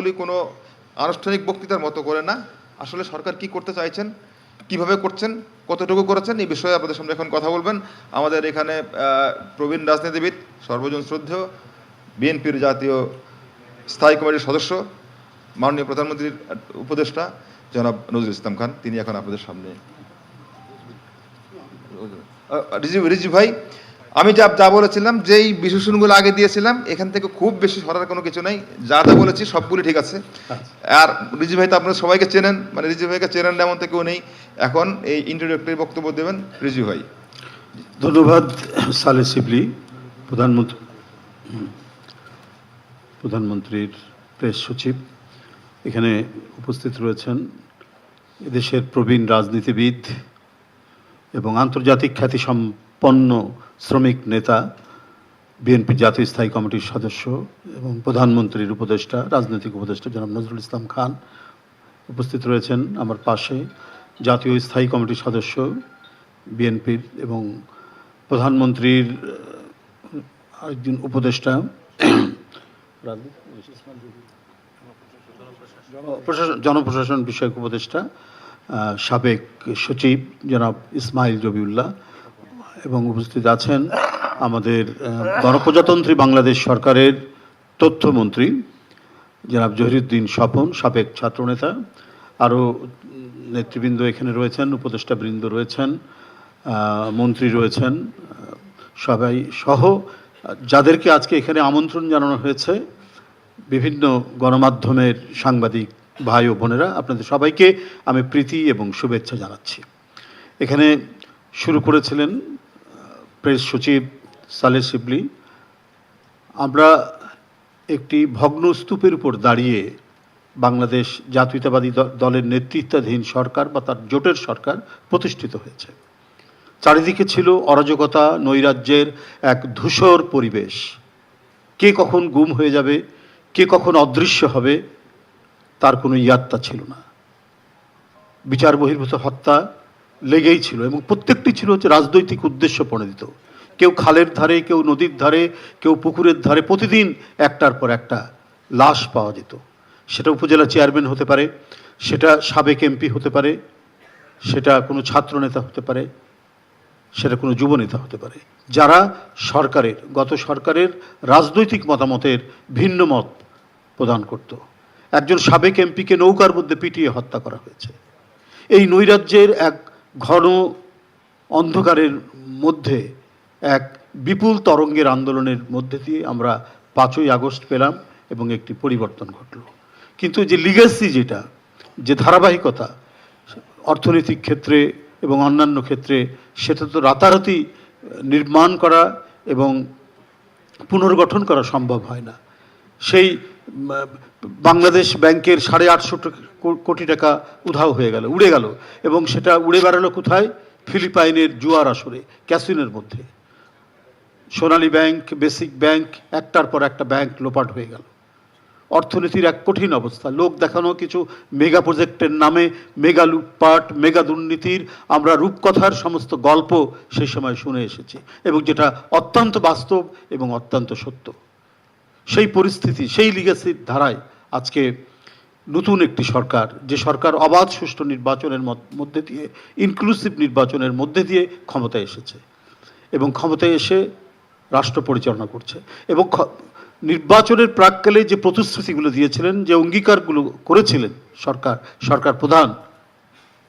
কথাগুলি কোনো আনুষ্ঠানিক বক্তৃতার মতো করে না, আসলে সরকার কি করতে চাইছেন, কিভাবে করছেন, কতটুকু করেছেন, এই বিষয়ে আপনাদের সামনে এখন কথা বলবেন আমাদের এখানে প্রবীণ রাজনীতিবিদ, সর্বজন শ্রদ্ধেয় বিএনপির জাতীয় স্থায়ী কমিটির সদস্য, মাননীয় প্রধানমন্ত্রীর উপদেষ্টা জনাব নজরুল ইসলাম খান। তিনি এখন আপনাদের সামনে। রিজু ভাই, আমি যা বলেছিলাম, যেই বিশেষণগুলো আগে দিয়েছিলাম, এখান থেকে খুব বেশি সরার কোনো কিছু নাই, যা বলেছি সবগুলি ঠিক আছে। আর রিজু ভাই তো আপনারা সবাইকে চেনেন, মানে রিজু ভাইকে চেনেন এমন থেকে কেউ নেই। এখন এই ইন্ট্রোডাক্টরি বক্তব্য দেবেন রিজু ভাই। ধন্যবাদ সালেহ শিবলি, প্রধানমন্ত্রীর প্রেস সচিব। এখানে উপস্থিত রয়েছেন এদেশের প্রবীণ রাজনীতিবিদ এবং আন্তর্জাতিক খ্যাতিসম্পন্ন শ্রমিক নেতা, বিএনপি জাতীয় স্থায়ী কমিটির সদস্য এবং প্রধানমন্ত্রীর উপদেষ্টা, রাজনৈতিক উপদেষ্টা জনাব নজরুল ইসলাম খান। উপস্থিত রয়েছেন আমার পাশে জাতীয় স্থায়ী কমিটির সদস্য বিএনপির এবং প্রধানমন্ত্রীর আরেকজন উপদেষ্টা জনপ্রশাসন বিষয়ক উপদেষ্টা সাবেক সচিব জনাব ইসমাইল রবিউল্লাহ, এবং উপস্থিত আছেন আমাদের গণপ্রজাতন্ত্রী বাংলাদেশ সরকারের তথ্যমন্ত্রী জনাব জহিরুদ্দিন স্বপন, সাবেক ছাত্রনেতা। আরও নেতৃবৃন্দ এখানে রয়েছেন, উপদেষ্টাবৃন্দ রয়েছেন, মন্ত্রী রয়েছেন, সবাই সহ যাদেরকে আজকে এখানে আমন্ত্রণ জানানো হয়েছে, বিভিন্ন গণমাধ্যমের সাংবাদিক ভাই ও বোনেরা, আপনাদের সবাইকে আমি প্রীতি এবং শুভেচ্ছা জানাচ্ছি। এখানে শুরু করেছিলেন প্রেস সচিব সালেহ শিবলি। আমরা একটি ভগ্ন স্তূপের উপর দাঁড়িয়ে বাংলাদেশ জাতীয়তাবাদী দলের নেতৃত্বাধীন সরকার বা তার জোটের সরকার প্রতিষ্ঠিত হয়েছে। চারিদিকে ছিল অরাজকতা, নৈরাজ্যের এক ধূসর পরিবেশ। কে কখন গুম হয়ে যাবে, কে কখন অদৃশ্য হবে, তার কোনো ইয়াত্তা ছিল না। বিচার বহির্ভূত হত্যা লেগেই ছিল এবং প্রত্যেকটি ছিল হচ্ছে রাজনৈতিক উদ্দেশ্য প্রণোদিত। কেউ খালের ধারে, কেউ নদীর ধারে, কেউ পুকুরের ধারে, প্রতিদিন একটার পর একটা লাশ পাওয়া যেত। সেটা উপজেলা চেয়ারম্যান হতে পারে, সেটা সাবেক এমপি হতে পারে, সেটা কোনো ছাত্রনেতা হতে পারে, সেটা কোনো যুবনেতা হতে পারে, যারা গত সরকারের রাজনৈতিক মতামতের ভিন্ন মত প্রদান করত। একজন সাবেক এমপিকে নৌকার মধ্যে পিটিয়ে হত্যা করা হয়েছে। এই নৈরাজ্যের এক ঘন অন্ধকারের মধ্যে এক বিপুল তরঙ্গের আন্দোলনের মধ্যে দিয়ে আমরা 5ই আগস্ট পেলাম এবং একটি পরিবর্তন ঘটল। কিন্তু যে লিগ্যাসি, যে ধারাবাহিকতা অর্থনৈতিক ক্ষেত্রে এবং অন্যান্য ক্ষেত্রে, সেটা তো রাতারাতি নির্মাণ করা এবং পুনর্গঠন করা সম্ভব হয় না। সেই বাংলাদেশ ব্যাংকের 850 কোটি টাকা উধাও হয়ে গেল, উড়ে গেল, এবং সেটা উড়ে বেড়ালো কোথায়? ফিলিপাইনের জুয়ার আসরে, ক্যাসিনোর মধ্যে। সোনালী ব্যাংক, বেসিক ব্যাংক, একটার পর একটা ব্যাংক লোপাট হয়ে গেল। অর্থনীতির এক কঠিন অবস্থা। লোক দেখানো কিছু মেগা প্রজেক্টের নামে মেগা লুটপাট, মেগা দুর্নীতির আমরা রূপকথার সমস্ত গল্প সেই সময় শুনে এসেছি, এবং যেটা অত্যন্ত বাস্তব এবং অত্যন্ত সত্য। সেই পরিস্থিতি, সেই লিগ্যাসির ধারায় আজকে নতুন একটি সরকার, যে সরকার অবাধ সুষ্ঠু নির্বাচনের মধ্যে দিয়ে, ইনক্লুসিভ নির্বাচনের মধ্যে দিয়ে ক্ষমতায় এসেছে এবং ক্ষমতায় এসে রাষ্ট্র পরিচালনা করছে। এবং নির্বাচনের প্রাক্কালে যে প্রতিশ্রুতিগুলো দিয়েছিলেন, যে অঙ্গীকারগুলো করেছিলেন সরকার প্রধান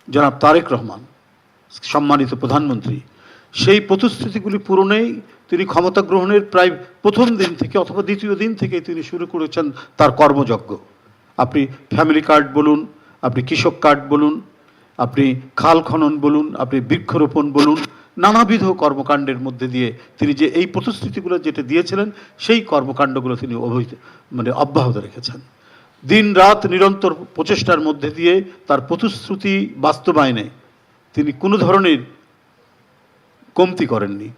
জনাব তারেক রহমান, সম্মানিত প্রধানমন্ত্রী, সেই প্রতিশ্রুতিগুলি পূরণেই তিনি ক্ষমতা গ্রহণের প্রায় প্রথম দিন থেকে অথবা দ্বিতীয় দিন থেকে তিনি শুরু করেছেন তার কর্মযজ্ঞ। আপনি ফ্যামিলি কার্ড বলুন, আপনি কৃষক কার্ড বলুন, আপনি খাল খনন বলুন, আপনি বৃক্ষরোপণ বলুন, নানাবিধ কর্মকাণ্ডের মধ্যে দিয়ে তিনি যে এই প্রতিশ্রুতিগুলো যেটা দিয়েছিলেন, সেই কর্মকাণ্ডগুলো তিনি অব্যাহত রেখেছেন। দিন রাত নিরন্তর প্রচেষ্টার মধ্যে দিয়ে তার প্রতিশ্রুতি বাস্তবায়নে তিনি কোনো ধরনের কমতি করেননি,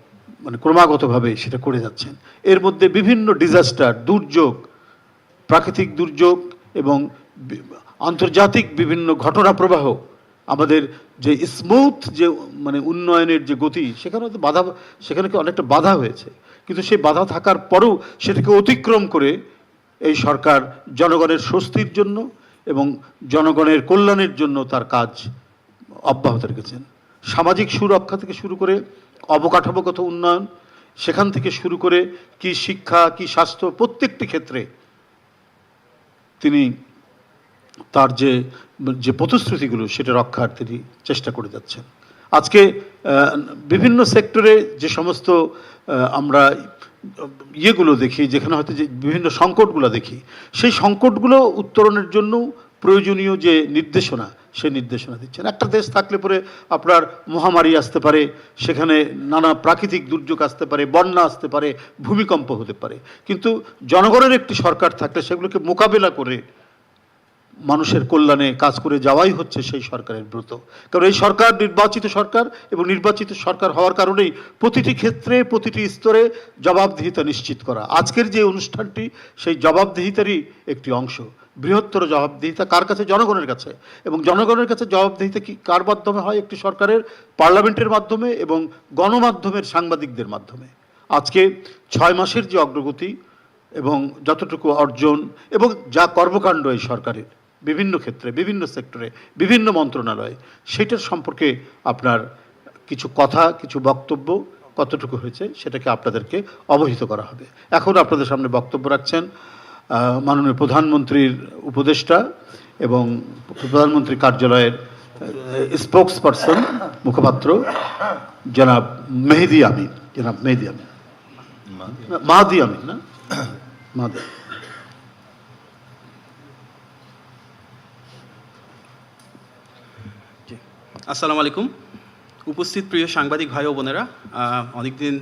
ক্রমাগতভাবে সেটা করে যাচ্ছেন। এর মধ্যে বিভিন্ন ডিজাস্টার, দুর্যোগ, প্রাকৃতিক দুর্যোগ এবং আন্তর্জাতিক বিভিন্ন ঘটনা প্রবাহ, আমাদের যে স্মুথ যে উন্নয়নের যে গতি, সেখানে অনেকটা বাধা হয়েছে। কিন্তু সেই বাধা থাকার পরেও সেটাকে অতিক্রম করে এই সরকার জনগণের স্বস্তির জন্য এবং জনগণের কল্যাণের জন্য তার কাজ অব্যাহত রেখেছেন। সামাজিক সুরক্ষা থেকে শুরু করে অবকাঠামোগত উন্নয়ন, সেখান থেকে শুরু করে কি শিক্ষা, কি স্বাস্থ্য, প্রত্যেকটি ক্ষেত্রে তিনি তার যে যে প্রতিশ্রুতিগুলো সেটা রক্ষার তিনি চেষ্টা করে যাচ্ছেন। আজকে বিভিন্ন সেক্টরে যে সমস্ত আমরা ইয়েগুলো দেখি, যেখানে হয়তো যে বিভিন্ন সংকটগুলো দেখি, সেই সংকটগুলো উত্তরণের জন্য প্রয়োজনীয় যে নির্দেশনা, সেই নির্দেশনা দিচ্ছেন। একটা দেশ থাকলে পরে আপনার মহামারী আসতে পারে, সেখানে নানা প্রাকৃতিক দুর্যোগ আসতে পারে, বন্যা আসতে পারে, ভূমিকম্প হতে পারে, কিন্তু জনগণের একটি সরকার থাকলে সেগুলোকে মোকাবেলা করে মানুষের কল্যাণে কাজ করে যাওয়াই হচ্ছে সেই সরকারের ব্রত। কারণ এই সরকার নির্বাচিত সরকার, এবং নির্বাচিত সরকার হওয়ার কারণেই প্রতিটি ক্ষেত্রে প্রতিটি স্তরে জবাবদিহিতা নিশ্চিত করা। আজকের যে অনুষ্ঠানটি সেই জবাবদিহিতারই একটি অংশ। বৃহত্তর জবাবদিহিতা কার কাছে? জনগণের কাছে। এবং জনগণের কাছে জবাবদিহিতা কি কার মাধ্যমে হয়? একটি সরকারের পার্লামেন্টের মাধ্যমে এবং গণমাধ্যমের সাংবাদিকদের মাধ্যমে। আজকে 6 মাসের যে অগ্রগতি এবং যতটুকু অর্জন এবং যা কর্মকাণ্ড এই সরকারের বিভিন্ন ক্ষেত্রে, বিভিন্ন সেক্টরে, বিভিন্ন মন্ত্রণালয়ে, সেটার সম্পর্কে আপনার কিছু কথা, কিছু বক্তব্য কতটুকু হয়েছে সেটাকে আপনাদেরকে অবহিত করা হবে। এখন আপনাদের সামনে বক্তব্য রাখছেন মাননীয় প্রধানমন্ত্রীর উপদেষ্টা এবং প্রধানমন্ত্রী কার্যালয়ের স্পোকস পারসন, মুখপাত্র জনাব মেহেদী আমিন। জনাব মেহেদী আমিন, মাহাদি আমিন না, মাহাদি। আসসালামু আলাইকুম। উপস্থিত প্রিয় সাংবাদিক ভাই ও বোনেরা, অনেকদিন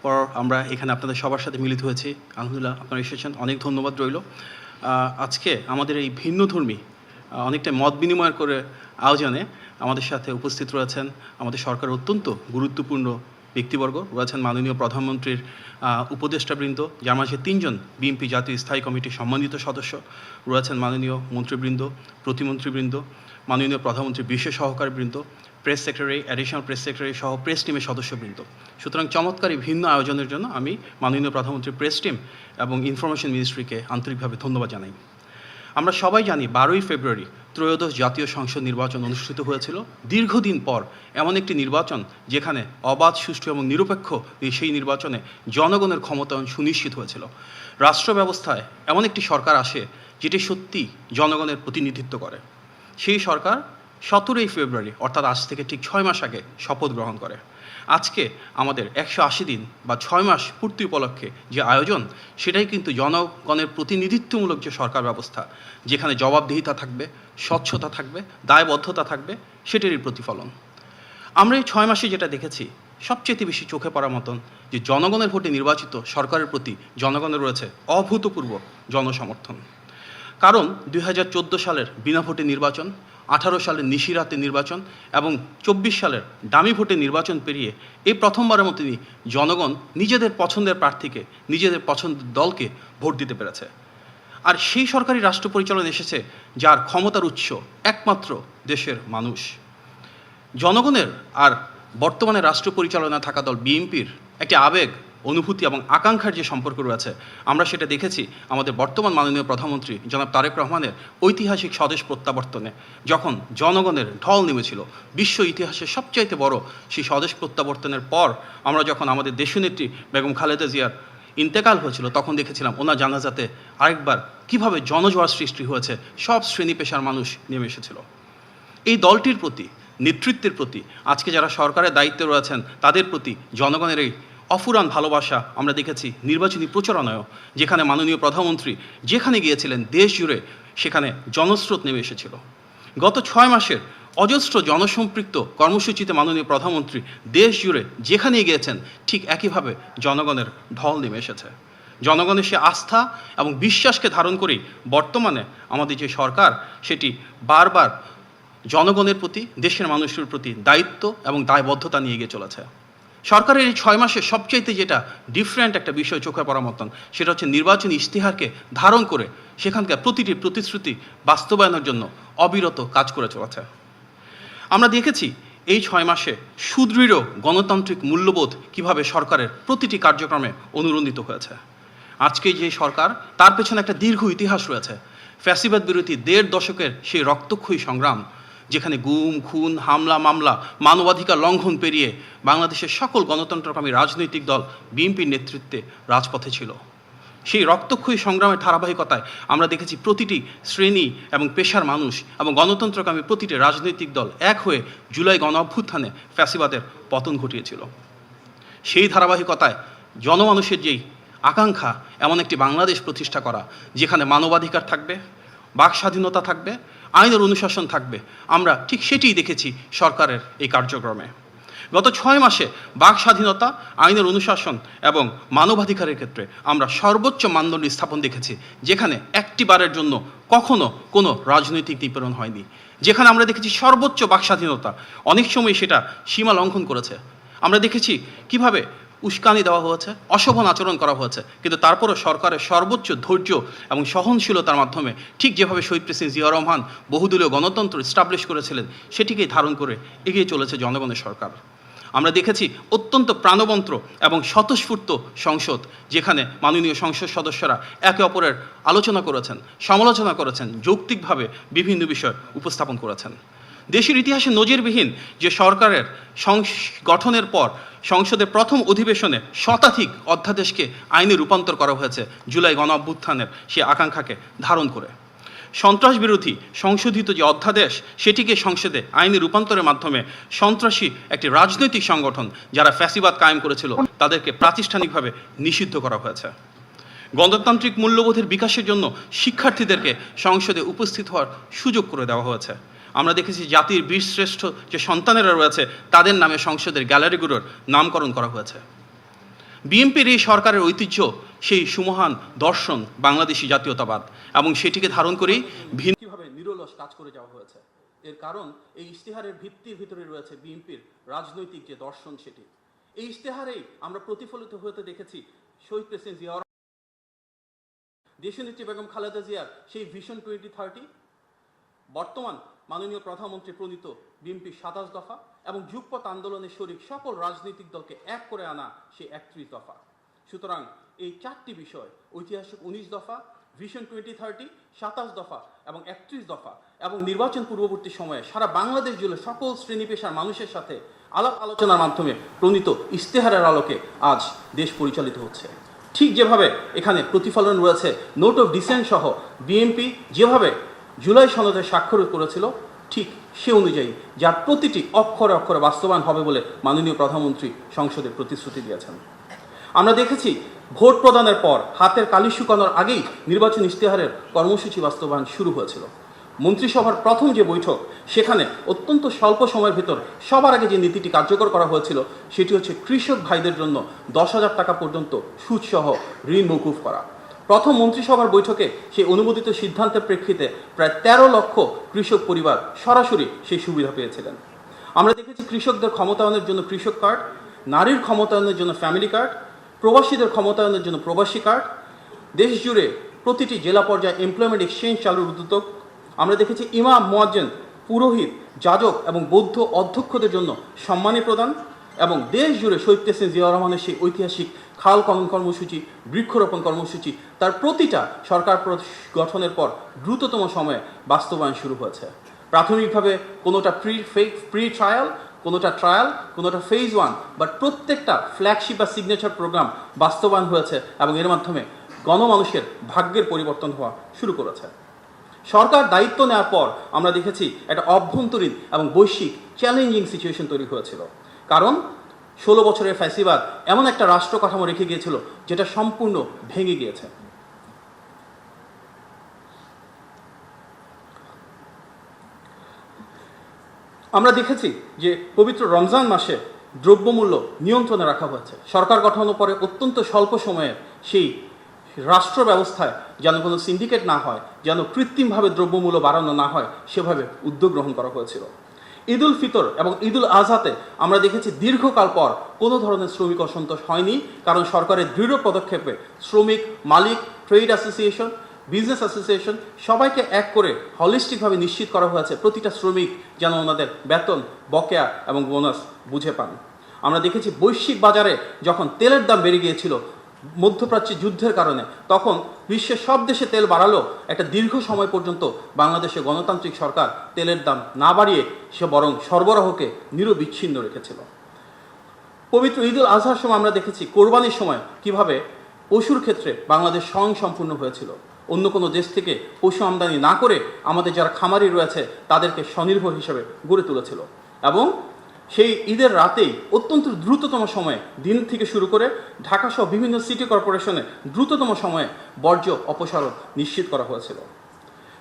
পর আমরা এখানে আপনাদের সবার সাথে মিলিত হয়েছি। আলহামদুলিল্লাহ আপনারা এসেছেন, অনেক ধন্যবাদ রইল। আজকে আমাদের এই ভিন্নধর্মী অনেকটা মত বিনিময় করে আয়োজনে আমাদের সাথে উপস্থিত রয়েছেন আমাদের সরকারের অত্যন্ত গুরুত্বপূর্ণ ব্যক্তিবর্গ রয়েছেন। মাননীয় প্রধানমন্ত্রীর উপদেষ্টাবৃন্দ, যার মাঝে 3 জন বিএনপি জাতীয় স্থায়ী কমিটির সম্মানিত সদস্য রয়েছেন, মাননীয় মন্ত্রীবৃন্দ, প্রতিমন্ত্রীবৃন্দ, মাননীয় প্রধানমন্ত্রীর বিশেষ সহকারীবৃন্দ, press secretary, additional press secretary সহ প্রেস টিমের সদস্যবৃন্দ। সুতরাং চমৎকার এই ভিন্ন আয়োজনের জন্য আমি মাননীয় প্রধানমন্ত্রীর প্রেস টিম এবং ইনফরমেশন মিনিস্ট্রিকে আন্তরিকভাবে ধন্যবাদ জানাই। আমরা সবাই জানি 12ই ফেব্রুয়ারি ত্রয়োদশ জাতীয় সংসদ নির্বাচন অনুষ্ঠিত হয়েছিল। দীর্ঘদিন পর এমন একটি নির্বাচন যেখানে অবাধ, সুষ্ঠু এবং নিরপেক্ষ সেই নির্বাচনে জনগণের ক্ষমতায়ন সুনিশ্চিত হয়েছিল। রাষ্ট্র ব্যবস্থায় এমন একটি সরকার আসে যেটি সত্যি জনগণের প্রতিনিধিত্ব করে। সেই সরকার 17ই ফেব্রুয়ারি অর্থাৎ আজ থেকে ঠিক 6 মাস আগে শপথ গ্রহণ করে। আজকে আমাদের 180 দিন বা 6 মাস পূর্তি উপলক্ষে যে আয়োজন, সেটাই কিন্তু জনগণের প্রতিনিধিত্বমূলক যে সরকার ব্যবস্থা, যেখানে জবাবদিহিতা থাকবে, স্বচ্ছতা থাকবে, দায়বদ্ধতা থাকবে, সেটারই প্রতিফলন। আমরা এই 6 মাসে যেটা দেখেছি, সবচেয়ে বেশি চোখে পড়ার মতন যে জনগণের ভোটে নির্বাচিত সরকারের প্রতি জনগণের রয়েছে অভূতপূর্ব জনসমর্থন। কারণ 2014 সালের বিনা ভোটে নির্বাচন, 18 সালের নিশিরাতে নির্বাচন এবং 24 সালের দামি ভোটে নির্বাচন পেরিয়ে এই প্রথমবারের মতনই জনগণ নিজেদের পছন্দের প্রার্থীকে, নিজেদের পছন্দের দলকে ভোট দিতে পেরেছে। আর সেই সরকারি রাষ্ট্র পরিচালনা এসেছে যার ক্ষমতার উৎস একমাত্র দেশের মানুষ। জনগণের আর বর্তমানে রাষ্ট্র পরিচালনা থাকা দল বিএনপির একটি আবেগ, অনুভূতি এবং আকাঙ্ক্ষার যে সম্পর্ক রয়েছে, আমরা সেটা দেখেছি আমাদের বর্তমান মাননীয় প্রধানমন্ত্রী জনাব তারেক রহমানের ঐতিহাসিক স্বদেশ প্রত্যাবর্তনে, যখন জনগণের ঢল নেমেছিল। বিশ্ব ইতিহাসের সবচাইতে বড় সেই স্বদেশ প্রত্যাবর্তনের পর আমরা যখন আমাদের দেশনেত্রী বেগম খালেদা জিয়ার ইন্তেকাল হয়েছিল, তখন দেখেছিলাম ওনার জানাজাতে আরেকবার কীভাবে জনজোয়ার সৃষ্টি হয়েছে, সব শ্রেণী পেশার মানুষ নেমে এসেছিল। এই দলটির প্রতি, নেতৃত্বের প্রতি, আজকে যারা সরকারের দায়িত্বে রয়েছেন তাদের প্রতি জনগণের এই অফুরান ভালোবাসা আমরা দেখেছি নির্বাচনী প্রচারণায়ও, যেখানে মাননীয় প্রধানমন্ত্রী যেখানে গিয়েছিলেন দেশ জুড়ে সেখানে জনস্রোত নেমে এসেছিল। গত 6 মাসের অজস্র জনসম্পৃক্ত কর্মসূচিতে মাননীয় প্রধানমন্ত্রী দেশ জুড়ে যেখানে গিয়েছেন ঠিক একইভাবে জনগণের ঢল নেমে এসেছে। জনগণের সে আস্থা এবং বিশ্বাসকে ধারণ করেই বর্তমানে আমাদের যে সরকার, সেটি বারবার জনগণের প্রতি, দেশের মানুষের প্রতি দায়িত্ব এবং দায়বদ্ধতা নিয়ে গিয়ে চলেছে। সরকারের এই 6 মাসে সবচাইতে যেটা ডিফারেন্ট একটা বিষয় চোখে পড়ার মতন, সেটা হচ্ছে নির্বাচনী ইশতেহারকে ধারণ করে সেখানকার প্রতিটি প্রতিশ্রুতি বাস্তবায়নের জন্য অবিরত কাজ করে চলেছে। আমরা দেখেছি এই 6 মাসে সুদৃঢ় গণতান্ত্রিক মূল্যবোধ কিভাবে সরকারের প্রতিটি কার্যক্রমে অনুরণিত হয়েছে। আজকে যে সরকার, তার পেছনে একটা দীর্ঘ ইতিহাস রয়েছে। ফ্যাসিবাদ বিরোধী ১.৫ দশকের সেই রক্তক্ষয়ী সংগ্রাম, যেখানে গুম, খুন, হামলা, মামলা, মানবাধিকার লঙ্ঘন পেরিয়ে বাংলাদেশের সকল গণতন্ত্রকামী রাজনৈতিক দল বিএনপির নেতৃত্বে রাজপথে ছিল। সেই রক্তক্ষয়ী সংগ্রামের ধারাবাহিকতায় আমরা দেখেছি প্রতিটি শ্রেণী এবং পেশার মানুষ এবং গণতন্ত্রকামী প্রতিটি রাজনৈতিক দল এক হয়ে জুলাই গণ অভ্যুত্থানে ফ্যাসিবাদের পতন ঘটিয়েছিল। সেই ধারাবাহিকতায় জনমানুষের যেই আকাঙ্ক্ষা, এমন একটি বাংলাদেশ প্রতিষ্ঠা করা যেখানে মানবাধিকার থাকবে, বাক স্বাধীনতা থাকবে, আইনের অনুশাসন থাকবে, আমরা ঠিক সেটিই দেখেছি সরকারের এই কার্যক্রমে। গত ৬ মাসে বাক স্বাধীনতা, আইনের অনুশাসন এবং মানবাধিকারের ক্ষেত্রে আমরা সর্বোচ্চ মানদণ্ড স্থাপন দেখেছি, যেখানে একটি বারের জন্য কখনো কোনো রাজনৈতিক নিপীড়ন হয়নি, যেখানে আমরা দেখেছি সর্বোচ্চ বাক স্বাধীনতা। অনেক সময় সেটা সীমা লঙ্ঘন করেছে। আমরা দেখেছি কিভাবে উস্কানি দেওয়া হয়েছে, অশোভন আচরণ করা হয়েছে, কিন্তু তারপরও সরকারের সর্বোচ্চ ধৈর্য এবং সহনশীলতার মাধ্যমে ঠিক যেভাবে শহীদ প্রেসিডেন্ট জিয়া রহমান বহুদলীয় গণতন্ত্র এস্টাবলিশ করেছিলেন, সেটিকেই ধারণ করে এগিয়ে চলেছে জনগণের সরকার। আমরা দেখেছি অত্যন্ত প্রাণবন্ত এবং স্বতঃস্ফূর্ত সংসদ, যেখানে মাননীয় সংসদ সদস্যরা একে অপরের আলোচনা করেছেন, সমালোচনা করেছেন, যৌক্তিকভাবে বিভিন্ন বিষয় উপস্থাপন করেছেন। দেশের ইতিহাসে নজিরবিহীন যে সরকারের গঠনের পর সংসদের প্রথম অধিবেশনে শতাধিক অধ্যাদেশকে আইনে রূপান্তর করা হয়েছে জুলাই গণ অভ্যুত্থানের সে আকাঙ্ক্ষাকে ধারণ করে। সন্ত্রাস বিরোধী সংশোধিত যে অধ্যাদেশ, সেটিকে সংসদে আইনে রূপান্তরের মাধ্যমে সন্ত্রাসী একটি রাজনৈতিক সংগঠন যারা ফ্যাসিবাদ কায়েম করেছিল তাদেরকে প্রাতিষ্ঠানিকভাবে নিষিদ্ধ করা হয়েছে। গণতান্ত্রিক মূল্যবোধের বিকাশের জন্য শিক্ষার্থীদেরকে সংসদে উপস্থিত হওয়ার সুযোগ করে দেওয়া হয়েছে। আমরা দেখেছি জাতির বীরশ্রেষ্ঠ যে সন্তানেরা রয়েছে তাদের নামে সংসদের গ্যালারিগুলোর নামকরণ করা হয়েছে। বিএনপির এই সরকারের ঐতিহ্য সেই সুমহান দর্শন বাংলাদেশি জাতীয়তাবাদ, এবং সেটিকে ধারণ করেই ভিন্নভাবে নিরলস কাজ করে যাওয়া হয়েছে। এর কারণ এই ইশতেহারের ভিত্তির ভিতরে রয়েছে বিএনপির রাজনৈতিক যে দর্শন, সেটি এই ইশতেহারেই আমরা প্রতিফলিত হতে দেখেছি। শহীদ প্রেসিডেন্ট জিয়া, দেশনেত্রী বেগম খালেদা জিয়ার সেই ভিশন 2030, বর্তমান মাননীয় প্রধানমন্ত্রী প্রণীত বিএনপির 27 দফা এবং যুগপৎ আন্দোলনের শরিক সকল রাজনৈতিক দলকে এক করে আনা সেই 31 দফা। সুতরাং এই 4টি বিষয়, ঐতিহাসিক 19 দফা, ভিশন 2030, 27 দফা এবং 31 দফা, এবং নির্বাচন পূর্ববর্তী সময়ে সারা বাংলাদেশ জুড়ে সকল শ্রেণী পেশার মানুষের সাথে আলাপ আলোচনার মাধ্যমে প্রণীত ইশতেহারের আলোকে আজ দেশ পরিচালিত হচ্ছে। ঠিক যেভাবে এখানে প্রতিফলন রয়েছে নোট অফ ডিসেন্ট সহ বিএনপি যেভাবে জুলাই সনদে স্বাক্ষর করেছিল, ঠিক সে অনুযায়ী যার প্রতিটি অক্ষরে অক্ষরে বাস্তবায়ন হবে বলে মাননীয় প্রধানমন্ত্রী সংসদে প্রতিশ্রুতি দিয়েছেন। আমরা দেখেছি ভোট প্রদানের পর হাতের কালি শুকানোর আগেই নির্বাচন ইশতেহারের কর্মসূচি বাস্তবায়ন শুরু হয়েছিল। মন্ত্রিসভার প্রথম যে বৈঠক, সেখানে অত্যন্ত স্বল্প সময়ের ভিতর সবার আগে যে নীতিটি কার্যকর করা হয়েছিল সেটি হচ্ছে কৃষক ভাইদের জন্য 10,000 টাকা পর্যন্ত সুদসহ ঋণ মওকুফ করা। প্রথম মন্ত্রিসভার বৈঠকে সেই অনুমোদিত সিদ্ধান্তের প্রেক্ষিতে প্রায় 13 লক্ষ কৃষক পরিবার সরাসরি সেই সুবিধা পেয়েছিলেন। আমরা দেখেছি কৃষকদের ক্ষমতায়নের জন্য কৃষক কার্ড, নারীর ক্ষমতায়নের জন্য ফ্যামিলি কার্ড, প্রবাসীদের ক্ষমতায়নের জন্য প্রবাসী কার্ড, দেশ জুড়ে প্রতিটি জেলা পর্যায়ে এমপ্লয়মেন্ট এক্সচেঞ্জ চালুর উদ্যোগ। আমরা দেখেছি ইমাম, মুয়াজ্জিন, পুরোহিত, যাজক এবং বৌদ্ধ অধ্যক্ষদের জন্য সম্মানী প্রদান, এবং দেশ জুড়ে শহীদ প্রেসিডেন্ট জিয়া রহমানের সেই ঐতিহাসিক খাল খনন কর্মসূচি, বৃক্ষরোপণ কর্মসূচি, তার প্রতিটা সরকার গঠনের পর দ্রুততম সময়ে বাস্তবায়ন শুরু হয়েছে। প্রাথমিকভাবে কোনোটা প্রি ট্রায়াল, কোনোটা ট্রায়াল, কোনোটা ফেজ 1, বাট প্রত্যেকটা ফ্ল্যাগশিপ বা সিগনেচার প্রোগ্রাম বাস্তবায়ন হয়েছে এবং এর মাধ্যমে গণমানুষের ভাগ্যের পরিবর্তন হওয়া শুরু করেছে। সরকার দায়িত্ব নেওয়ার পর আমরা দেখেছি একটা অভ্যন্তরীণ এবং বৈশ্বিক চ্যালেঞ্জিং সিচুয়েশন তৈরি হয়েছিল, কারণ 16 বছরের ফ্যাসিবাদ এমন একটা রাষ্ট্র কাঠামো রেখে গিয়েছিল যেটা সম্পূর্ণ ভেঙে গিয়েছে। আমরা দেখেছি যে পবিত্র রমজান মাসে দ্রব্যমূল্য নিয়ন্ত্রণে রাখা হয়েছে। সরকার গঠনের পরে অত্যন্ত স্বল্প সময়ে সেই রাষ্ট্র ব্যবস্থায় যেন কোনো সিন্ডিকেট না হয়, যেন কৃত্রিমভাবে দ্রব্যমূল্য বাড়ানো না হয়, সেভাবে উদ্যোগ গ্রহণ করা হয়েছিল। ঈদ উল ফিতর এবং ঈদ উল আজহাতে আমরা দেখেছি দীর্ঘকাল পর কোনো ধরনের শ্রমিক অসন্তোষ হয়নি, কারণ সরকারের দৃঢ় পদক্ষেপে শ্রমিক, মালিক, ট্রেড অ্যাসোসিয়েশন, বিজনেস অ্যাসোসিয়েশন সবাইকে এক করে হলিস্টিকভাবে নিশ্চিত করা হয়েছে প্রতিটা শ্রমিক যেন ওনাদের বেতন, বকেয়া এবং বোনাস বুঝে পান। আমরা দেখেছি বৈশ্বিক বাজারে যখন তেলের দাম বেড়ে গিয়েছিল, মধ্যপ্রাচ্যে যুদ্ধের কারণে তখন বিশ্বের সব দেশে তেল বাড়ালো, একটা দীর্ঘ সময় পর্যন্ত বাংলাদেশে গণতান্ত্রিক সরকার তেলের দাম না বাড়িয়ে সে বরং সরবরাহকে নিরবিচ্ছিন্ন রেখেছিল। পবিত্র ঈদ উল আজহার সময় আমরা দেখেছি কোরবানির সময় কিভাবে পশুর ক্ষেত্রে বাংলাদেশ স্বয়ংসম্পূর্ণ হয়েছিল। অন্য কোনো দেশ থেকে পশু আমদানি না করে আমাদের যারা খামারি রয়েছে তাদেরকে স্বনির্ভর হিসেবে গড়ে তুলেছিল। এবং সেই ঈদের রাতেই অত্যন্ত দ্রুততম সময়ে দিন থেকে শুরু করে ঢাকাসহ বিভিন্ন সিটি কর্পোরেশনে দ্রুততম সময়ে বর্জ্য অপসারণ নিশ্চিত করা হয়েছিল।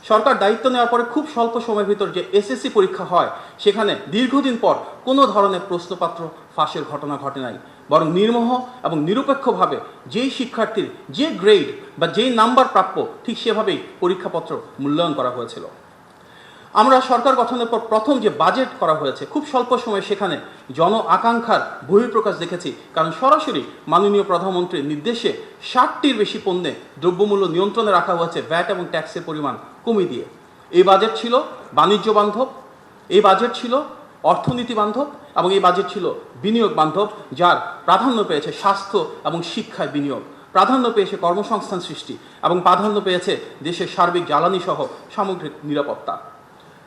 সরকার দায়িত্ব নেওয়ার পরে খুব স্বল্প সময়ের ভিতর যে এসএসসি পরীক্ষা হয় সেখানে দীর্ঘদিন পর কোনো ধরনের প্রশ্নপত্র ফাঁসের ঘটনা ঘটে নাই, বরং নির্মোহ এবং নিরপেক্ষভাবে যেই শিক্ষার্থীর যে গ্রেড বা যেই নাম্বার প্রাপ্য ঠিক সেভাবেই পরীক্ষাপত্র মূল্যায়ন করা হয়েছিল। আমরা সরকার গঠনের পর প্রথম যে বাজেট করা হয়েছে খুব স্বল্প সময়ে সেখানে জন আকাঙ্ক্ষার বহিঃপ্রকাশ দেখেছি, কারণ সরাসরি মাননীয় প্রধানমন্ত্রীর নির্দেশে 60টির বেশি পণ্যে দ্রব্যমূল্য নিয়ন্ত্রণে রাখা হয়েছে ভ্যাট এবং ট্যাক্সের পরিমাণ কমিয়ে দিয়ে। এই বাজেট ছিল বাণিজ্য বান্ধব, এই বাজেট ছিল অর্থনীতি বান্ধব এবং এই বাজেট ছিল বিনিয়োগ বান্ধব, যার প্রাধান্য পেয়েছে স্বাস্থ্য এবং শিক্ষায় বিনিয়োগ, প্রাধান্য পেয়েছে কর্মসংস্থান সৃষ্টি এবং প্রাধান্য পেয়েছে দেশের সার্বিক জ্বালানি সহ সামগ্রিক নিরাপত্তা।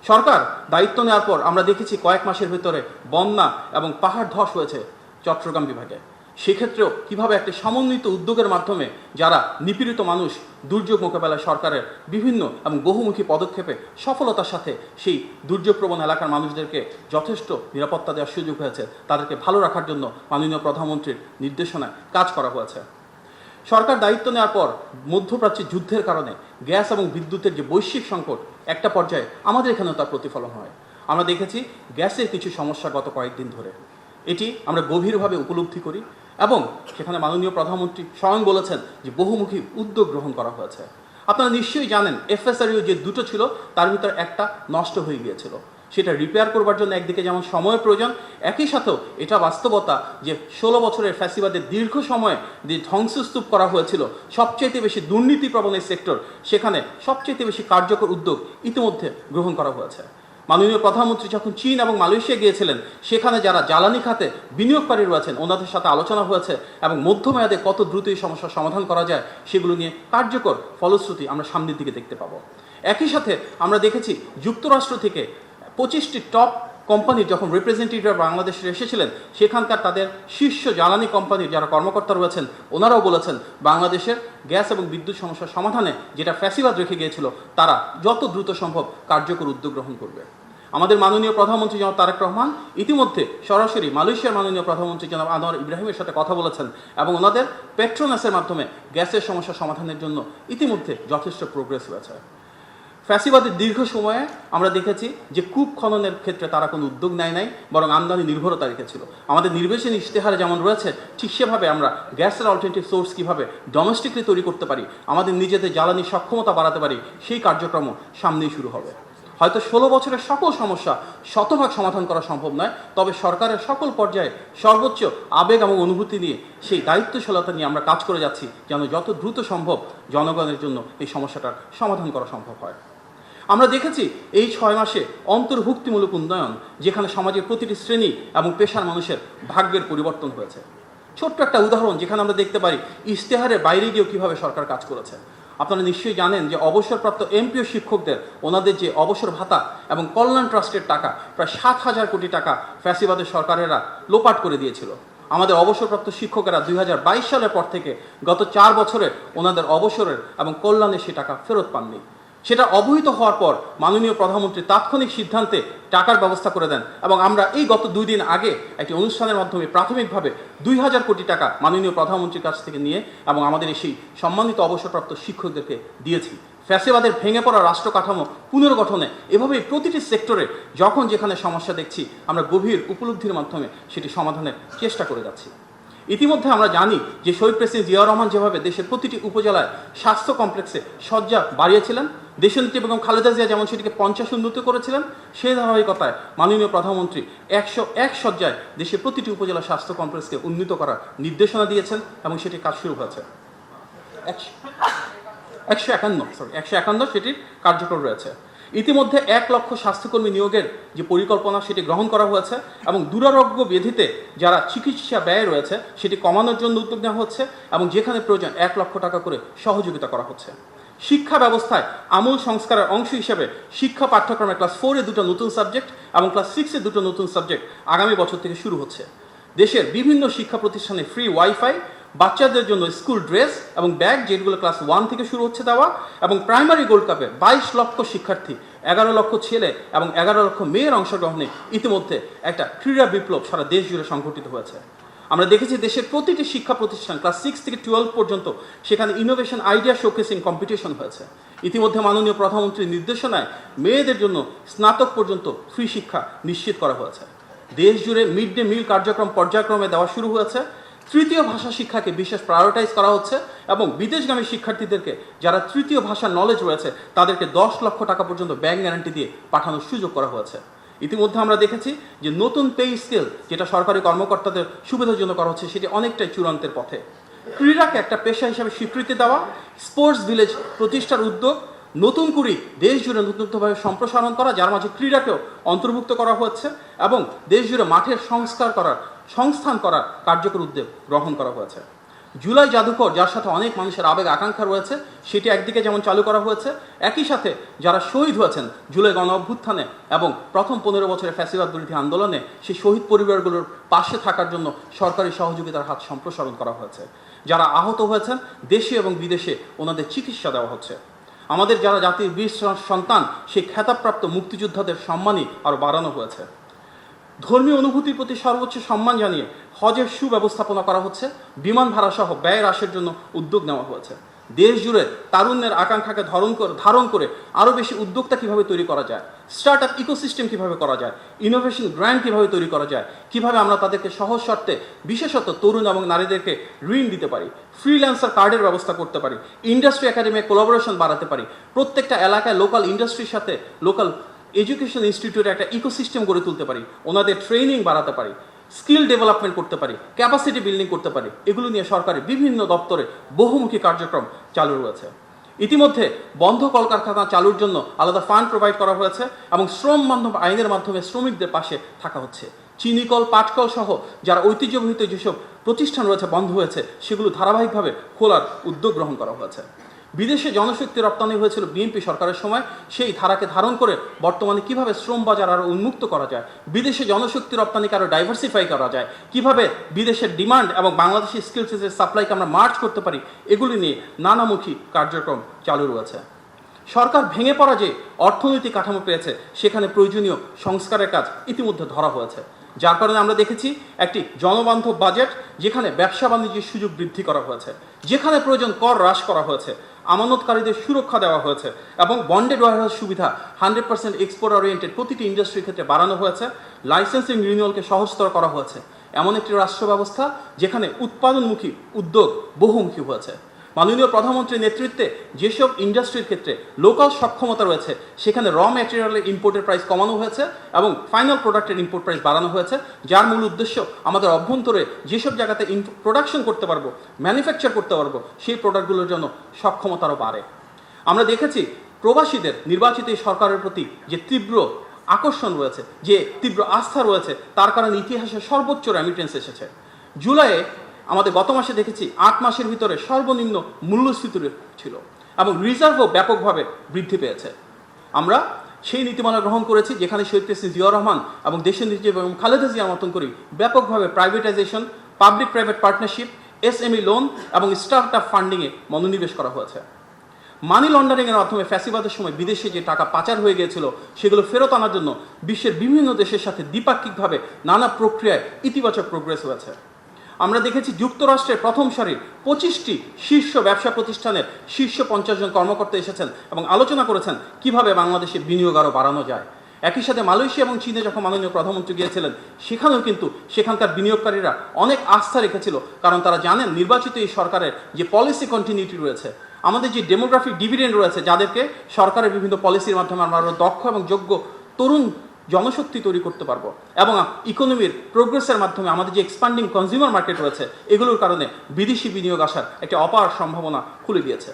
সরকার দায়িত্ব নেওয়ার পর আমরা দেখেছি কয়েক মাসের ভিতরে বন্যা এবং পাহাড় ধস হয়েছে চট্টগ্রাম বিভাগে। সেক্ষেত্রেও কিভাবে একটি সমন্বিত উদ্যোগের মাধ্যমে যারা নিপীড়িত মানুষ দুর্যোগ মোকাবেলায় সরকারের বিভিন্ন এবং বহুমুখী পদক্ষেপে সফলতার সাথে সেই দুর্যোগপ্রবণ এলাকার মানুষদেরকে যথেষ্ট নিরাপত্তা দেওয়ার সুযোগ হয়েছে, তাদেরকে ভালো রাখার জন্য মাননীয় প্রধানমন্ত্রীর নির্দেশনায় কাজ করা হয়েছে। সরকার দায়িত্ব নেওয়ার পর মধ্যপ্রাচ্যের যুদ্ধের কারণে গ্যাস এবং বিদ্যুতের যে বৈশ্বিক সংকট একটা পর্যায়ে আমাদের এখানেও তার প্রতিফলন হয়। আমরা দেখেছি গ্যাসের কিছু সমস্যা গত কয়েকদিন ধরে, এটি আমরা গভীরভাবে উপলব্ধি করি এবং সেখানে মাননীয় প্রধানমন্ত্রী স্বয়ং বলেছেন যে বহুমুখী উদ্যোগ গ্রহণ করা হয়েছে। আপনারা নিশ্চয়ই জানেন FSRU যে দুটো ছিল তার ভিতর একটা নষ্ট হয়ে গিয়েছিল, সেটা রিপেয়ার করবার জন্য একদিকে যেমন সময়ের প্রয়োজন, একই সাথেও এটা বাস্তবতা যে 16 বছরের ফ্যাসিবাদের দীর্ঘ সময়ে যে ধ্বংসস্তূপ করা হয়েছিল সবচেয়ে বেশি দুর্নীতিপ্রবণ এই সেক্টর, সেখানে সবচেয়ে বেশি কার্যকর উদ্যোগ ইতিমধ্যে গ্রহণ করা হয়েছে। মাননীয় প্রধানমন্ত্রী যখন চীন এবং মালয়েশিয়া গিয়েছিলেন সেখানে যারা জ্বালানি খাতে বিনিয়োগকারী রয়েছেন ওনাদের সাথে আলোচনা হয়েছে এবং মধ্যমেয়াদে কত দ্রুত এই সমস্যার সমাধান করা যায় সেগুলো নিয়ে কার্যকর ফলশ্রুতি আমরা সামনের দিকে দেখতে পাবো। একই সাথে আমরা দেখেছি যুক্তরাষ্ট্র থেকে 25টি টপ কোম্পানির যখন রিপ্রেজেন্টেটিভ বাংলাদেশে এসেছিলেন সেখানকার তাদের শীর্ষ জ্বালানি কোম্পানির যারা কর্মকর্তা রয়েছেন ওনারাও বলেছেন বাংলাদেশের গ্যাস এবং বিদ্যুৎ সমস্যার সমাধানে যেটা ফ্যাসিবাদ রেখে গিয়েছিল তারা যত দ্রুত সম্ভব কার্যকর উদ্যোগ গ্রহণ করবে। আমাদের মাননীয় প্রধানমন্ত্রী জনাব তারেক রহমান ইতিমধ্যে সরাসরি মালয়েশিয়ার মাননীয় প্রধানমন্ত্রী জনাব আনোয়ার ইব্রাহিমের সাথে কথা বলেছেন এবং ওনাদের পেট্রোনাসের মাধ্যমে গ্যাসের সমস্যা সমাধানের জন্য ইতিমধ্যে যথেষ্ট প্রোগ্রেস হয়েছে। ফ্যাসিবাদের দীর্ঘ সময়ে আমরা দেখেছি যে কূপ খননের ক্ষেত্রে তারা কোনো উদ্যোগ নেয় নাই, বরং আমদানি নির্ভরতা রেখেছিল। আমাদের নির্বাচনী ইশতেহারে যেমন রয়েছে ঠিক সেভাবে আমরা গ্যাসের অল্টারনেটিভ সোর্স কীভাবে ডোমেস্টিকলি তৈরি করতে পারি, আমাদের নিজেদের জ্বালানি সক্ষমতা বাড়াতে পারি, সেই কার্যক্রম সামনেই শুরু হবে। হয়তো 16 বছরের সকল সমস্যা শতভাগ সমাধান করা সম্ভব নয়, তবে সরকারের সকল পর্যায়ে সর্বোচ্চ আবেগ এবং অনুভূতি নিয়ে সেই দায়িত্বশীলতা নিয়ে আমরা কাজ করে যাচ্ছি যেন যত দ্রুত সম্ভব জনগণের জন্য এই সমস্যাটার সমাধান করা সম্ভব হয়। আমরা দেখেছি এই 6 মাসে অন্তর্ভুক্তিমূলক উন্নয়ন, যেখানে সমাজের প্রতিটি শ্রেণী এবং পেশার মানুষের ভাগ্যের পরিবর্তন হয়েছে। ছোট্ট একটা উদাহরণ যেখানে আমরা দেখতে পারি ইশতেহারের বাইরে গিয়েও কীভাবে সরকার কাজ করেছে। আপনারা নিশ্চয়ই জানেন যে অবসরপ্রাপ্ত এমপিও শিক্ষকদের ওনাদের যে অবসর ভাতা এবং কল্যাণ ট্রাস্টের টাকা প্রায় 7,000 কোটি টাকা ফ্যাসিবাদের সরকারেরা লোপাট করে দিয়েছিল। আমাদের অবসরপ্রাপ্ত শিক্ষকেরা 2022 সালের পর থেকে গত 4 বছরে ওনাদের অবসরের এবং কল্যাণের সে টাকা ফেরত পাননি। সেটা অবহিত হওয়ার পর মাননীয় প্রধানমন্ত্রী তাৎক্ষণিক সিদ্ধান্তে টাকার ব্যবস্থা করে দেন এবং আমরা এই গত 2 দিন আগে একটি অনুষ্ঠানের মাধ্যমে প্রাথমিকভাবে 2000 কোটি টাকা মাননীয় প্রধানমন্ত্রীর কাছ থেকে নিয়ে এবং আমাদের সেই সম্মানিত অবসরপ্রাপ্ত শিক্ষকদেরকে দিয়েছি। ফ্যাসিবাদের ভেঙে পড়া রাষ্ট্র কাঠামো পুনর্গঠনে এভাবেই প্রতিটি সেক্টরে যখন যেখানে সমস্যা দেখছি আমরা গভীর উপলব্ধির মাধ্যমে সেটি সমাধানের চেষ্টা করে যাচ্ছি। ইতিমধ্যে আমরা জানি যে শহীদ প্রেসিডেন্ট জিয়াউর রহমান যেভাবে দেশের প্রতিটি উপজেলায় স্বাস্থ্য কমপ্লেক্সে শয্যা বাড়িয়েছিলেন, দেশনেত্রী বেগম খালেদা জিয়া যেমন সেটিকে 50 উন্নত করেছিলেন, সেই ধারাবাহিকতায় মাননীয় প্রধানমন্ত্রী 101 শয্যায় দেশের প্রতিটি উপজেলা স্বাস্থ্য কমপ্লেক্সকে উন্নীত করার নির্দেশনা দিয়েছেন এবং সেটি কাজ শুরু হয়েছে। 151 সেটির কার্যকর রয়েছে। ইতিমধ্যে 1 লক্ষ স্বাস্থ্যকর্মী নিয়োগের যে পরিকল্পনা সেটি গ্রহণ করা হয়েছে এবং দুরারোগ্য ব্যাধিতে যারা চিকিৎসা ব্যয় রয়েছে সেটি কমানোর জন্য উদ্যোগ নেওয়া হচ্ছে এবং যেখানে প্রয়োজন 1 লক্ষ টাকা করে সহযোগিতা করা হচ্ছে। শিক্ষা ব্যবস্থায় আমূল সংস্কারের অংশ হিসেবে শিক্ষা পাঠ্যক্রমে ক্লাস 4-এ 2টা নতুন সাবজেক্ট এবং ক্লাস 6-এ 2টো নতুন সাবজেক্ট আগামী বছর থেকে শুরু হচ্ছে। দেশের বিভিন্ন শিক্ষা প্রতিষ্ঠানে ফ্রি ওয়াইফাই, বাচ্চাদের জন্য স্কুল ড্রেস এবং ব্যাগ যেগুলো ক্লাস 1 থেকে শুরু হচ্ছে দেওয়া, এবং প্রাইমারি গোল্ড কাপে 22 লক্ষ শিক্ষার্থী, 11 লক্ষ ছেলে এবং 11 লক্ষ মেয়ের অংশগ্রহণে ইতিমধ্যে একটা ক্রীড়া বিপ্লব সারা দেশ জুড়ে সংঘটিত হয়েছে। আমরা দেখেছি দেশের প্রতিটি শিক্ষা প্রতিষ্ঠান ক্লাস 6 থেকে 12 পর্যন্ত সেখানে ইনোভেশন আইডিয়া শোকেসিং কম্পিটিশন হয়েছে। ইতিমধ্যে মাননীয় প্রধানমন্ত্রীর নির্দেশনায় মেয়েদের জন্য স্নাতক পর্যন্ত ফ্রি শিক্ষা নিশ্চিত করা হয়েছে। দেশ জুড়ে মিড ডে মিল কার্যক্রম পর্যায়ক্রমে দেওয়া শুরু হয়েছে। তৃতীয় ভাষা শিক্ষাকে বিশেষ প্রায়োরিটাইজ করা হচ্ছে এবং বিদেশগামী শিক্ষার্থীদেরকে যারা তৃতীয় ভাষার নলেজ রয়েছে তাদেরকে 10 লক্ষ টাকা পর্যন্ত ব্যাংক গ্যারান্টি দিয়ে পাঠানোর সুযোগ করা হয়েছে। ইতিমধ্যে আমরা দেখেছি যে নতুন পে স্কেল যেটা সরকারি কর্মকর্তাদের সুবিধার জন্য করা হচ্ছে সেটি অনেকটাই চূড়ান্তের পথে। ক্রীড়াকে একটা পেশা হিসাবে স্বীকৃতি দেওয়া, স্পোর্টস ভিলেজ প্রতিষ্ঠার উদ্যোগ, নতুন করে দেশ জুড়ে নতুনভাবে সম্প্রসারণ করা যার মাঝে ক্রীড়াকেও অন্তর্ভুক্ত করা হচ্ছে এবং দেশ জুড়ে মাঠের সংস্থান করার কার্যকর উদ্যোগ গ্রহণ করা হয়েছে। জুলাই জাদুঘর যার সাথে অনেক মানুষের আবেগ আকাঙ্ক্ষা রয়েছে সেটি একদিকে যেমন চালু করা হয়েছে, একই সাথে যারা শহীদ হয়েছেন জুলাই গণ অভ্যুত্থানে এবং প্রথম 15 বছরের ফ্যাসিবাদ বিরোধী আন্দোলনে সেই শহীদ পরিবারগুলোর পাশে থাকার জন্য সরকারি সহযোগিতার হাত সম্প্রসারণ করা হয়েছে। যারা আহত হয়েছেন দেশে এবং বিদেশে ওনাদের চিকিৎসা দেওয়া হচ্ছে। আমাদের যারা জাতির বীর সন্তান সেই খেতাবপ্রাপ্ত মুক্তিযোদ্ধাদের সম্মানই আরও বাড়ানো হয়েছে। ধর্মীয় অনুভূতির প্রতি সর্বোচ্চ সম্মান জানিয়ে হজের সুব্যবস্থাপনা করা হচ্ছে। বিমান ভাড়া সহ ব্যয় হ্রাসের জন্য উদ্যোগ নেওয়া হয়েছে। দেশ জুড়ে তারুণ্যের আকাঙ্ক্ষাকে ধারণ করে আরও বেশি উদ্যোক্তা কীভাবে তৈরি করা যায়, স্টার্ট আপ ইকোসিস্টেম কীভাবে করা যায়, ইনোভেশন গ্র্যান্ট কীভাবে তৈরি করা যায়, কীভাবে আমরা তাদেরকে সহজ শর্তে বিশেষত তরুণ এবং নারীদেরকে ঋণ দিতে পারি, ফ্রিল্যান্সার কার্ডের ব্যবস্থা করতে পারি, ইন্ডাস্ট্রি একাডেমি কোলাবোরেশন বাড়াতে পারি, প্রত্যেকটা এলাকায় লোকাল ইন্ডাস্ট্রির সাথে লোকাল এডুকেশন ইনস্টিটিউটে একটা ইকোসিস্টেম গড়ে তুলতে পারি, ওনাদের ট্রেনিং বাড়াতে পারি, স্কিল ডেভেলপমেন্ট করতে পারি, ক্যাপাসিটি বিল্ডিং করতে পারি। এগুলো নিয়ে সরকারের বিভিন্ন দপ্তরে বহুমুখী কার্যক্রম চালু রয়েছে। ইতিমধ্যে বন্ধ কলকারখানা চালুর জন্য আলাদা ফান্ড প্রোভাইড করা হয়েছে এবং শ্রম বান্ধব আইনের মাধ্যমে শ্রমিকদের পাশে থাকা হচ্ছে। চিনিকল, পাটকল সহ যারা ঐতিহ্যবাহিত যেসব প্রতিষ্ঠান রয়েছে বন্ধ হয়েছে সেগুলো ধারাবাহিকভাবে খোলার উদ্যোগ গ্রহণ করা হয়েছে। বিদেশে জনশক্তি রপ্তানি হয়েছিল বিএনপি সরকারের সময়, সেই ধারাকে ধারণ করে বর্তমানে কিভাবে শ্রম বাজার আরও উন্মুক্ত করা যায়, বিদেশে জনশক্তি রপ্তানিকে আরও ডাইভার্সিফাই করা যায়, কিভাবে বিদেশের ডিমান্ড এবং বাংলাদেশি স্কিলসের সাপ্লাইকে আমরা মার্চ করতে পারি, এগুলি নিয়ে নানামুখী কার্যক্রম চালু রয়েছে। সরকার ভেঙে পড়া যে অর্থনৈতিক কাঠামো পেয়েছে সেখানে প্রয়োজনীয় সংস্কারের কাজ ইতিমধ্যে ধরা হয়েছে, যার কারণে আমরা দেখেছি একটি জনবান্ধব বাজেট যেখানে ব্যবসা বাণিজ্যের সুযোগ বৃদ্ধি করা হয়েছে, যেখানে প্রয়োজন কর হ্রাস করা হয়েছে, আমানতকারীদের সুরক্ষা দেওয়া হয়েছে এবং বন্ডেড ওয়ারহাউস সুবিধা 100% এক্সপোর্ট ওরিয়েন্টেড প্রতিটি ইন্ডাস্ট্রির ক্ষেত্রে বাড়ানো হয়েছে। লাইসেন্সিং রিনিউয়ালকে সহজতর করা হয়েছে। এমন একটি রাষ্ট্র ব্যবস্থা যেখানে উৎপাদনমুখী উদ্যোগ বহুমুখী হয়েছে। মাননীয় প্রধানমন্ত্রীর নেতৃত্বে যেসব ইন্ডাস্ট্রির ক্ষেত্রে লোকাল সক্ষমতা রয়েছে সেখানে র ম্যাটেরিয়ালের ইম্পোর্টের প্রাইস কমানো হয়েছে এবং ফাইনাল প্রোডাক্টের ইম্পোর্ট প্রাইস বাড়ানো হয়েছে, যার মূল উদ্দেশ্য আমাদের অভ্যন্তরে যেসব জায়গাতে প্রোডাকশন করতে পারবো, ম্যানুফ্যাকচার করতে পারবো, সেই প্রোডাক্টগুলোর জন্য সক্ষমতা আরও বাড়ে। আমরা দেখেছি প্রবাসীদের নির্বাচিত এই সরকারের প্রতি যে তীব্র আকর্ষণ রয়েছে, যে তীব্র আস্থা রয়েছে, তার কারণে ইতিহাসে সর্বোচ্চ রেমিটেন্স এসেছে। জুলাইয়ে আমাদের গত মাসে দেখেছি 8 মাসের ভিতরে সর্বনিম্ন মূল্যস্ফীতি ছিল এবং রিজার্ভও ব্যাপকভাবে বৃদ্ধি পেয়েছে। আমরা সেই নীতিমালা গ্রহণ করেছি যেখানে শহীদ প্রেসিডেন্ট জিয়াউর রহমান এবং দেশের নিজে এবং খালেদা জিয়ার মতন করি ব্যাপকভাবে privatisation, public private partnership, SME loan এবং স্টার্ট আপ ফান্ডিংয়ে মনোনিবেশ করা হয়েছে। মানি লন্ডারিংয়ের মাধ্যমে ফ্যাসিবাদের সময় বিদেশে যে টাকা পাচার হয়ে গিয়েছিল সেগুলো ফেরত আনার জন্য বিশ্বের বিভিন্ন দেশের সাথে দ্বিপাক্ষিকভাবে নানা প্রক্রিয়ায় ইতিবাচক প্রোগ্রেস হয়েছে। আমরা দেখেছি যুক্তরাষ্ট্রের প্রথম সারির 25টি শীর্ষ ব্যবসা প্রতিষ্ঠানের শীর্ষ 50 জন কর্মকর্তা এসেছেন এবং আলোচনা করেছেন কিভাবে বাংলাদেশে বিনিয়োগ আরও বাড়ানো যায়। একই সাথে মালয়েশিয়া এবং চীনে যখন মাননীয় প্রধানমন্ত্রী গিয়েছিলেন সেখানেও কিন্তু সেখানকার বিনিয়োগকারীরা অনেক আস্থা রেখেছিল, কারণ তারা জানেন নির্বাচিত এই সরকারের যে পলিসি কন্টিনিউটি রয়েছে, আমাদের যে ডেমোগ্রাফিক ডিভিডেন্ড রয়েছে, যাদেরকে সরকারের বিভিন্ন পলিসির মাধ্যমে আমরা আরও দক্ষ এবং যোগ্য তরুণ জনশক্তি তৈরি করতে পারবো এবং ইকোনমির প্রোগ্রেসের মাধ্যমে আমাদের যে এক্সপান্ডিং কনজিউমার মার্কেট রয়েছে এগুলোর কারণে বিদেশি বিনিয়োগ আসার একটা অপার সম্ভাবনা খুলে দিয়েছে।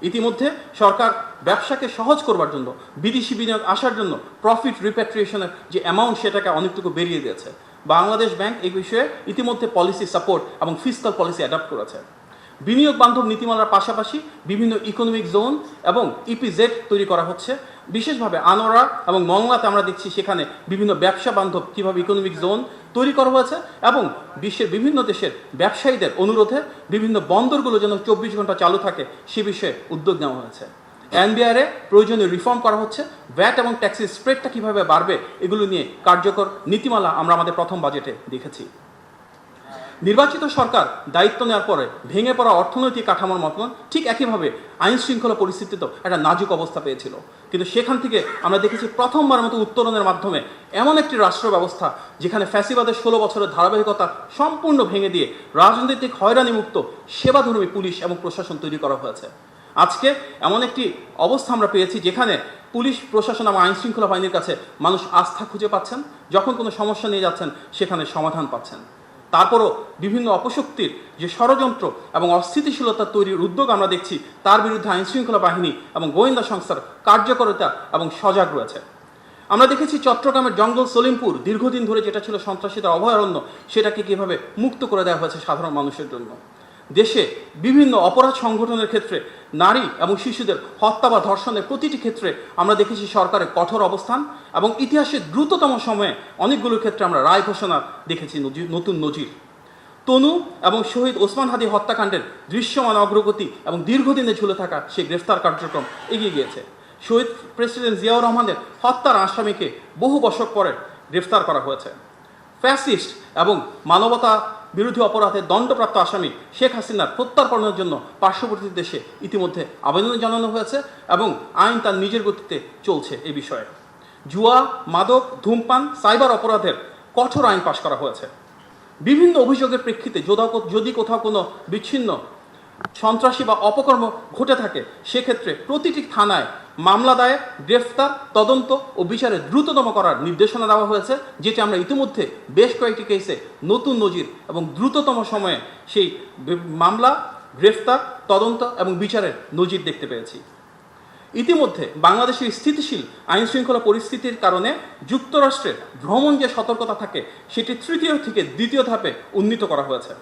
ইতিমধ্যে সরকার ব্যবসাকে সহজ করবার জন্য, বিদেশি বিনিয়োগ আসার জন্য প্রফিট রিপ্যাট্রিয়েশনের যে অ্যামাউন্ট সেটাকে অনেকটুকু বেরিয়ে দিয়েছে। বাংলাদেশ ব্যাংক এই বিষয়ে ইতিমধ্যে পলিসি সাপোর্ট এবং ফিসকাল পলিসি অ্যাডাপ্ট করেছে। বিনিয়োগ বান্ধব নীতিমালার পাশাপাশি বিভিন্ন ইকোনমিক জোন এবং ইপিজেড তৈরি করা হচ্ছে। বিশেষভাবে আনোয়ারা এবং মংলাতে আমরা দেখছি সেখানে বিভিন্ন ব্যবসা বান্ধব কীভাবে ইকোনমিক জোন তৈরি করা হয়েছে এবং বিশ্বের বিভিন্ন দেশের ব্যবসায়ীদের অনুরোধে বিভিন্ন বন্দরগুলো যেন 24 ঘন্টা চালু থাকে সে বিষয়ে উদ্যোগ নেওয়া হয়েছে। এনবিআরে প্রয়োজনীয় রিফর্ম করা হচ্ছে। ভ্যাট এবং ট্যাক্সের স্প্রেডটা কীভাবে বাড়বে এগুলো নিয়ে কার্যকর নীতিমালা আমরা আমাদের প্রথম বাজেটে দেখেছি। নির্বাচিত সরকার দায়িত্ব নেওয়ার পরে ভেঙে পড়া অর্থনৈতিক কাঠামোর মতন ঠিক একইভাবে আইন শৃঙ্খলা পরিস্থিতিতেও একটা নাজুক অবস্থা পেয়েছিল, কিন্তু সেখান থেকে আমরা দেখেছি প্রথমবার মতো উত্তরণের মাধ্যমে এমন একটি রাষ্ট্র ব্যবস্থা যেখানে ফ্যাসিবাদের 16 বছরের ধারাবাহিকতা সম্পূর্ণ ভেঙে দিয়ে রাজনৈতিক হয়রানিমুক্ত সেবাধর্মী পুলিশ এবং প্রশাসন তৈরি করা হয়েছে। আজকে এমন একটি অবস্থা আমরা পেয়েছি যেখানে পুলিশ প্রশাসন এবং আইন শৃঙ্খলা বাহিনীর কাছে মানুষ আস্থা খুঁজে পাচ্ছেন, যখন কোনো সমস্যা নিয়ে যাচ্ছেন সেখানে সমাধান পাচ্ছেন। তারপরও বিভিন্ন অপশক্তির যে ষড়যন্ত্র এবং অস্থিতিশীলতা তৈরির উদ্যোগ আমরা দেখছি, তার বিরুদ্ধে আইন শৃঙ্খলা বাহিনী এবং গোয়েন্দা সংস্থার কার্যকরিতা এবং সজাগ রয়েছে। আমরা দেখেছি চট্টগ্রামের জঙ্গল সলিমপুর দীর্ঘদিন ধরে যেটা ছিল সন্ত্রাসীদের অভয়ারণ্য, সেটাকে কীভাবে মুক্ত করে দেওয়া হয়েছে সাধারণ মানুষের জন্য। দেশে বিভিন্ন অপরাধ সংগঠনের ক্ষেত্রে নারী এবং শিশুদের হত্যা বা ধর্ষণের প্রতিটি ক্ষেত্রে আমরা দেখেছি সরকারের কঠোর অবস্থান এবং ইতিহাসের দ্রুততম সময়ে অনেকগুলো ক্ষেত্রে আমরা রায় ঘোষণা দেখেছি, নতুন নজির। তনু এবং শহীদ ওসমান হাদি হত্যাকাণ্ডের দৃশ্যমান অগ্রগতি এবং দীর্ঘদিনে ঝুলে থাকা সেই গ্রেফতার কার্যক্রম এগিয়ে গিয়েছে। শহীদ প্রেসিডেন্ট জিয়াউর রহমানের হত্যার আসামিকে বহু বছর পরে গ্রেফতার করা হয়েছে। ফ্যাসিস্ট এবং মানবতা বিরোধী অপরাধের দণ্ডপ্রাপ্ত আসামি শেখ হাসিনার প্রত্যার্পণের জন্য পার্শ্ববর্তী দেশে ইতিমধ্যে আবেদন জানানো হয়েছে এবং আইন তার নিজের গতিতে চলছে। এই বিষয়ে জুয়া, মাদক, ধূমপান, সাইবার অপরাধের কঠোর আইন পাশ করা হয়েছে। বিভিন্ন অভিযোগের প্রেক্ষিতে যদি কোথাও কোনো বিচ্ছিন্ন সন্ত্রাসী বা অপকর্ম ঘটে থাকে সেক্ষেত্রে প্রতিটি থানায় মামলা দায়ের, গ্রেফতার, তদন্ত ও বিচারে দ্রুততম করার নির্দেশনা দেওয়া হয়েছে, যেটি আমরা ইতিমধ্যে বেশ কয়েকটি কেসে নতুন নজির এবং দ্রুততম সময়ে সেই মামলা, গ্রেফতার, তদন্ত এবং বিচারের নজির দেখতে পেয়েছি। ইতিমধ্যে বাংলাদেশের স্থিতিশীল আইন শৃঙ্খলা পরিস্থিতির কারণে যুক্তরাষ্ট্রের ভ্রমণ যে সতর্কতা থাকে সেটি 3য় থেকে 2য় ধাপে উন্নীত করা হয়েছে।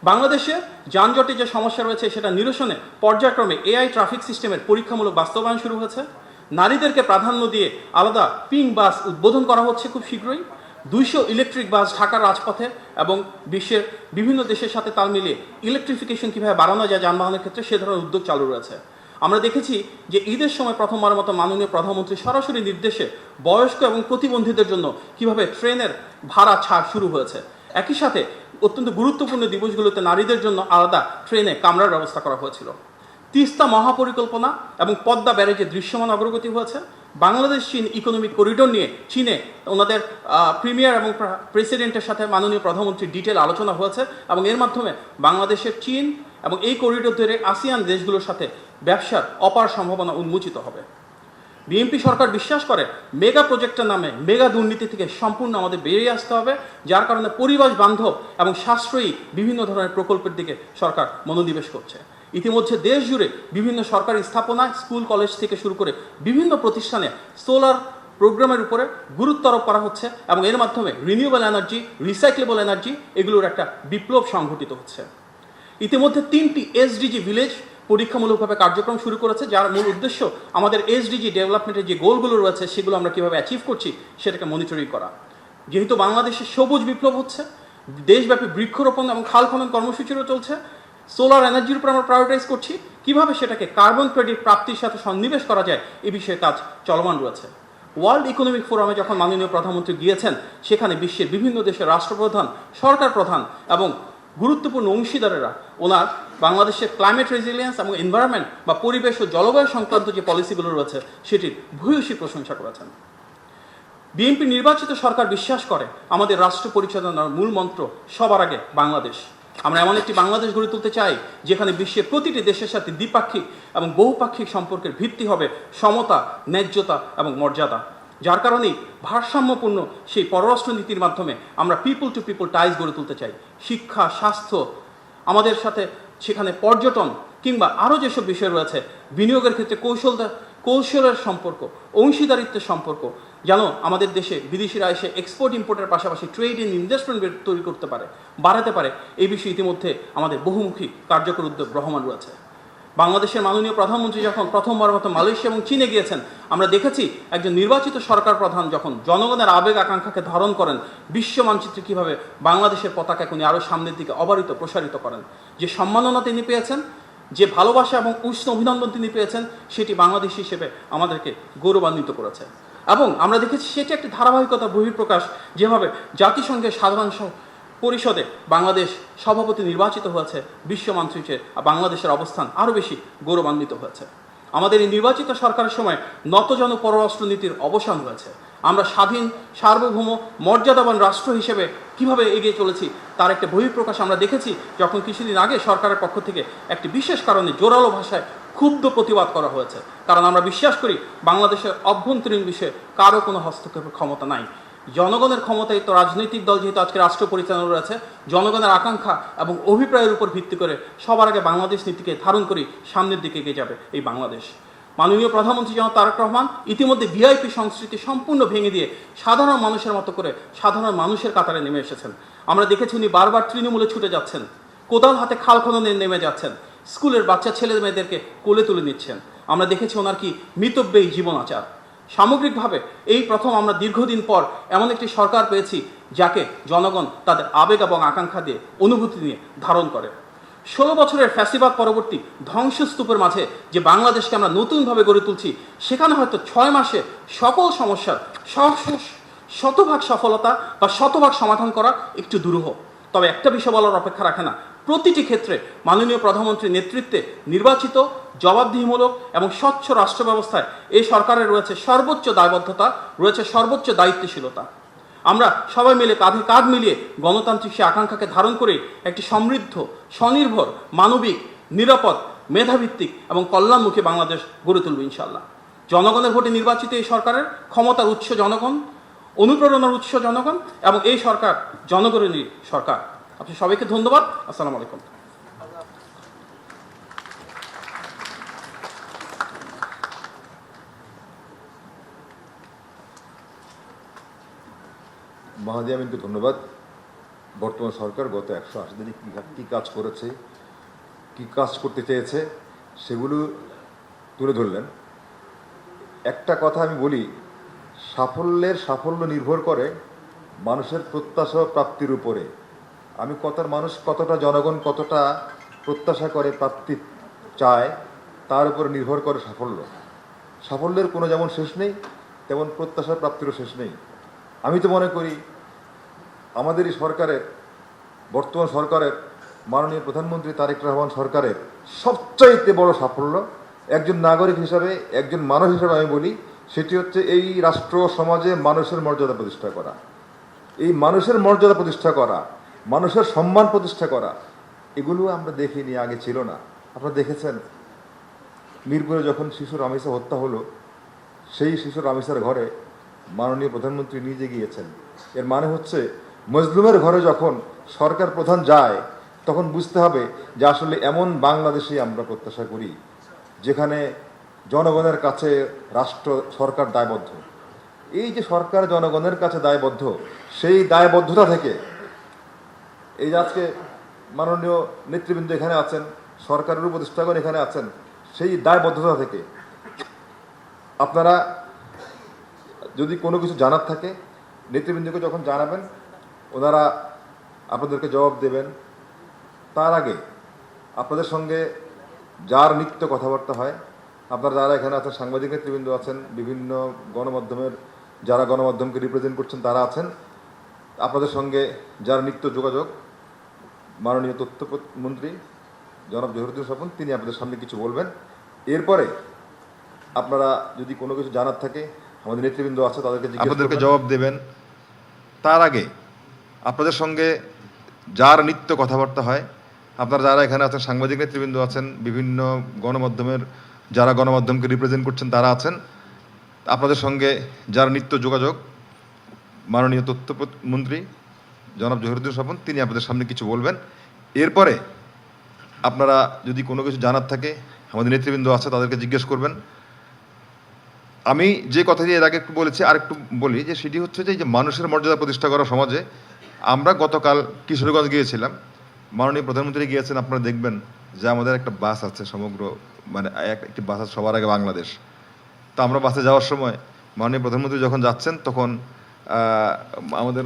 বাংলাদেশে যানজটে যে সমস্যা রয়েছে সেটা নিরসনে পর্যায়ক্রমে এআই ট্রাফিক সিস্টেমের পরীক্ষামূলক বাস্তবায়ন শুরু হয়েছে। নারীদেরকে প্রাধান্য দিয়ে আলাদা পিঙ্ক বাস উদ্বোধন করা হচ্ছে খুব শীঘ্রই। 200 ইলেকট্রিক বাস ঢাকার রাজপথে এবং বিশ্বের বিভিন্ন দেশের সাথে তাল মিলিয়ে ইলেকট্রিফিকেশন কীভাবে বাড়ানো যায় যানবাহনের ক্ষেত্রে সে ধরনের উদ্যোগ চালু রয়েছে। আমরা দেখেছি যে ঈদের সময় প্রথমবারের মতো মাননীয় প্রধানমন্ত্রী সরাসরি নির্দেশে বয়স্ক এবং প্রতিবন্ধীদের জন্য কিভাবে ট্রেনের ভাড়া ছাড় শুরু হয়েছে। একই সাথে অত্যন্ত গুরুত্বপূর্ণ দিবসগুলোতে নারীদের জন্য আলাদা ট্রেনে কামরার ব্যবস্থা করা হয়েছিল। তিস্তা মহাপরিকল্পনা এবং পদ্মা ব্যারেজে দৃশ্যমান অগ্রগতি হয়েছে। বাংলাদেশ চীন ইকোনমিক করিডোর নিয়ে চীনে ওনাদের প্রিমিয়ার এবং প্রেসিডেন্টের সাথে মাননীয় প্রধানমন্ত্রীর ডিটেল আলোচনা হয়েছে এবং এর মাধ্যমে বাংলাদেশের চীন এবং এই করিডোর ধরে আসিয়ান দেশগুলোর সাথে ব্যবসার অপার সম্ভাবনা উন্মোচিত হবে। বিএনপি সরকার বিশ্বাস করে মেগা প্রজেক্টের নামে মেগা দুর্নীতি থেকে সম্পূর্ণ আমাদের বেরিয়ে আসতে হবে, যার কারণে পরিবেশ বান্ধব এবং সাশ্রয়ী বিভিন্ন ধরনের প্রকল্পের দিকে সরকার মনোনিবেশ করছে। ইতিমধ্যে দেশ জুড়ে বিভিন্ন সরকারি স্থাপনা, স্কুল, কলেজ থেকে শুরু করে বিভিন্ন প্রতিষ্ঠানে সোলার প্রোগ্রামের উপরে গুরুত্ব আরোপ করা হচ্ছে এবং এর মাধ্যমে রিনিউয়েবল এনার্জি, রিসাইক্লেবল এনার্জি এগুলোর একটা বিপ্লব সংঘটিত হচ্ছে। ইতিমধ্যে 3টি এসডিজি ভিলেজ পরীক্ষামূলকভাবে কার্যক্রম শুরু করেছে, যার মূল উদ্দেশ্য আমাদের এসডিজি ডেভেলপমেন্টের যে গোলগুলো রয়েছে সেগুলো আমরা কীভাবে অ্যাচিভ করছি সেটাকে মনিটরিং করা। যেহেতু বাংলাদেশে সবুজ বিপ্লব হচ্ছে, দেশব্যাপী বৃক্ষরোপণ এবং খাল খনন কর্মসূচিরও চলছে, সোলার এনার্জির উপর আমরা প্রায়োরিটাইজ করছি, কিভাবে সেটাকে কার্বন ক্রেডিট প্রাপ্তির সাথে সন্নিবেশ করা যায় এই বিষয়ে কাজ চলমান রয়েছে। ওয়ার্ল্ড ইকোনমিক ফোরামে যখন মাননীয় প্রধানমন্ত্রী গিয়েছেন সেখানে বিশ্বের বিভিন্ন দেশের রাষ্ট্রপ্রধান, সরকার প্রধান এবং গুরুত্বপূর্ণ অংশীদারেরা ওনার বাংলাদেশের ক্লাইমেট রেজিলিয়েন্স এবং এনভায়রনমেন্ট বা পরিবেশ ও জলবায়ু সংক্রান্ত যে পলিসিগুলো রয়েছে সেটির ভূয়সী প্রশংসা করেছেন। বিএনপি নির্বাচিত সরকার বিশ্বাস করে আমাদের রাষ্ট্র পরিচালনার মূল মন্ত্র সবার আগে বাংলাদেশ। আমরা এমন একটি বাংলাদেশ গড়ে তুলতে চাই যেখানে বিশ্বের প্রতিটি দেশের সাথে দ্বিপাক্ষিক এবং বহুপাক্ষিক সম্পর্কের ভিত্তি হবে সমতা, ন্যায্যতা এবং মর্যাদা। যার কারণেই ভারসাম্যপূর্ণ সেই পররাষ্ট্রনীতির মাধ্যমে আমরা পিপল টু পিপল টাইজ গড়ে তুলতে চাই। শিক্ষা, স্বাস্থ্য, আমাদের সাথে সেখানে পর্যটন, কিংবা আরও যেসব বিষয় রয়েছে, বিনিয়োগের ক্ষেত্রে কৌশলের সম্পর্ক, অংশীদারিত্বের সম্পর্ক, যেন আমাদের দেশে বিদেশিরা এসে এক্সপোর্ট ইম্পোর্টের পাশাপাশি ট্রেড ইন ইনভেস্টমেন্ট তৈরি করতে পারে, বাড়াতে পারে, এই বিষয়ে ইতিমধ্যে আমাদের বহুমুখী কার্যকর উদ্যোগ গ্রহণ রয়েছে। বাংলাদেশের মাননীয় প্রধানমন্ত্রী যখন প্রথমবার মতো মালয়েশিয়া এবং চীনে গিয়েছেন, আমরা দেখেছি একজন নির্বাচিত সরকার প্রধান যখন জনগণের আবেগ আকাঙ্ক্ষাকে ধারণ করেন, বিশ্ব মানচিত্রে কীভাবে বাংলাদেশের পতাকাকে উনি আরও সামনের দিকে অবারিত প্রসারিত করেন। যে সম্মাননা তিনি পেয়েছেন, যে ভালোবাসা এবং উষ্ণ অভিনন্দন তিনি পেয়েছেন, সেটি বাংলাদেশ হিসেবে আমাদেরকে গৌরবান্বিত করেছে। এবং আমরা দেখেছি সেটি একটি ধারাবাহিকতার বহিঃপ্রকাশ, যেভাবে জাতিসংঘের সাধারণ পরিষদে বাংলাদেশ সভাপতি নির্বাচিত হয়েছে, বিশ্ব মানচিত্রে বাংলাদেশের অবস্থান আরও বেশি গৌরবান্বিত হয়েছে। আমাদের এই নির্বাচিত সরকারের সময় নতজন পররাষ্ট্রনীতির অবসান হয়েছে। আমরা স্বাধীন, সার্বভৌম, মর্যাদাবান রাষ্ট্র হিসেবে কিভাবে এগিয়ে চলেছি তার একটা বহিঃপ্রকাশ আমরা দেখেছি, যখন কিছুদিন আগে সরকারের পক্ষ থেকে একটি বিশেষ কারণে জোরালো ভাষায় ক্ষুব্ধ প্রতিবাদ করা হয়েছে। কারণ আমরা বিশ্বাস করি বাংলাদেশের অভ্যন্তরীণ বিষয়ে কারো কোনো হস্তক্ষেপের ক্ষমতা নাই। জনগণের ক্ষমতায় তো রাজনৈতিক দল যেহেতু আজকে রাষ্ট্র পরিচালনা রয়েছে, জনগণের আকাঙ্ক্ষা এবং অভিপ্রায়ের উপর ভিত্তি করে সবার আগে বাংলাদেশ নীতিকে ধারণ করি সামনের দিকে এগিয়ে যাবে এই বাংলাদেশ। মাননীয় প্রধানমন্ত্রী জনাব তারেক রহমান ইতিমধ্যে ভিআইপি সংস্কৃতি সম্পূর্ণ ভেঙে দিয়ে সাধারণ মানুষের মতো করে সাধারণ মানুষের কাতারে নেমে এসেছেন। আমরা দেখেছি উনি বারবার তৃণমূলে ছুটে যাচ্ছেন, কোদাল হাতে খাল খননে নেমে যাচ্ছেন, স্কুলের বাচ্চা ছেলে মেয়েদেরকে কোলে তুলে নিচ্ছেন। আমরা দেখেছি ওনার কি মিতব্যয়ী জীবন আচার। সামগ্রিকভাবে এই প্রথম আমরা দীর্ঘদিন পর এমন একটি সরকার পেয়েছি যাকে জনগণ তাদের আবেগ এবং আকাঙ্ক্ষা দিয়ে, অনুভূতি নিয়ে ধারণ করে। 16 বছরের ফ্যাসিবাদ পরবর্তী ধ্বংসস্তূপের মাঝে যে বাংলাদেশকে আমরা নতুনভাবে গড়ে তুলছি, সেখানে হয়তো 6 মাসে সকল সমস্যার শতভাগ সফলতা বা শতভাগ সমাধান করা একটু দুরূহ। তবে একটা বিষয় বলার অপেক্ষা রাখে না, প্রতিটি ক্ষেত্রে মাননীয় প্রধানমন্ত্রীর নেতৃত্বে নির্বাচিত, জবাবদিহিমূলক এবং স্বচ্ছ রাষ্ট্র ব্যবস্থায় এই সরকারের রয়েছে সর্বোচ্চ দায়বদ্ধতা, রয়েছে সর্বোচ্চ দায়িত্বশীলতা। আমরা সবাই মিলে কাঁধে কাঁধ মিলিয়ে গণতান্ত্রিক সে আকাঙ্ক্ষাকে ধারণ করে একটি সমৃদ্ধ, স্বনির্ভর, মানবিক, নিরাপদ, মেধাভিত্তিক এবং কল্যাণমুখী বাংলাদেশ গড়ে তুলব ইনশাআল্লাহ। জনগণের ভোটে নির্বাচিত এই সরকারের ক্ষমতার উৎস জনগণ, অনুপ্রেরণার উৎস জনগণ এবং এই সরকার জনগণেরই সরকার। আপনি সবাইকে ধন্যবাদ। আসসালামু আলাইকুম। মাহাদি আমিনকে ধন্যবাদ। বর্তমান সরকার গত 180 দিনে কী কাজ করেছে, কী কাজ করতে চেয়েছে, সেগুলো তুলে ধরলেন। একটা কথা আমি বলি, সাফল্য নির্ভর করে মানুষের প্রত্যাশা প্রাপ্তির উপরে। মানুষ কতটা, জনগণ কতটা প্রত্যাশা করে, প্রাপ্তি চায়, তার উপরে নির্ভর করে সাফল্যের কোনো যেমন শেষ নেই, তেমন প্রত্যাশা প্রাপ্তিরও শেষ নেই। আমি তো মনে করি আমাদের এই সরকারের, বর্তমান সরকারের, মাননীয় প্রধানমন্ত্রী তারেক রহমান সরকারের সবচাইতে বড় সাফল্য একজন নাগরিক হিসাবে, একজন মানুষ হিসাবে আমি বলি, সেটি হচ্ছে এই রাষ্ট্র সমাজে মানুষের মর্যাদা প্রতিষ্ঠা করা। এই মানুষের মর্যাদা প্রতিষ্ঠা করা, মানুষের সম্মান প্রতিষ্ঠা করা, এগুলো আমরা দেখিনি, আগে ছিল না। আপনারা দেখেছেন মিরপুরে যখন শিশু রামিসা হত্যা হলো, সেই শিশু রামিসার ঘরে মাননীয় প্রধানমন্ত্রী নিজে গিয়েছেন। এর মানে হচ্ছে মজলুমের ঘরে যখন সরকার প্রধান যায়, তখন বুঝতে হবে যে আসলে এমন বাংলাদেশেই আমরা প্রত্যাশা করি, যেখানে জনগণের কাছে সরকার দায়বদ্ধ। এই যে সরকার জনগণের কাছে দায়বদ্ধ, সেই দায়বদ্ধতা থেকে এই যে আজকে মাননীয় নেতৃবৃন্দ এখানে আছেন, সরকারের উপদেষ্টাগণ এখানে আছেন, সেই দায়বদ্ধতা থেকে আপনারা যদি কোনো কিছু জানার থাকে নেতৃবৃন্দকে যখন জানাবেন, ওনারা আপনাদেরকে জবাব দেবেন। তার আগে আপনাদের সঙ্গে যার নিত্য কথাবার্তা হয়, আপনারা যারা এখানে আছেন, সাংবাদিক নেতৃবৃন্দ আছেন, বিভিন্ন যারা গণমাধ্যমকে রিপ্রেজেন্ট করছেন তারা আছেন, আপনাদের সঙ্গে যার নিত্য যোগাযোগ, মাননীয় তথ্যমন্ত্রী জনাব জহিরুদ্দিন স্বপন, তিনি আপনাদের সামনে কিছু বলবেন। এরপরে আপনারা যদি কোনো কিছু জানার থাকে, আমাদের নেতৃবৃন্দ আছে, তাদেরকে জবাব দেবেন। তার আগে আপনাদের সঙ্গে যার নিত্য কথাবার্তা হয়, আপনারা যারা এখানে আছেন, সাংবাদিক নেতৃবৃন্দ আছেন, বিভিন্ন যারা গণমাধ্যমকে রিপ্রেজেন্ট করছেন তারা আছেন, আপনাদের সঙ্গে যার নিত্য যোগাযোগ, মাননীয় তথ্যমন্ত্রী জনাব জহিরুদ্দিন স্বপন, তিনি আপনাদের সামনে কিছু বলবেন। এরপরে আপনারা যদি কোনো কিছু জানার থাকে আমাদের নেতৃবৃন্দ আছে তাদেরকে জিজ্ঞেস করবেন। আমি যে কথাটি এর আগে একটু বলেছি আর একটু বলি, যে সেটি হচ্ছে যে এই যে মানুষের মর্যাদা প্রতিষ্ঠা করা সমাজে, আমরা গতকাল কিশোরগঞ্জ গিয়েছিলাম, মাননীয় প্রধানমন্ত্রী গিয়েছেন, আপনারা দেখবেন যে আমাদের একটা বাস আছে সমগ্র, মানে একটি বাস আছে সবার আগে বাংলাদেশ। তো আমরা বাসে যাওয়ার সময় মাননীয় প্রধানমন্ত্রী যখন যাচ্ছেন তখন আমাদের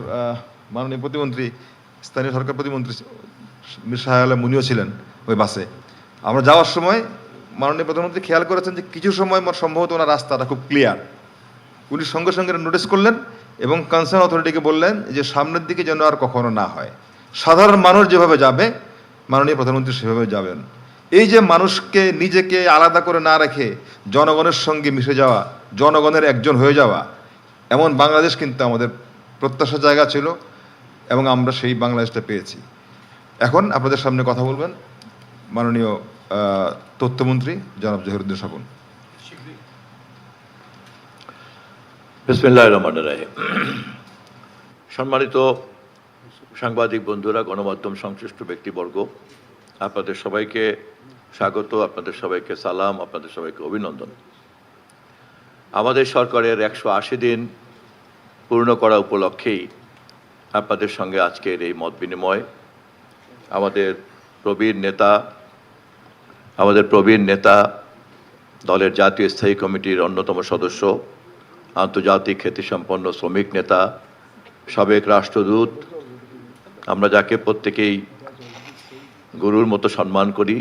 মাননীয় প্রতিমন্ত্রী, স্থানীয় সরকার প্রতিমন্ত্রী মির শাহ আলম মুনিও ছিলেন ওই বাসে। আমরা যাওয়ার সময় মাননীয় প্রধানমন্ত্রী খেয়াল করেছেন যে কিছু সময় সম্ভবত ওনার রাস্তাটা খুব ক্লিয়ার, উনি সঙ্গে সঙ্গে নোটিস করলেন এবং কনসার্ন অথরিটিকে বললেন যে সামনের দিকে যেন আর কখনো না হয়। সাধারণ মানুষ যেভাবে যাবে মাননীয় প্রধানমন্ত্রী সেভাবে যাবেন। এই যে মানুষকে নিজেকে আলাদা করে না রেখে জনগণের সঙ্গে মিশে যাওয়া, জনগণের একজন হয়ে যাওয়া, এমন বাংলাদেশ কিন্তু আমাদের প্রত্যাশার জায়গা ছিল এবং আমরা সেই বাংলাদেশটা পেয়েছি। এখন আপনাদের সামনে কথা বলবেন মাননীয় তথ্যমন্ত্রী জনাব জহিরুদ্দিন স্বপন। বিসমিল্লাহির রহমানির রহিম। সম্মানিত সাংবাদিক বন্ধুরা, গণমাধ্যম সংশ্লিষ্ট ব্যক্তিবর্গ, আপনাদের সবাইকে স্বাগত, আপনাদের সবাইকে সালাম, আপনাদের সবাইকে অভিনন্দন। আমাদের সরকারের 180 দিন পূর্ণ করা উপলক্ষেই আপনাদের সঙ্গে আজকের এই মত বিনিময়। আমাদের প্রবীণ নেতা, দলের জাতীয় স্থায়ী কমিটির অন্যতম সদস্য, আন্তর্জাতিক খ্যাতিসম্পন্ন শ্রমিক নেতা, সাবেক রাষ্ট্রদূত, আমরা যাকে প্রত্যেকেই গুরুর মতো সম্মান করি,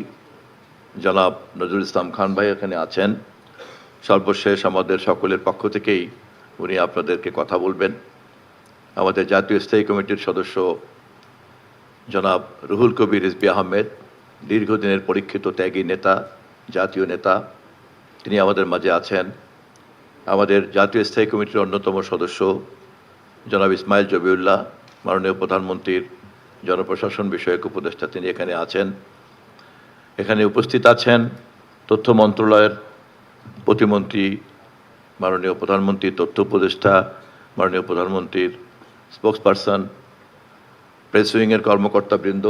জনাব নজরুল ইসলাম খান ভাই এখানে আছেন। সর্বশেষ আমাদের সকলের পক্ষ থেকেই উনি আপনাদেরকে কথা বলবেন। আমাদের জাতীয় স্থায়ী কমিটির সদস্য জনাব রুহুল কবির রিজভী আহমেদ, দীর্ঘদিনের পরীক্ষিত ত্যাগী নেতা, জাতীয় নেতা, তিনি আমাদের মাঝে আছেন। আমাদের জাতীয় স্থায়ী কমিটির অন্যতম সদস্য জনাব ইসমাইল জবিউল্লাহ, মাননীয় প্রধানমন্ত্রীর জনপ্রশাসন বিষয়ক উপদেষ্টা, তিনি এখানে আছেন। এখানে উপস্থিত আছেন তথ্য মন্ত্রণালয়ের প্রতিমন্ত্রী, মাননীয় প্রধানমন্ত্রীর তথ্য উপদেষ্টা, মাননীয় প্রধানমন্ত্রীর স্পোক্সপারসন, প্রেস উইংয়ের কর্মকর্তাবৃন্দ,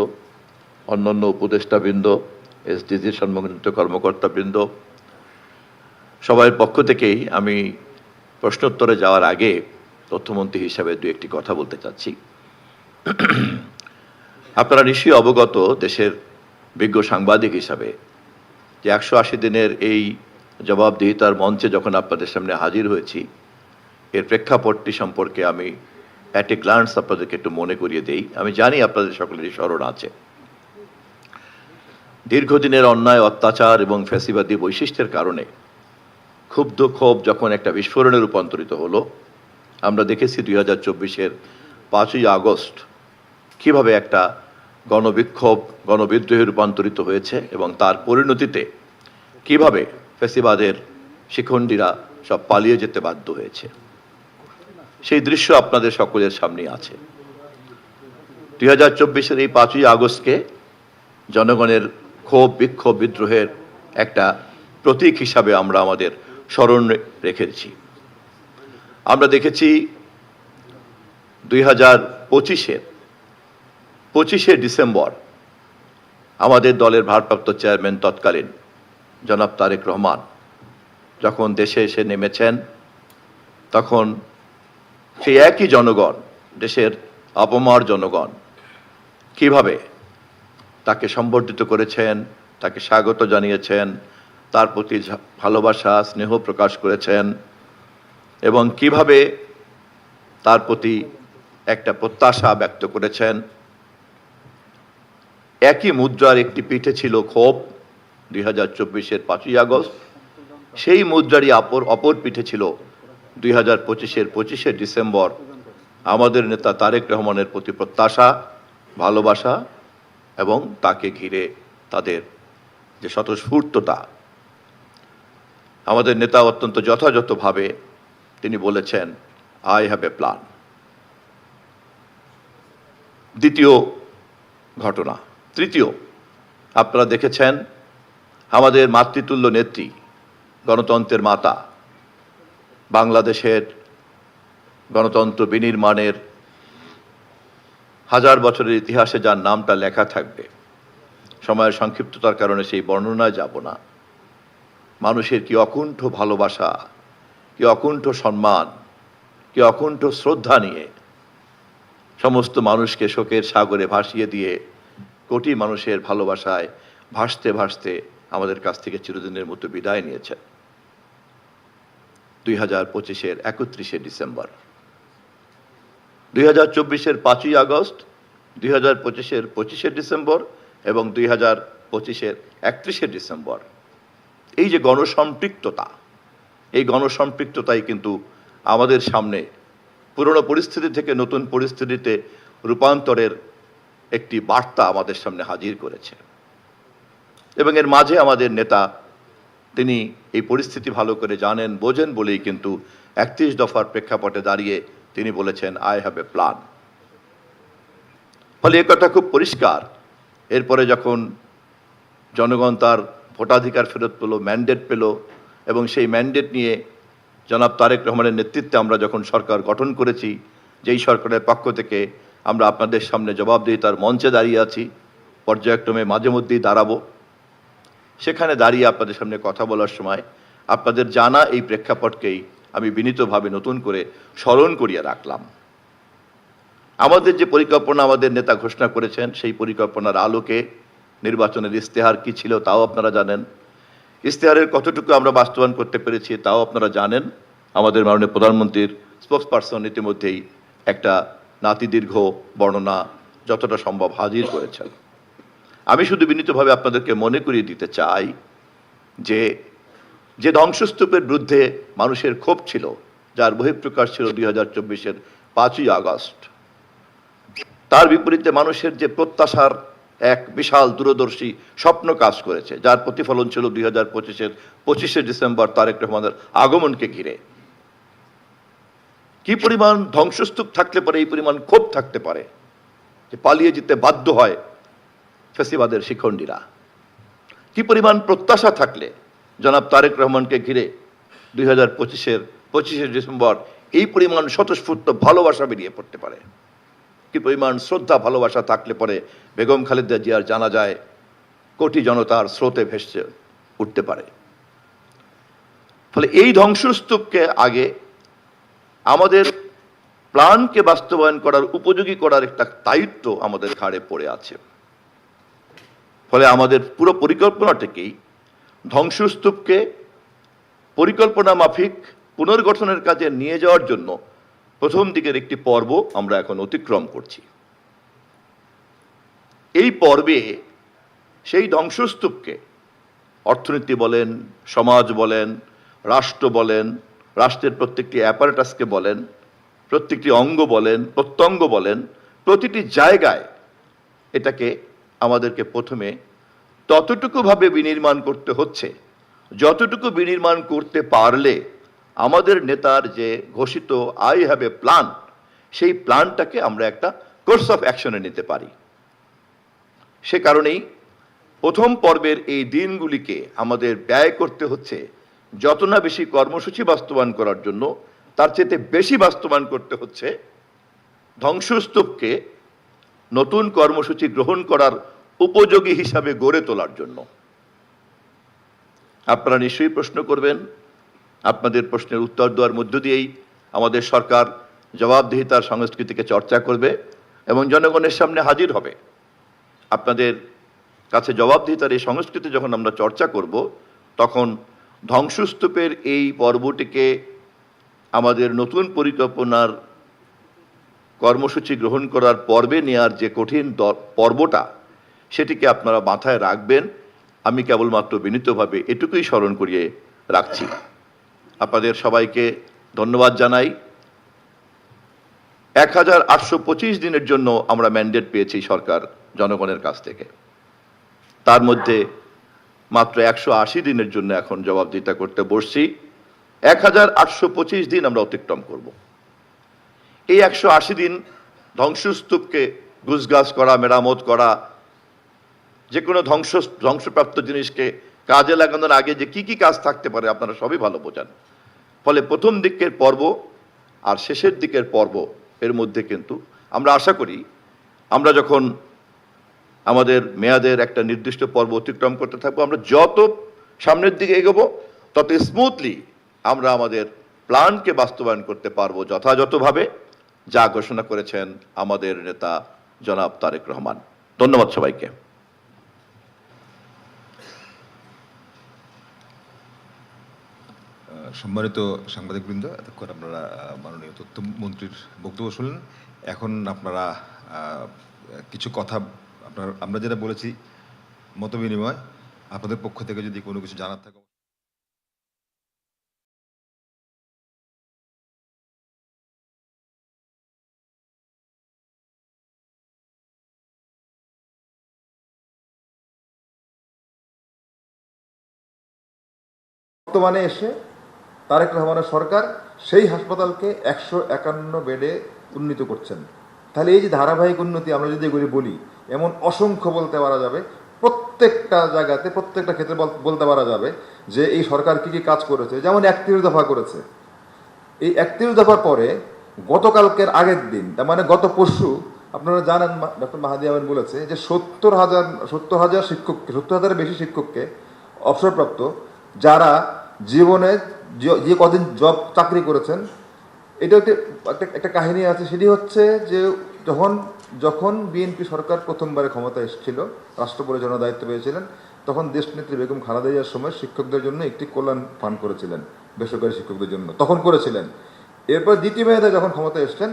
অন্যান্য উপদেষ্টাবৃন্দ, এসডিজির সম্মানিত কর্মকর্তাবৃন্দ, সবার পক্ষ থেকেই আমি প্রশ্নোত্তরে যাওয়ার আগে তথ্যমন্ত্রী হিসাবে দু একটি কথা বলতে চাচ্ছি। আপনারা নিশ্চয়ই অবগত, দেশের বিজ্ঞ সাংবাদিক হিসাবে, যে 180 দিনের এই জবাবদিহিতার মঞ্চে যখন আপনাদের সামনে হাজির হয়েছি, এর প্রেক্ষাপটটি সম্পর্কে আমি অ্যাট এ গ্লান্স আপনাদেরকে একটু মনে করিয়ে দেই। আমি জানি আপনাদের সকলেরই স্মরণ আছে, দীর্ঘদিনের অন্যায়, অত্যাচার এবং ফ্যাসিবাদী বৈশিষ্ট্যের কারণে ক্ষুব্ধ ক্ষোভ যখন একটা বিস্ফোরণে রূপান্তরিত হলো, আমরা দেখেছি 2024-এর 5ই আগস্ট কিভাবে একটা গণবিক্ষোভ, গণবিদ্রোহে রূপান্তরিত হয়েছে এবং তার পরিণতিতে কিভাবে ফ্যাসিবাদের শিখণ্ডীরা সব পালিয়ে যেতে বাধ্য হয়েছে, সেই দৃশ্য আপনাদের সকলের সামনেই আছে। 2024-এর এই 5ই আগস্টকে জনগণের ক্ষোভ, বিক্ষোভ, বিদ্রোহের একটা প্রতীক হিসাবে আমরা আমাদের স্মরণ রেখেছি। আমরা দেখেছি 2025-এর ডিসেম্বর আমাদের দলের ভারপ্রাপ্ত চেয়ারম্যান তৎকালীন জনাব তারেক রহমান যখন দেশে এসে নেমেছেন, তখন সেই একই জনগণ, দেশের আপামর জনগণ, কিভাবে তাকে সম্বর্ধিত করেছেন, তাকে স্বাগত জানিয়েছেন, তার প্রতি ভালোবাসা, স্নেহ প্রকাশ করেছেন এবং কিভাবে তার প্রতি একটা প্রত্যাশা ব্যক্ত করেছেন। একই মুদ্রার একটি পিঠে ছিল ক্ষোভ 2024-এর 5ই আগস্ট, সেই মুদ্রারই অপর পিঠে ছিল 2025-এর 25শে ডিসেম্বর আমাদের নেতা তারেক রহমানের প্রতি প্রত্যাশা, ভালোবাসা এবং তাকে ঘিরে তাদের যে স্বতঃস্ফূর্ততা। আমাদের নেতা অত্যন্ত যথাযথভাবে তিনি বলেছেন, আই হ্যাভ এ প্ল্যান। দ্বিতীয় ঘটনা। তৃতীয়, আপনারা দেখেছেন আমাদের মাতৃতুল্য নেত্রী, গণতন্ত্রের মাতা, বাংলাদেশের গণতন্ত্র বিনির্মাণের 1000 বছরের ইতিহাসে যার নামটা লেখা থাকবে, সময়ের সংক্ষিপ্ততার কারণে সেই বর্ণনায় যাব না। মানুষের কি অকুণ্ঠ ভালোবাসা, কি অকুণ্ঠ সম্মান, কি অকুণ্ঠ শ্রদ্ধা নিয়ে সমস্ত মানুষকে শোকের সাগরে ভাসিয়ে দিয়ে কোটি মানুষের ভালোবাসায় ভাসতে ভাসতে আমাদের কাছ থেকে চিরদিনের মতো বিদায় নিয়েছেন 2025-এর 31শে ডিসেম্বর, 2024-এর 5ই আগস্ট, 2025-এর 25শে ডিসেম্বর এবং 2025-এর 31শে ডিসেম্বর। এই যে গণসম্পৃক্ততা, এই গণসম্পৃক্ততাই কিন্তু আমাদের সামনে পুরনো পরিস্থিতি থেকে নতুন পরিস্থিতিতে রূপান্তরের একটি বার্তা আমাদের সামনে হাজির করেছে। এবং এর মাঝে আমাদের নেতা তিনি এই পরিস্থিতি ভালো করে জানেন, বোঝেন বলেই কিন্তু 31 দফার প্রেক্ষাপটে দাঁড়িয়ে তিনি বলেছেন আই হ্যাভ এ প্ল্যান। ফলে এ কথা খুব পরিষ্কার। এরপরে যখন জনগণ তার ভোটাধিকার ফেরত পেল, ম্যান্ডেট পেল, এবং সেই ম্যান্ডেট নিয়ে জনাব তারেক রহমানের নেতৃত্বে আমরা যখন সরকার গঠন করেছি, যেই সরকারের পক্ষ থেকে আমরা আপনাদের সামনে জবাবদিহিতার মঞ্চে দাঁড়িয়ে আছি, পর্যায়ক্রমে মাঝে মধ্যেই দাঁড়াবো, সেখানে দাঁড়িয়ে আপনাদের সামনে কথা বলার সময় আপনাদের জানা এই প্রেক্ষাপটকেই আমি বিনীতভাবে নতুন করে স্মরণ করিয়ে রাখলাম। আমাদের যে পরিকল্পনা আমাদের নেতা ঘোষণা করেছেন, সেই পরিকল্পনার আলোকে নির্বাচনের ইশতেহার কি ছিল তাও আপনারা জানেন, ইশতেহারের কতটুকু আমরা বাস্তবায়ন করতে পেরেছি তাও আপনারা জানেন। আমাদের মাননীয় প্রধানমন্ত্রীর স্পোক্সপারসন ইতিমধ্যেই একটা নাতিদীর্ঘ বর্ণনা যতটা সম্ভব হাজির করেছেন। আমি শুধু বিনীতভাবে আপনাদেরকে মনে করিয়ে দিতে চাই যে যে ধ্বংসস্তূপের বিরুদ্ধে মানুষের ক্ষোভ ছিল, যার বহিঃপ্রকাশ ছিল 2024-এর 5ই আগস্ট, তার বিপরীতে মানুষের যে প্রত্যাশার এক বিশাল দূরদর্শী স্বপ্ন কাজ করেছে, যার প্রতিফলন ছিল 2025-এর 25শে ডিসেম্বর তারেক রহমানের আগমনকে ঘিরে। কি পরিমাণ ধ্বংসস্তূপ থাকলে পারে এই পরিমাণ ক্ষোভ থাকতে পারে যে পালিয়ে যেতে বাধ্য হয় ফ্যাসিবাদের শিখণ্ডীরা? কি পরিমাণ প্রত্যাশা থাকলে জনাব তারেক রহমানকে ঘিরে 2025-এর 25শে ডিসেম্বর এই পরিমাণ স্বতঃস্ফূর্ত ভালোবাসা বেরিয়ে পড়তে পারে? কি পরিমাণ শ্রদ্ধা ভালোবাসা থাকলে পরে বেগম খালেদা জিয়ার জানা যায় কোটি জনতার স্রোতে ভেসে উঠতে পারে? ফলে এই ধ্বংসস্তূপকে আগে আমাদের প্ল্যানকে বাস্তবায়ন করার, উপযোগী করার একটা দায়িত্ব আমাদের ঘাড়ে পড়ে আছে। ফলে আমাদের পুরো পরিকল্পনাটাকেই ধ্বংসস্তূপকে পরিকল্পনা মাফিক পুনর্গঠনের কাজে নিয়ে যাওয়ার জন্য প্রথম দিকের একটি পর্ব আমরা এখন অতিক্রম করছি। এই পর্বে সেই ধ্বংসস্তূপকে অর্থনীতি বলেন, সমাজ বলেন, রাষ্ট্র বলেন, রাষ্ট্রের প্রত্যেকটি অ্যাপারেটাসকে বলেন, প্রত্যেকটি অঙ্গ বলেন, প্রত্যঙ্গ বলেন, প্রতিটি জায়গায় এটাকে আমাদেরকে প্রথমে ততটুকুভাবে বিনির্মাণ করতে হচ্ছে যতটুকু বিনির্মাণ করতে পারলে আমাদের নেতার যে ঘোষিত আই হ্যাভ এ প্ল্যান, সেই প্ল্যানটাকে আমরা একটা কোর্স অফ অ্যাকশনে নিতে পারি। সে কারণেই প্রথম পর্বের এই দিনগুলিকে আমাদের ব্যয় করতে হচ্ছে যত না বেশি কর্মসূচি বাস্তবায়ন করার জন্য, তার চেয়ে বেশি বাস্তবায়ন করতে হচ্ছে ধ্বংসস্তূপকে নতুন কর্মসূচি গ্রহণ করার উপযোগী হিসাবে গড়ে তোলার জন্য। আপনারা নিশ্চয়ই প্রশ্ন করবেন, আপনাদের প্রশ্নের উত্তর দেওয়ার মধ্য দিয়েই আমাদের সরকার জবাবদিহিতার সংস্কৃতিকে চর্চা করবে এবং জনগণের সামনে হাজির হবে। আপনাদের কাছে জবাবদিহিতার এই সংস্কৃতি যখন আমরা চর্চা করব, তখন ধ্বংসস্তূপের এই পর্বটিকে আমাদের নতুন পরিকল্পনার কর্মসূচি গ্রহণ করার পর্বে নেওয়ার যে কঠিন পর্বটা, সেটিকে আপনারা মাথায় রাখবেন। আমি কেবলমাত্র বিনীতভাবে এটুকুই স্মরণ করিয়ে রাখছি। আপনাদের সবাইকে ধন্যবাদ জানাই। 1825 দিনের জন্য আমরা ম্যান্ডেট পেয়েছি সরকার জনগণের কাছ থেকে, তার মধ্যে মাত্র 180 দিনের জন্য এখন জবাবদিহিতা করতে বসছি। 1825 দিন আমরা অতিক্রম করব। এই 180 দিন ধ্বংসস্তূপকে গুছগাছ করা, মেরামত করা, যে কোনো ধ্বংসপ্রাপ্ত জিনিসকে কাজে লাগানোর আগে যে কি কি কাজ থাকতে পারে আপনারা সবই ভালো বোঝেন। ফলে প্রথম দিকের পর্ব আর শেষের দিকের পর্ব এর মধ্যে কিন্তু আমরা আশা করি আমরা যখন আমাদের মেয়াদের একটা নির্দিষ্ট পর্ব অতিক্রম করতে থাকবো। আমরা যত সামনের দিকে এগোবো তত স্মুথলি আমরা আমাদের প্ল্যানকে বাস্তবায়ন করতে পারবো যথাযথভাবে, যা ঘোষণা করেছেন আমাদের নেতা জনাব তারেক রহমান। ধন্যবাদ সবাইকে। সম্মানিত সাংবাদিকবৃন্দ, এতক্ষণ আপনারা মাননীয় তথ্যমন্ত্রীর বক্তব্য শুনলেন। এখন আপনারা কিছু কথা আমরা যেটা বলেছি মত বিনিময়, আপনাদের পক্ষ থেকে যদি কোনো কিছু জানার থাকে। বর্তমানে এসে তারেক রহমানের সরকার সেই হাসপাতালকে 151 বেডে উন্নীত করছেন। তাহলে এই যে ধারাবাহিক উন্নতি আমরা যদি এগুলি বলি, এমন অসংখ্য বলতে পারা যাবে, প্রত্যেকটা জায়গাতে প্রত্যেকটা ক্ষেত্রে বলতে পারা যাবে যে এই সরকার কী কী কাজ করেছে। যেমন 31 দফা করেছে, এই 31 দফার পরে গতকালকের আগের দিন, তার মানে গত পরশু, আপনারা জানেন ডক্টর মাহাদি আমিন বলেছে যে 70,000 শিক্ষককে, 70,000-এর বেশি শিক্ষককে অবসরপ্রাপ্ত যারা জীবনে যে কদিন চাকরি করেছেন, এটা একটা কাহিনী আছে। সেটি হচ্ছে যে যখন বিএনপি সরকার প্রথমবারে ক্ষমতা এসেছিল, রাষ্ট্র পরিচালনার দায়িত্ব পেয়েছিলেন, তখন দেশনেত্রী বেগম খালেদা জিয়ার সময় শিক্ষকদের জন্য একটি কল্যাণ ফান্ড করেছিলেন, বেসরকারি শিক্ষকদের জন্য তখন করেছিলেন। এরপর দ্বিতীয় মেয়াদে যখন ক্ষমতা এসছেন,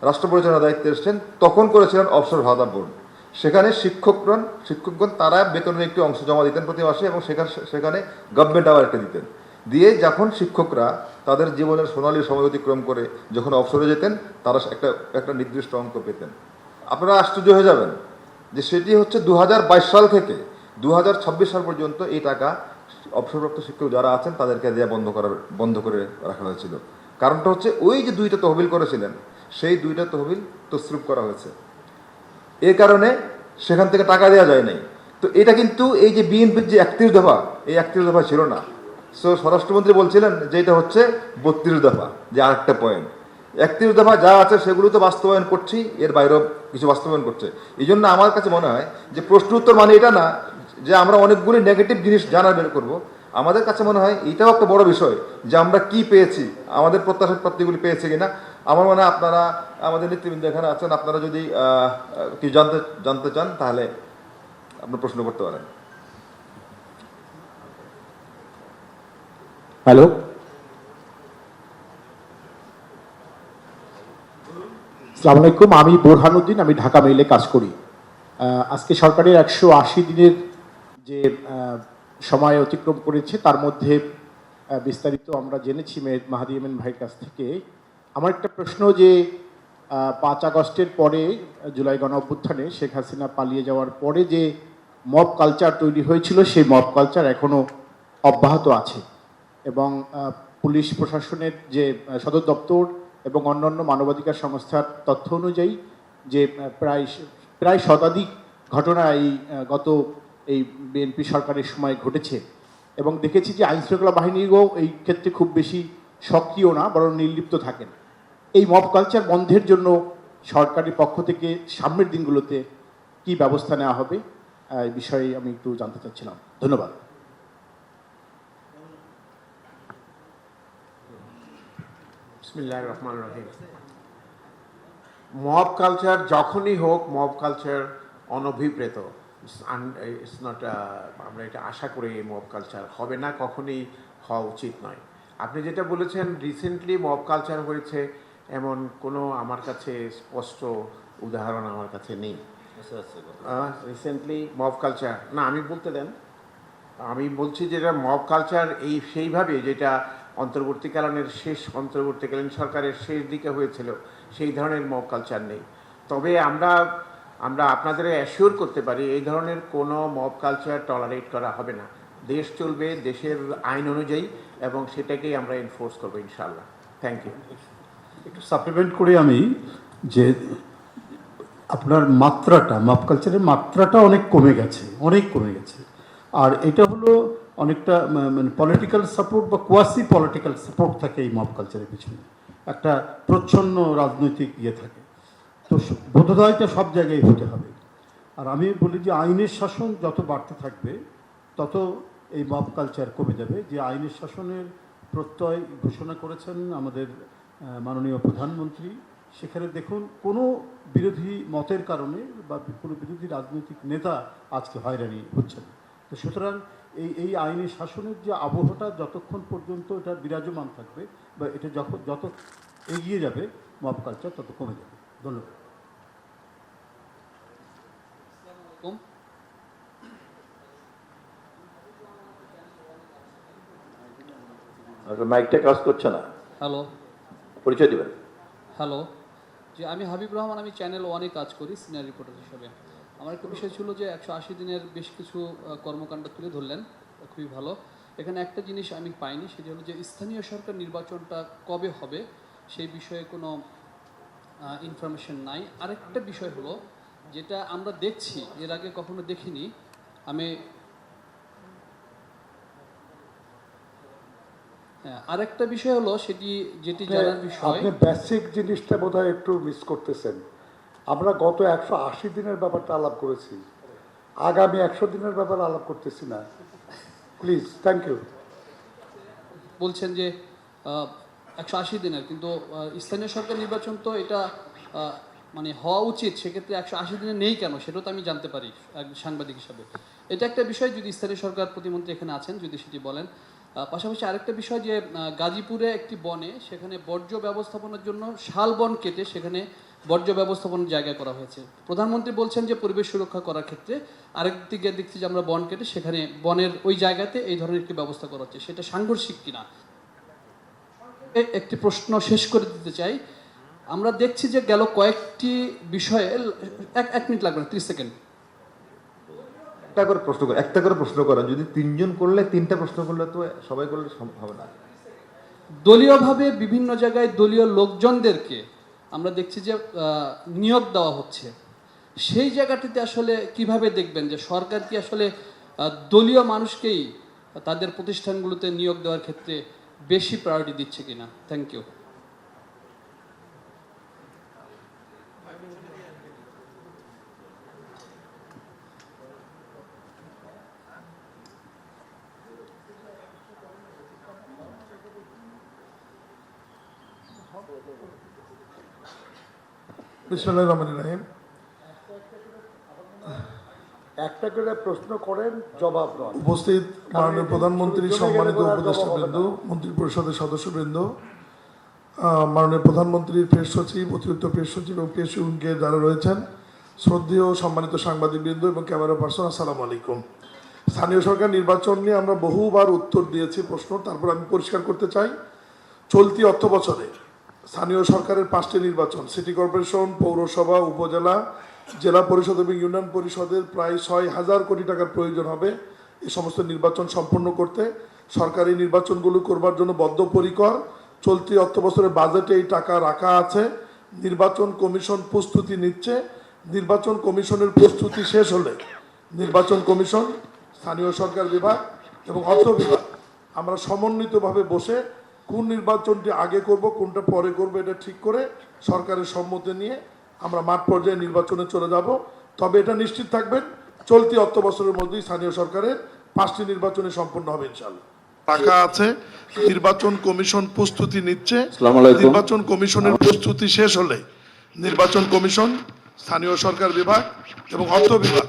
রাষ্ট্র পরিচালনার দায়িত্বে এসছেন, তখন করেছিলেন অবসর ভাতা বোর্ড। সেখানে শিক্ষকগণ তারা বেতনের একটি অংশ জমা দিতেন প্রতি মাসে, এবং সেখানে গভর্নমেন্ট আবার একটা দিতেন। দিয়ে যখন শিক্ষকরা তাদের জীবনের সোনালী সময় অতিক্রম করে যখন অবসরে যেতেন, তারা একটা নির্দিষ্ট অঙ্ক পেতেন। আপনারা আশ্চর্য হয়ে যাবেন যে সেটি হচ্ছে 2022 সাল থেকে 2026 সাল পর্যন্ত এই টাকা অবসরপ্রাপ্ত শিক্ষক যারা আছেন তাদেরকে দেওয়া বন্ধ করে রাখা হয়েছিল। কারণটা হচ্ছে ওই যে 2টা তহবিল করেছিলেন, সেই 2টা তহবিল তছরূপ করা হয়েছে। এর কারণে সেখান থেকে টাকা দেওয়া যায় নাই। তো এটা কিন্তু এই যে বিএনপির যে 31 দফা, এই 31 দফা ছিল না। সো স্বরাষ্ট্রমন্ত্রী বলছিলেন যে এটা হচ্ছে 32 দফা, যে আরেকটা পয়েন্ট। 31 দফা যা আছে সেগুলো তো বাস্তবায়ন করছি, এর বাইরেও কিছু বাস্তবায়ন করছে। এই জন্য আমার কাছে মনে হয় যে প্রশ্ন উত্তর মানে এটা না যে আমরা অনেকগুলি নেগেটিভ জিনিস জানা বের করবো। আমাদের কাছে মনে হয় এটাও একটা বড় বিষয় যে আমরা কি পেয়েছি, আমাদের প্রত্যাশার প্রাপ্তিগুলি পেয়েছি কিনা। আমার মনে হয় আপনারা, আমাদের নেতৃবৃন্দ এখানে আছেন, আপনারা যদি কি জানতে চান তাহলে আপনার প্রশ্ন করতে পারেন। হ্যালো, আসসালামু আলাইকুম। আমি বোরহানুদ্দিন, আমি ঢাকা মেইলে কাজ করি। আজকে সরকারের 180 দিনের যে সময় অতিক্রম করেছে, তার মধ্যে বিস্তারিত আমরা জেনেছি মাহাদি আমিন ভাইয়ের কাছ থেকে। আমার একটা প্রশ্ন যে 5 আগস্টের পরে, জুলাই গণ অভ্যুত্থানে শেখ হাসিনা পালিয়ে যাওয়ার পরে যে মব কালচার তৈরি হয়েছিল, সেই মব কালচার এখনও অব্যাহত আছে, এবং পুলিশ প্রশাসনের যে সদর দপ্তর এবং অন্যান্য মানবাধিকার সংস্থার তথ্য অনুযায়ী যে প্রায় শতাধিক ঘটনা এই বিএনপি সরকারের সময় ঘটেছে। এবং দেখেছি যে আইনশৃঙ্খলা বাহিনীও এই ক্ষেত্রে খুব বেশি সক্রিয় না, বরং নির্লিপ্ত থাকেন। এই মব কালচার বন্ধের জন্য সরকারের পক্ষ থেকে সামনের দিনগুলোতে কি ব্যবস্থা নেওয়া হবে, এই বিষয়ে আমি একটু জানতে চাচ্ছিলাম। ধন্যবাদ। বিসমিল্লাহির রহমানির রহিম। মব কালচার যখনই হোক, মব কালচার অনভিপ্রেত, ইটস নট, আমরা এটা আশা করি এই মব কালচার হবে না, কখনোই হওয়া উচিত নয়। আপনি যেটা বলেছেন রিসেন্টলি মব কালচার হয়েছে, এমন কোনো আমার কাছে স্পষ্ট উদাহরণ আমার কাছে নেই। রিসেন্টলি মব কালচার না, আমি বলতে দেন। আমি বলছি যেটা মব কালচার সেইভাবে যেটা অন্তর্বর্তীকালীন সরকারের শেষ দিকে হয়েছিল, সেই ধরনের মব কালচার নেই। তবে আমরা আপনাদের অ্যাসিওর করতে পারি এই ধরনের কোনো মব কালচার টলারেট করা হবে না। দেশ চলবে দেশের আইন অনুযায়ী, এবং সেটাকেই আমরা এনফোর্স করবো ইনশাআল্লাহ। Thank you. একটু সাপ্লিমেন্ট করি আমি, যে আপনার মাত্রাটা, মব কালচারের মাত্রাটা অনেক কমে গেছে। আর এটা হলো অনেকটা মানে পলিটিক্যাল সাপোর্ট বা কোয়াসি পলিটিক্যাল সাপোর্ট থাকে এই মব কালচারের পিছনে, একটা প্রচ্ছন্ন রাজনৈতিক ইয়ে থাকে। তো বোধোদয়টা সব জায়গায় হতে হবে। আর আমি বলি যে আইনের শাসন যত বাড়তে থাকবে তত এই মব কালচার কমে যাবে। যে আইনের শাসনের প্রত্যয় ঘোষণা করেছেন আমাদের মাননীয় প্রধানমন্ত্রী, সেখানে দেখুন কোনো বিরোধী মতের কারণে বা কোনো বিরোধী রাজনৈতিক নেতা আজকে হয়রানি হচ্ছেন। তো সুতরাং এই আইনি শাসনের যে আবহটা যতক্ষণ পর্যন্ত এটা বিরাজমান থাকবে বা এটা যত এগিয়ে যাবে মব কালচার তত কমে যাবে। ধন্যবাদ। মাইকটা কাজ করছে না, হ্যালো পরিচয় দিবেন। হ্যালো জি, আমি হাবিব রহমান, আমি চ্যানেল ওয়ানে কাজ করি সিনিয়র রিপোর্টার হিসেবে। আমার একটা বিষয় ছিল যে 180 দিনের বেশ কিছু কর্মকাণ্ড তুলে ধরলেন, খুবই ভালো। এখানে একটা জিনিস আমি পাইনি, সেটা হলো যে স্থানীয় সরকার নির্বাচনটা কবে হবে সেই বিষয়ে কোনো ইনফরমেশন নাই। আরেকটা বিষয় হলো যেটা আমরা দেখছি, এর আগে কখনো দেখিনি, আমি আরেকটা বিষয় হলো যেটি জানার বিষয়, আপনি বেসিক জিনিসটা বোধহয় একটু মিস করতেছেন। আমরা গত 180 দিনের ব্যাপারটা আলাপ করেছি, আগামী 100 দিনের ব্যাপারে আলাপ করতেছি না। Please, thank you. বলছেন যে 180 দিনের, কিন্তু স্থানীয় সরকার নির্বাচন তো এটা মানে হওয়া উচিত, সেক্ষেত্রে 180 দিনে নেই কেন সেটাও তো আমি জানতে পারি এক সাংবাদিক হিসাবে। এটা একটা বিষয়, যদি স্থানীয় সরকার প্রতিমন্ত্রী এখানে আছেন যদি সেটি বলেন। পাশাপাশি আরেকটা বিষয় যে গাজীপুরে একটি বনে সেখানে বর্জ্য ব্যবস্থাপনার জন্য শাল বন কেটে সেখানে বর্জ্য ব্যবস্থাপনার জায়গা করা হয়েছে। প্রধানমন্ত্রী বলছেন যে পরিবেশ সুরক্ষা করার ক্ষেত্রে, আরেক দিকে দেখছি যে আমরা বন কেটে সেখানে বনের ওই জায়গাতে এই ধরনের একটি ব্যবস্থা করা হচ্ছে, সেটা সাংঘর্ষিক কিনা। একটি প্রশ্ন শেষ করে দিতে চাই, আমরা দেখছি যে গেল কয়েকটি বিষয়ে এক মিনিট লাগবে না, 30 সেকেন্ড। একটা করে প্রশ্ন করা, যদি তিনজন করলে 3টা প্রশ্ন করলে তো সবাই করলে হবে না। দলীয়ভাবে বিভিন্ন জায়গায় দলীয় লোকজনদেরকে আমরা দেখছি যে নিয়োগ দেওয়া হচ্ছে, সেই জায়গাটিতে আসলে কিভাবে দেখবেন যে সরকার কি আসলে দলীয় মানুষকেই তাদের প্রতিষ্ঠানগুলোতে নিয়োগ দেওয়ার ক্ষেত্রে বেশি প্রায়োরিটি দিচ্ছে কিনা? Thank you. বিসমিল্লাহির রহমানির রহিম। একটা করে প্রশ্ন করেন, জবাব দেন। উপস্থিত মাননীয় প্রধানমন্ত্রী, সম্মানিত উপদেষ্টাবৃন্দ, মন্ত্রী পরিষদের সদস্যবৃন্দ, মাননীয় প্রধানমন্ত্রীর প্রেস সচিব, অতিরিক্ত প্রেস সচিব এবং প্রেস উইংকে যারা রয়েছেন, শ্রদ্ধেয় সম্মানিত সাংবাদিকবৃন্দ এবং ক্যামেরা পার্সন, আসসালামু আলাইকুম। স্থানীয় সরকার নির্বাচন নিয়ে আমরা বহুবার উত্তর দিয়েছি প্রশ্ন, তারপর আমি পরিষ্কার করতে চাই। চলতি অর্থ বছরে স্থানীয় সরকারের 5টি নির্বাচন, সিটি কর্পোরেশন, পৌরসভা, উপজেলা, জেলা পরিষদ এবং ইউনিয়ন পরিষদের প্রায় 6,000 কোটি টাকার প্রয়োজন হবে এই সমস্ত নির্বাচন সম্পন্ন করতে। সরকারি নির্বাচনগুলো করবার জন্য বদ্ধপরিকর। চলতি অর্থ বছরের বাজেটে এই টাকা রাখা আছে। নির্বাচন কমিশন প্রস্তুতি নিচ্ছে। নির্বাচন কমিশনের প্রস্তুতি শেষ হলে নির্বাচন কমিশন, স্থানীয় সরকার বিভাগ এবং অর্থ বিভাগ আমরা সমন্বিতভাবে বসে কোন নির্বাচনটি আগে করব কোনটা পরে করব এটা ঠিক করে সরকারের সম্মতি নিয়ে আমরা মাঠ পর্যায়ে নির্বাচনে চলে যাব। তবে এটা নিশ্চিত থাকবেন, চলতি অর্থ বছরের মধ্যেই স্থানীয় সরকারের 5টি নির্বাচনে সম্পন্ন হবে ইনশাআল্লাহ। টাকা আছে, নির্বাচন কমিশন প্রস্তুতি নিচ্ছে। নির্বাচন কমিশনের প্রস্তুতি শেষ হলে নির্বাচন কমিশন, স্থানীয় সরকার বিভাগ এবং অর্থ বিভাগ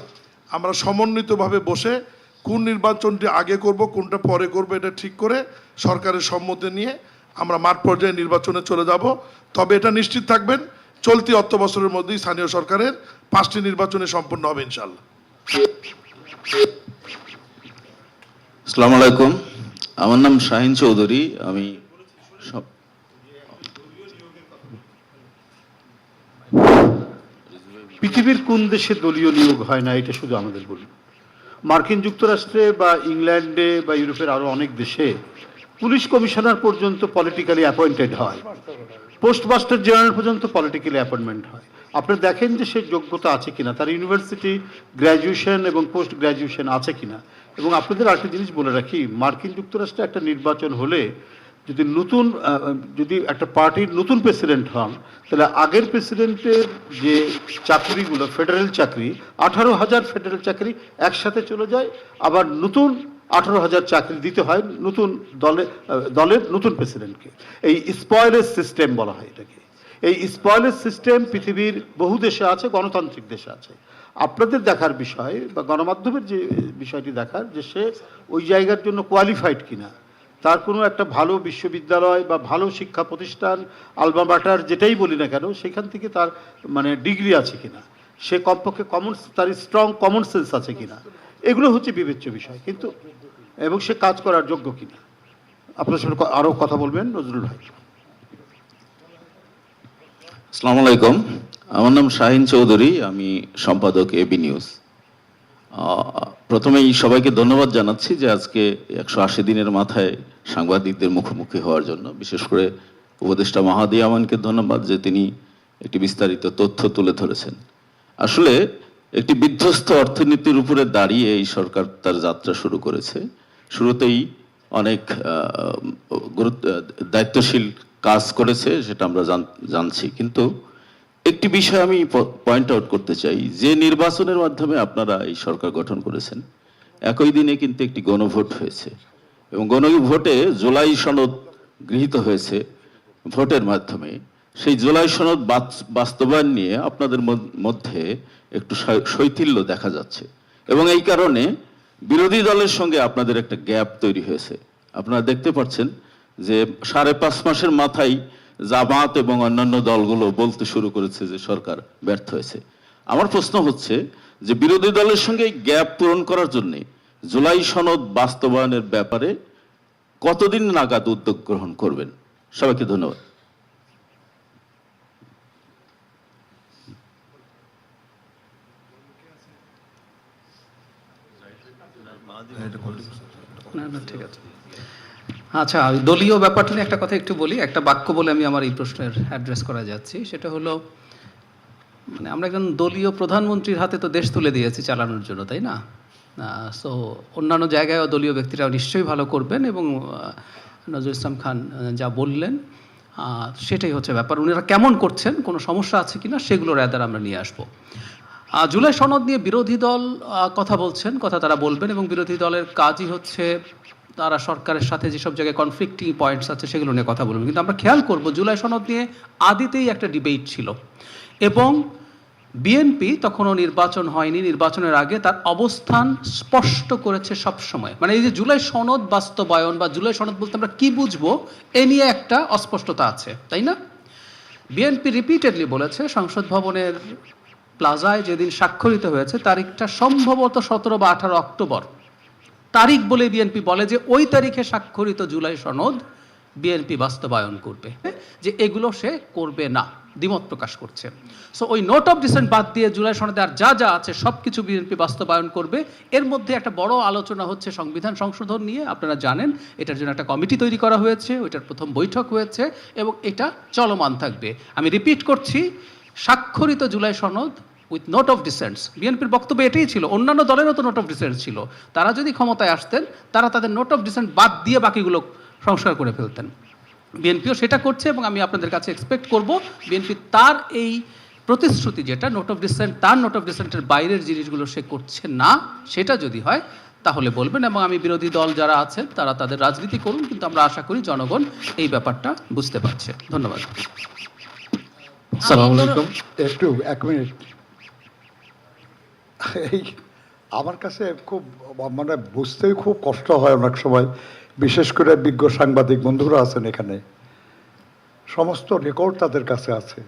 আমরা সমন্বিতভাবে বসে কোন নির্বাচনটি আগে করব কোনটা পরে করব এটা ঠিক করে সরকারের সম্মতি নিয়ে আমরা মাঠ পর্যায়ে নির্বাচনে চলে যাব। তবে এটা নিশ্চিত থাকবেন, চলতি অর্থ বছরের মধ্যেই স্থানীয় সরকারের 5টি নির্বাচনে সম্পন্ন হবে ইনশাআল্লাহ। আসসালামু আলাইকুম, আমার নাম শাহিন চৌধুরী। আমি পৃথিবীর কোন দেশে দলীয় নিয়োগ হয় না এটা শুধু আমাদের বলি। মার্কিন যুক্তরাষ্ট্রে বা ইংল্যান্ডে বা ইউরোপের আরও অনেক দেশে পুলিশ কমিশনার পর্যন্ত পলিটিক্যালি অ্যাপয়েন্টেড হয়, পোস্টমাস্টার জেনারেল পর্যন্ত পলিটিক্যালি অ্যাপয়েন্টমেন্ট হয়। আপনারা দেখেন যে সে যোগ্যতা আছে কিনা, তার ইউনিভার্সিটি গ্র্যাজুয়েশন এবং পোস্ট গ্র্যাজুয়েশন আছে কিনা। এবং আপনাদের আরেকটা জিনিস বলে রাখি, মার্কিন যুক্তরাষ্ট্রে একটা নির্বাচন হলে যদি একটা পার্টির নতুন প্রেসিডেন্ট হন, তাহলে আগের প্রেসিডেন্টের যে চাকরিগুলো ফেডারেল চাকরি 18,000 ফেডারেল চাকরি একসাথে চলে যায়, আবার নতুন 18,000 চাকরি দিতে হয় নতুন দলের নতুন প্রেসিডেন্টকে। এই স্পয়েলের সিস্টেম বলা হয় এটাকে। এই স্পয়েলের সিস্টেম পৃথিবীর বহু দেশে আছে, গণতান্ত্রিক দেশে আছে। আপনাদের দেখার বিষয় বা গণমাধ্যমের যে বিষয়টি দেখার, যে সে ওই জায়গার জন্য কোয়ালিফাইড কিনা, তার কোনো একটা ভালো বিশ্ববিদ্যালয় বা ভালো শিক্ষা প্রতিষ্ঠান, আলমা মাটার যেটাই বলি না কেন, সেখান থেকে তার মানে ডিগ্রি আছে কিনা, সে কমপক্ষে তার স্ট্রং কমন সেন্স আছে কিনা, এগুলো হচ্ছে বিবেচ্য বিষয়। কিন্তু এবং সে কাজ করার যোগ্য কিনা। আপনার সঙ্গে আরও কথা বলবেন নজরুল ভাই। আসসালামু আলাইকুম, আমার নাম শাহিন চৌধুরী, আমি সম্পাদক এবি নিউজ। প্রথমেই সবাইকে ধন্যবাদ জানাচ্ছি যে আজকে 180 দিনের মাথায় সাংবাদিকদের মুখোমুখি হওয়ার জন্য। বিশেষ করে উপদেষ্টা মাহাদি আমানকে ধন্যবাদ যে তিনি একটি বিস্তারিত তথ্য তুলে ধরেছেন। আসলে একটি বিধ্বস্ত অর্থনীতির উপরে দাঁড়িয়ে এই সরকার তার যাত্রা শুরু করেছে। শুরুতেই অনেক দায়িত্বশীল কাজ করেছে, সেটা আমরা জানছি। কিন্তু একটি বিষয় আমি পয়েন্ট আউট করতে চাই, যে নির্বাচনের মাধ্যমে আপনারা এই সরকার গঠন করেছেন, একই দিনে কিন্তু একটি গণভোট হয়েছে এবং গণভোটে জুলাই সনদ গৃহীত হয়েছে ভোটের মাধ্যমে। সেই জুলাই সনদ বাস্তবায়ন নিয়ে আপনাদের মধ্যে একটু শৈথিল্য দেখা যাচ্ছে এবং এই কারণে বিরোধী দলের সঙ্গে আপনাদের একটা গ্যাপ তৈরি হয়েছে। আপনারা দেখতে পাচ্ছেন যে 5.5 মাসের মাথায় জামাত এবং অন্যান্য দলগুলো বলতে শুরু করেছে যে সরকার ব্যর্থ হয়েছে। আমার প্রশ্ন হচ্ছে যে বিরোধী দলের সঙ্গে গ্যাপ পূরণ করার জন্য জুলাই সনদ বাস্তবায়নের ব্যাপারে কতদিন নাগাদ উদ্যোগ গ্রহণ করবেন? সবাইকে ধন্যবাদ। ঠিক আছে, আচ্ছা, দলীয় ব্যাপারটা নিয়ে একটা কথা একটু বলি। একটা বাক্য বলে আমি আমার এই প্রশ্নের অ্যাড্রেস করা যাচ্ছি। সেটা হলো, মানে আমরা একজন দলীয় প্রধানমন্ত্রীর হাতে তো দেশ তুলে দিয়েছি চালানোর জন্য, তাই না? সো অন্যান্য জায়গায়ও দলীয় ব্যক্তিরাও নিশ্চয়ই ভালো করবেন এবং নজরুল ইসলাম খান যা বললেন সেটাই হচ্ছে ব্যাপার। উনারা কেমন করছেন, কোনো সমস্যা আছে কিনা, সেগুলো রায়দার আমরা নিয়ে আসবো। জুলাই সনদ নিয়ে বিরোধী দল কথা বলছেন, কথা তারা বলবেন এবং বিরোধী দলের কাজই হচ্ছে তারা সরকারের সাথে যেসব জায়গায় কনফ্লিক্টিং পয়েন্টস আছে সেগুলো নিয়ে কথা বলবেন। কিন্তু আমরা খেয়াল করব জুলাই সনদ নিয়ে আদিতেই একটা ডিবেট ছিল এবং বিএনপি তখনও নির্বাচন হয়নি, নির্বাচনের আগে তার অবস্থান স্পষ্ট করেছে সব সময়। মানে এই যে জুলাই সনদ বাস্তবায়ন বা জুলাই সনদ বলতে আমরা কি বুঝবো, এ নিয়ে একটা অস্পষ্টতা আছে, তাই না? বিএনপি রিপিটেডলি বলেছে সংসদ ভবনের প্লাজায় যেদিন স্বাক্ষরিত হয়েছে তারিখটা সম্ভবত 17 বা 18 অক্টোবর তারিখ বলে বিএনপি বলে যে ওই তারিখে স্বাক্ষরিত জুলাই সনদ বিএনপি বাস্তবায়ন করবে, যে এগুলো সে করবে না, দ্বিমত প্রকাশ করছে। সো ওই নোট অফ ডিসেন্ট বাদ দিয়ে জুলাই সনদে আর যা যা আছে সব কিছু বিএনপি বাস্তবায়ন করবে। এর মধ্যে একটা বড় আলোচনা হচ্ছে সংবিধান সংশোধন নিয়ে। আপনারা জানেন এটার জন্য একটা কমিটি তৈরি করা হয়েছে, ওইটার প্রথম বৈঠক হয়েছে এবং এটা চলমান থাকবে। আমি রিপিট করছি, স্বাক্ষরিত জুলাই সনদ উইথ নোট অফ ডিসেন্টস। বিএনপির বক্তব্য এটাই ছিল, অন্যান্য দলেরও তো নোট অফ ডিসেন্টস ছিল, তারা যদি ক্ষমতায় আসতেন তারা তাদের নোট অফ ডিসেন্ট বাদ দিয়ে বাকিগুলো সংস্কার করে ফেলতেন। বিএনপিও সেটা করছে এবং আমি আপনাদের কাছে এক্সপেক্ট করব বিএনপি তার এই প্রতিশ্রুতি যেটা নোট অফ ডিসেন্ট, তার নোট অফ ডিসেন্টের বাইরের জিনিসগুলো সে করছে না, সেটা যদি হয় তাহলে বলবেন। এবং আমি বিরোধী দল যারা আছেন তারা তাদের রাজনীতি করুন, কিন্তু আমরা আশা করি জনগণ এই ব্যাপারটা বুঝতে পারছে। ধন্যবাদ। আসসালামু আলাইকুম। একটু 1 মিনিট। এই আমার কাছে খুব মানে বুঝতেই খুব কষ্ট হয় অনেক সময়, বিশেষ করে বিজ্ঞ সাংবাদিক বন্ধুরা আছেন এখানে, সমস্ত রেকর্ড তাদের কাছে আছে।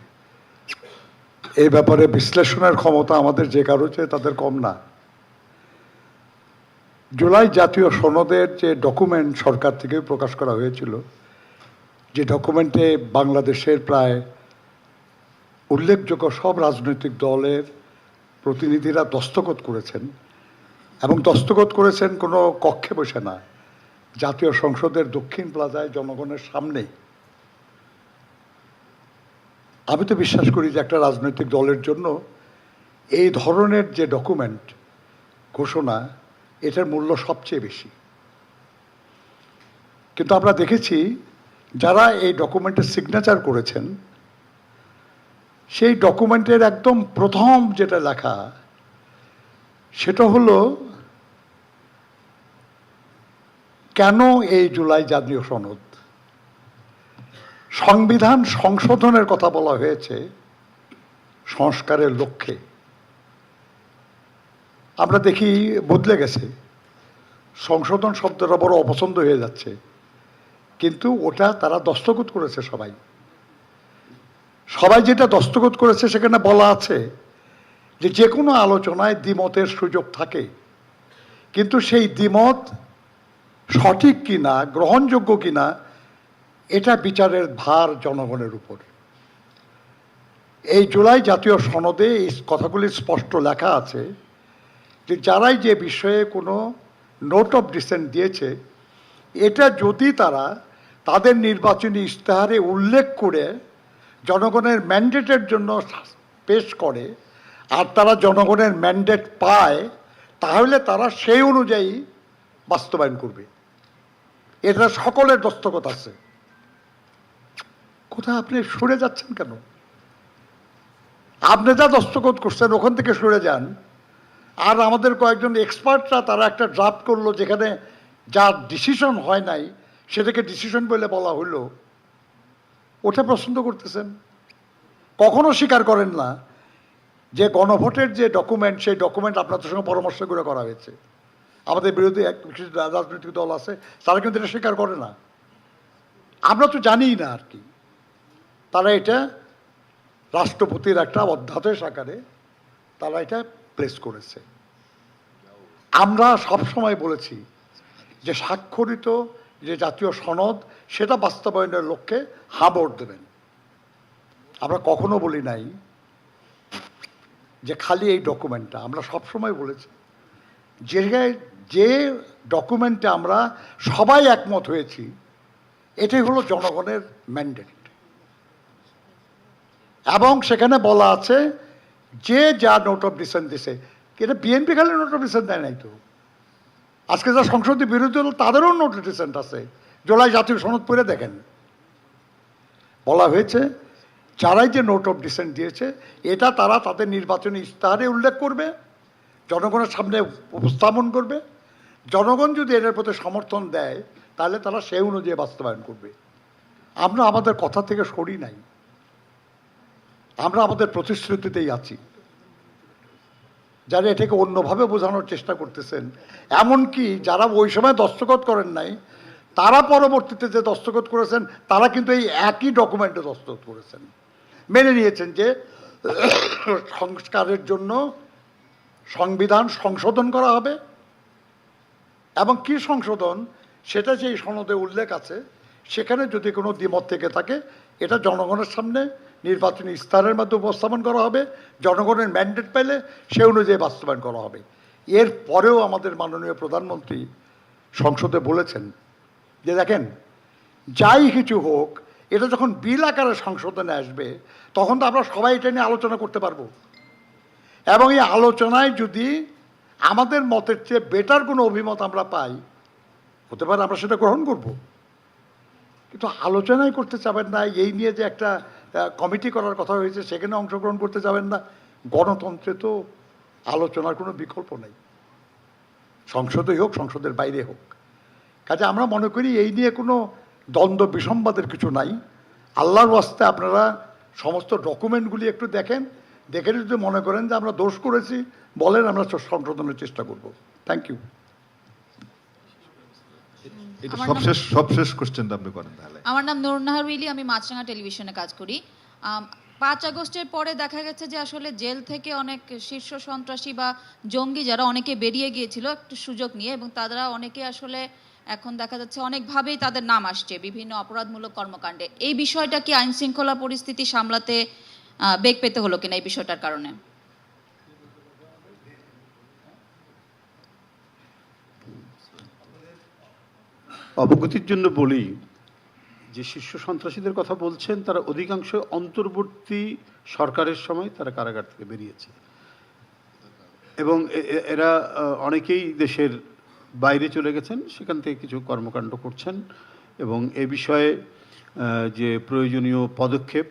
এই ব্যাপারে বিশ্লেষণের ক্ষমতা আমাদের যে কারো চেয়ে তাদের কম না। জুলাই জাতীয় সনদের যে ডকুমেন্ট সরকার থেকে প্রকাশ করা হয়েছিল, যে ডকুমেন্টে বাংলাদেশের প্রায় উল্লেখযোগ্য সব রাজনৈতিক দলের প্রতিনিধিরা দস্তখত করেছেন এবং দস্তখত করেছেন কোনো কক্ষে বসে না, জাতীয় সংসদের দক্ষিণ প্লাজায় জনগণের সামনে। আমি তো বিশ্বাস করি যে একটা রাজনৈতিক দলের জন্য এই ধরনের যে ডকুমেন্ট ঘোষণা, এটার মূল্য সবচেয়ে বেশি। কিন্তু আমরা দেখেছি যারা এই ডকুমেন্টে সিগনেচার করেছেন, সেই ডকুমেন্টের একদম প্রথম যেটা লেখা সেটা হলো কেন এই জুলাই জাতীয় সনদ। সংবিধান সংশোধনের কথা বলা হয়েছে সংস্কারের লক্ষ্যে। আমরা দেখি বদলে গেছে, সংশোধন শব্দটা বড় অপছন্দ হয়ে যাচ্ছে, কিন্তু ওটা তারা দস্তখত করেছে সবাই। সবাই যেটা দস্তখত করেছে সেখানে বলা আছে যে কোনো আলোচনায় দ্বিমতের সুযোগ থাকে, কিন্তু সেই দ্বিমত সঠিক কিনা, গ্রহণযোগ্য কিনা, এটা বিচারের ভার জনগণের উপর। এই জুলাই জাতীয় সনদে এই কথাগুলি স্পষ্ট লেখা আছে যে যারাই যে বিষয়ে কোনো নোট অফ ডিসেন্ট দিয়েছে, এটা যদি তারা তাদের নির্বাচনী ইশতেহারে উল্লেখ করে জনগণের ম্যান্ডেটের জন্য পেশ করে, আর তারা জনগণের ম্যান্ডেট পায়, তাহলে তারা সেই অনুযায়ী বাস্তবায়ন করবে। এটা সকলের দস্তখত আছে। কোথায় আপনি সরে যাচ্ছেন কেন? আপনি যা দস্তখত করছেন ওখান থেকে সরে যান। আর আমাদের কয়েকজন এক্সপার্টরা তারা একটা ড্রাফট করলো যেখানে যা ডিসিশন হয় নাই সেটাকে ডিসিশন বলে বলা হলো, ওটা পছন্দ করতেছেন। কখনো স্বীকার করেন না যে গণভোটের যে ডকুমেন্ট, সেই ডকুমেন্ট আপনাদের সঙ্গে পরামর্শ করে করা হয়েছে। আমাদের বিরোধী এক রাজনৈতিক দল আছে, তারা কিন্তু এটা স্বীকার করে না। আমরা তো জানিই না আর কি। তারা এটা রাষ্ট্রপতির একটা অধ্যাদেশ আকারে তারা এটা প্লেস করেছে। আমরা সবসময় বলেছি যে স্বাক্ষরিত যে জাতীয় সনদ, সেটা বাস্তবায়নের লক্ষ্যে হাবড় দেবেন। আমরা কখনো বলি নাই যে খালি এই ডকুমেন্টটা। আমরা সবসময় বলেছি যে ডকুমেন্টে আমরা সবাই একমত হয়েছি, এটাই হলো জনগণের ম্যান্ডেট। এবং সেখানে বলা আছে যে যা নোট অফ ডিসেন্ট দিছে, এটা বিএনপি খালি নোট অফ ডিসেন্ট দেয় নাই তো। আজকে যা সংসদীয় বিরোধী দল তাদেরও নোট অফ ডিসেন্ট আছে। জুলাই জাতীয় সনদ পড়ে দেখেন, বলা হয়েছে যারাই যে নোট অফ ডিসেন্ট দিয়েছে, এটা তারা তাদের নির্বাচনী ইশতেহারে উল্লেখ করবে, জনগণের সামনে উপস্থাপন করবে। জনগণ যদি এটার প্রতি সমর্থন দেয়, তাহলে তারা সেই অনুযায়ী বাস্তবায়ন করবে। আমরা আমাদের কথা থেকে সরি নাই, আমরা আমাদের প্রতিশ্রুতিতেই আছি। যারা এটাকে অন্যভাবে বোঝানোর চেষ্টা করতেছেন, এমনকি যারা ওই সময় দস্তখত করেন নাই, তারা পরবর্তীতে যে দস্তখত করেছেন, তারা কিন্তু এই একই ডকুমেন্টে দস্তখত করেছেন, মেনে নিয়েছেন যে সংস্কারের জন্য সংবিধান সংশোধন করা হবে। এবং কি সংশোধন, সেটা যে সনদে উল্লেখ আছে, সেখানে যদি কোনো দ্বিমত থেকে থাকে, এটা জনগণের সামনে নির্বাচনী ইশতেহারের মাধ্যমে উপস্থাপন করা হবে। জনগণের ম্যান্ডেট পেলে সে অনুযায়ী বাস্তবায়ন করা হবে। এর পরেও আমাদের মাননীয় প্রধানমন্ত্রী সংসদে বলেছেন যে দেখেন, যাই কিছু হোক, এটা যখন বিল আকারে সংশোধনে আসবে, তখন তো আমরা সবাই এটা নিয়ে আলোচনা করতে পারবো। এবং এই আলোচনায় যদি আমাদের মতের চেয়ে বেটার কোনো অভিমত আমরা পাই, হতে পারে আমরা সেটা গ্রহণ করব। কিন্তু আলোচনাই করতে চাবেন না, এই নিয়ে যে একটা কমিটি করার কথা হয়েছে সেখানে অংশগ্রহণ করতে যাবেন না। গণতন্ত্রে তো আলোচনার কোনো বিকল্প নেই, সংসদে হোক সংসদের বাইরে হোক। কাজে আমরা মনে করি এই নিয়ে কোনো দ্বন্দ্ব বিসম্বাদের কিছু নাই। আল্লাহর ওয়াস্তে আপনারা সমস্ত ডকুমেন্টগুলি একটু দেখেন, দেখে যদি মনে করেন যে আমরা দোষ করেছি, বলেন, আমরা সংশোধনের চেষ্টা করব। Thank you. এটা সবশেষ কোশ্চেনটা আপনি করেন তাহলে। আমার নাম নুরনাহার উইলি, আমি মাছরাঙা টেলিভিশনে কাজ করি। 5 আগস্টের পরে দেখা গেছে যে আসলে জেল থেকে অনেক শীর্ষ সন্ত্রাসী বা জঙ্গি যারা অনেকে বেরিয়ে গিয়েছিল একটু সুযোগ নিয়ে, এবং তারা অনেকে আসলে এখন দেখা যাচ্ছে অনেকভাবেই তাদের নাম আসছে বিভিন্ন অপরাধমূলক কর্মকাণ্ডে। এই বিষয়টা কি আইন শৃঙ্খলা পরিস্থিতি সামলাতে বেগ পেতে হলো কিনা এই বিষয়টার কারণে? অবগতির জন্য বলি যে শীর্ষ সন্ত্রাসীদের কথা বলছেন, তারা অধিকাংশ অন্তর্বর্তী সরকারের সময় তারা কারাগার থেকে বেরিয়েছে, এবং এরা অনেকেই দেশের বাইরে চলে গেছেন, সেখান থেকে কিছু কর্মকাণ্ড করছেন। এবং এ বিষয়ে যে প্রয়োজনীয় পদক্ষেপ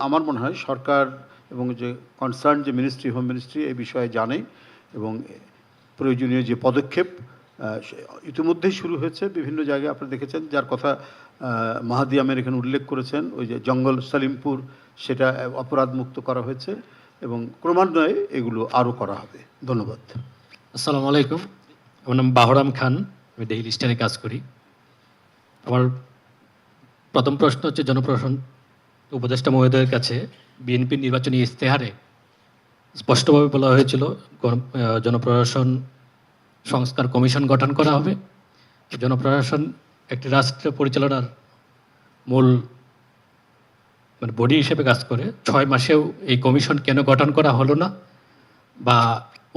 আমার মনে হয় সরকার এবং যে কনসার্ন যে মিনিস্ট্রি, হোম মিনিস্ট্রি এই বিষয়ে জানে এবং প্রয়োজনীয় যে পদক্ষেপ ইতিমধ্যেই শুরু হয়েছে বিভিন্ন জায়গায়। আপনারা দেখেছেন, যার কথা মাহাদি আমের এখানে উল্লেখ করেছেন, ওই যে জঙ্গল সালিমপুর, সেটা অপরাধমুক্ত করা হয়েছে এবং ক্রমান্বয়ে এগুলো আরও করা হবে। ধন্যবাদ। আসসালামু আলাইকুম, আমার নাম বাহরাম খান, আমি ডেইলি স্টারে কাজ করি। আমার প্রথম প্রশ্ন হচ্ছে জনপ্রশাসন উপদেষ্টা মহোদয়ের কাছে বিএনপির নির্বাচনী ইশতেহারে স্পষ্টভাবে বলা হয়েছিল জনপ্রশাসন সংস্কার কমিশন গঠন করা হবে। জনপ্রশাসন একটি রাষ্ট্র পরিচালনার মূল বডি হিসেবে কাজ করে। 6 মাসেও এই কমিশন কেন গঠন করা হলো না বা